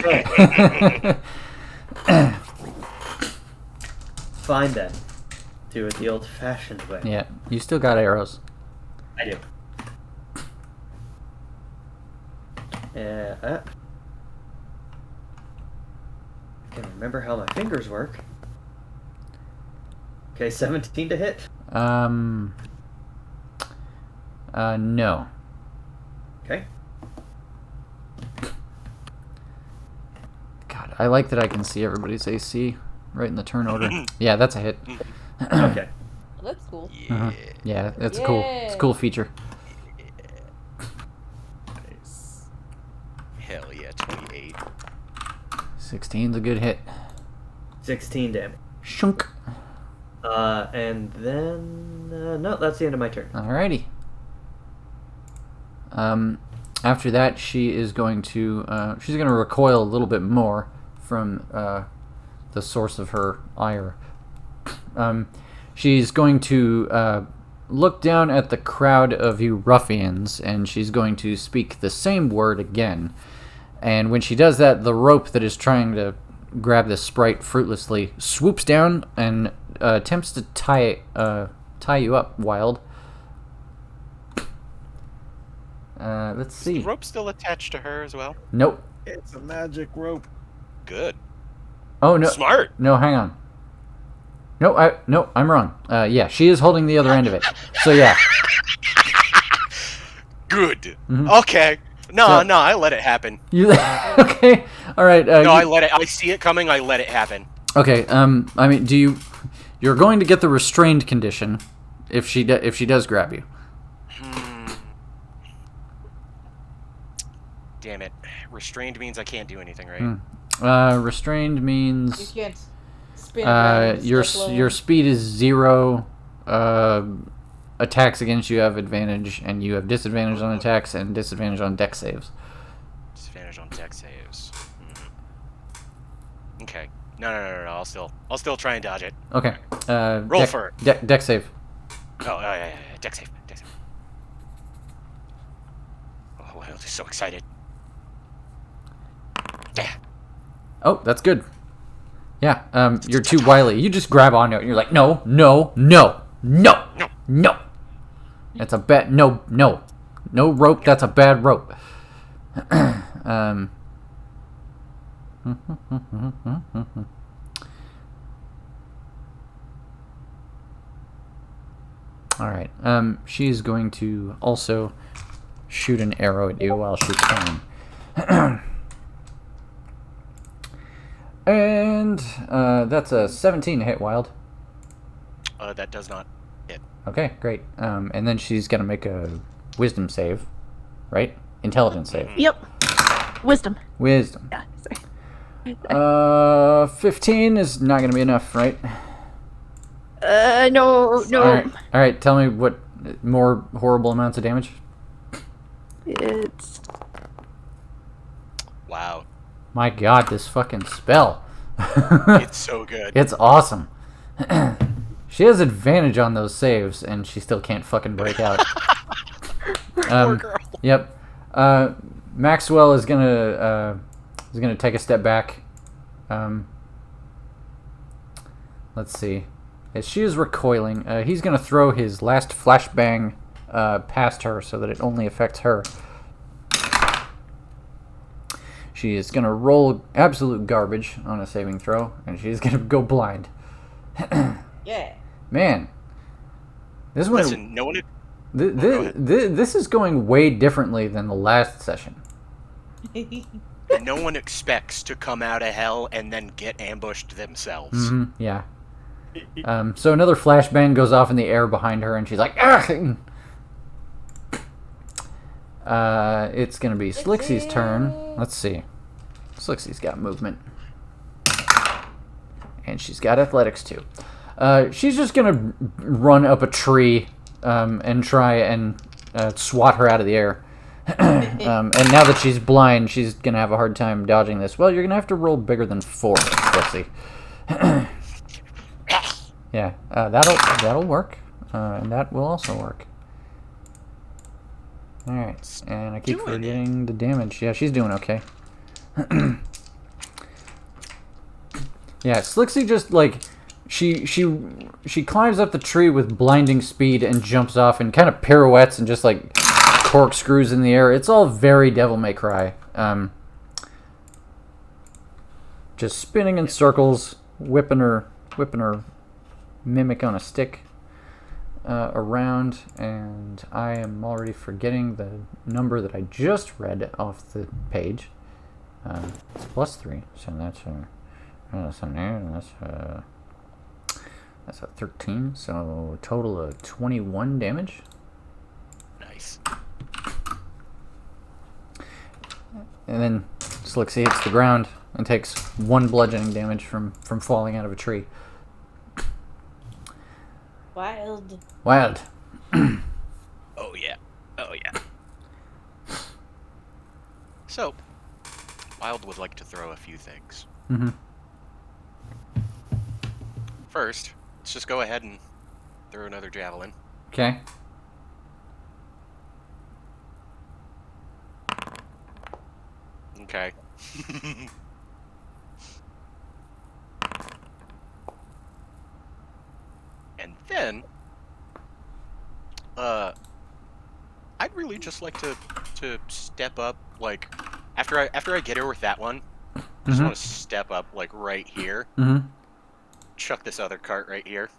Okay. Fine then. Do it the old-fashioned way. Yeah, you still got arrows. I do. I can't remember how my fingers work. Okay, 17 to hit. No. Okay. God, I like that I can see everybody's AC right in the turn order. Yeah, that's a hit. Okay. That's cool. Yeah. Yeah, that's cool. It's a cool feature. Nice. Hell yeah, 28. 16's a good hit. 16 damage. Shunk. And then no, that's the end of my turn. Alrighty. After that, she is going to recoil a little bit more from the source of her ire. She's going to look down at the crowd of you ruffians, and she's going to speak the same word again. And when she does that, the rope that is trying to grab this sprite fruitlessly swoops down and attempts to tie you up, Wild. Let's Is see. the rope still attached to her as well? Nope. It's a magic rope. Good. Oh no. Smart. No, hang on. No, I'm wrong. Yeah, she is holding the other end of it. So yeah. Good. Mhm. Okay. No, So- I let it happen. You okay? All right. No, I let it. I see it coming. I let it happen. Okay. I mean, you're going to get the restrained condition if she does grab you. Damn it. Restrained means I can't do anything, right? Restrained You means can't spin around. your step low. your speed is 0. Attacks against you have advantage, and you have disadvantage on attacks and disadvantage on dex saves. Disadvantage on deck saves. Okay. No. I'll still try and dodge it. Okay. Roll for it. Dex save. Oh, yeah. Deck save. Oh, I'm just so excited. Yeah. Oh, that's good. Yeah. You're too wily. You just grab onto it. And you're like, no. That's a bad no rope. That's a bad rope. All right. She's going to also shoot an arrow at you while she's prone. And that's a 17 to hit, Wild. That does not hit. Okay, great. And then she's gonna make a wisdom save, right? Intelligence save. Yep. Wisdom. Wisdom. Yeah. Sorry. 15 is not gonna be enough, right? No. All right. Tell me what more horrible amounts of damage. It's Wow. My God, this fucking spell. It's so good. It's awesome. She has advantage on those saves, and she still can't fucking break out. Poor girl. Yep. Maxwell is gonna take a step back. Let's see. As she is recoiling, he's gonna throw his last flashbang past her so that it only affects her. She is gonna roll absolute garbage on a saving throw, and she's gonna go blind. Yeah. Man, this one. Listen, no one. This is going way differently than the last session. No one expects to come out of hell and then get ambushed themselves. Mm-hmm, yeah. So another flashbang goes off in the air behind her, and she's like, "Ah!" It's gonna be Slixie's turn. Let's see. Slixie's got movement, and she's got athletics too. She's just gonna run up a tree and try and swat her out of the air. And now that she's blind, she's gonna have a hard time dodging this. Well, you're gonna have to roll bigger than 4. Let's see. Yeah, that'll work, and that will also work. All right, and I keep forgetting the damage. Yeah, she's doing okay. Yeah, Slixie just like she climbs up the tree with blinding speed and jumps off and kind of pirouettes and just like corkscrews in the air. It's all very Devil May Cry. Just spinning in circles, whipping her mimic on a stick around, and I am already forgetting the number that I just read off the page. It's +3, so that's a 13, so a total of 21 damage. Nice. And then Slixie hits the ground and takes 1 bludgeoning damage from falling out of a tree. Wild. Wild. Oh yeah. Oh yeah. So, Wild would like to throw a few things. Mm-hmm. First, let's just go ahead and throw another javelin. Okay. Okay. And then, I'd really just like to step up, like, after I get her with that one, I just want to step up, like, right here. Mm-hmm. Chuck this other cart right here.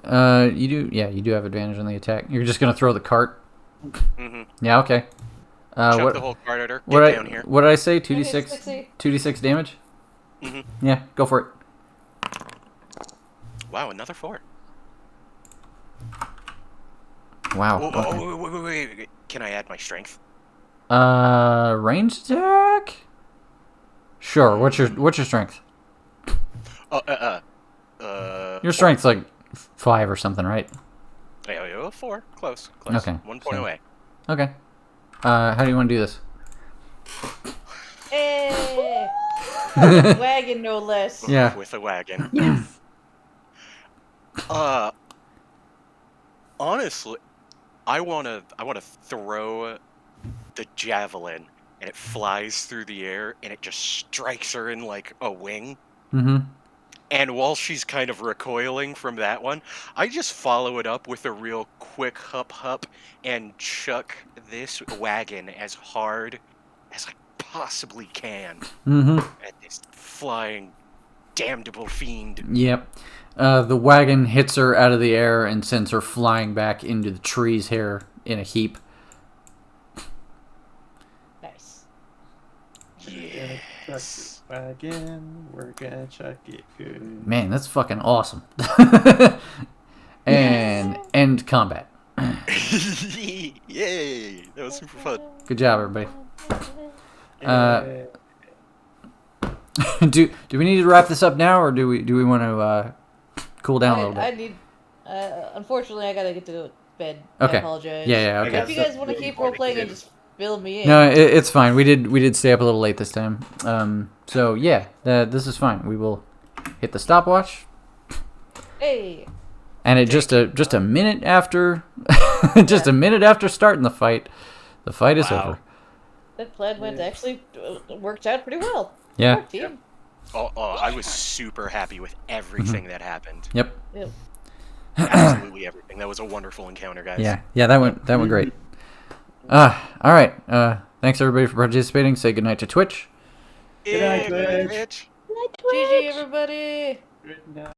You do have advantage on the attack. You're just gonna throw the cart. Mm-hmm. Yeah. Okay. Chuck the whole cart at her. Get down here. What did I say? 2d6. Okay, 2d6 damage. Mm-hmm. Yeah. Go for it. Wow, another 4. Wow. Oh, Okay. wait. Can I add my strength? Ranged attack. Sure. What's your strength? Your strength's like 5 or something, right? 4. Close. Okay. 1 point away. Okay. How do you want to do this? Hey! Wagon, no less. Yeah. With a wagon. Yes. Honestly, I wanna throw the javelin, and it flies through the air, and it just strikes her in like a wing. Mm-hmm. And while she's kind of recoiling from that one, I just follow it up with a real quick hup and chuck this wagon as hard as I possibly can Mm-hmm. at this flying damnable fiend. Yep. The wagon hits her out of the air and sends her flying back into the tree's hair in a heap. Nice. Yes. Wagon, we're gonna chuck it good. Man, that's fucking awesome. And end combat. Yay! That was super fun. Good job, everybody. Do we need to wrap this up now, or do we want to cool down a little bit? I need. Unfortunately, I gotta get to bed. Okay. I apologize. Yeah. Okay. If you guys want to keep role playing, and just fill me in. No, it's fine. We did stay up a little late this time. So yeah, this is fine. We will hit the stopwatch, Hey. and it just a minute after, just a minute after starting the fight is Wow. over. That plan actually worked out pretty well. Yeah. Our team. Oh, I was super happy with everything that happened. Yep. Yep. Absolutely everything. That was a wonderful encounter, guys. Yeah. That went great. All right. Thanks everybody for participating. Say goodnight to Twitch. Yeah, Good night, Twitch. Night, GG, Twitch. everybody. Good night.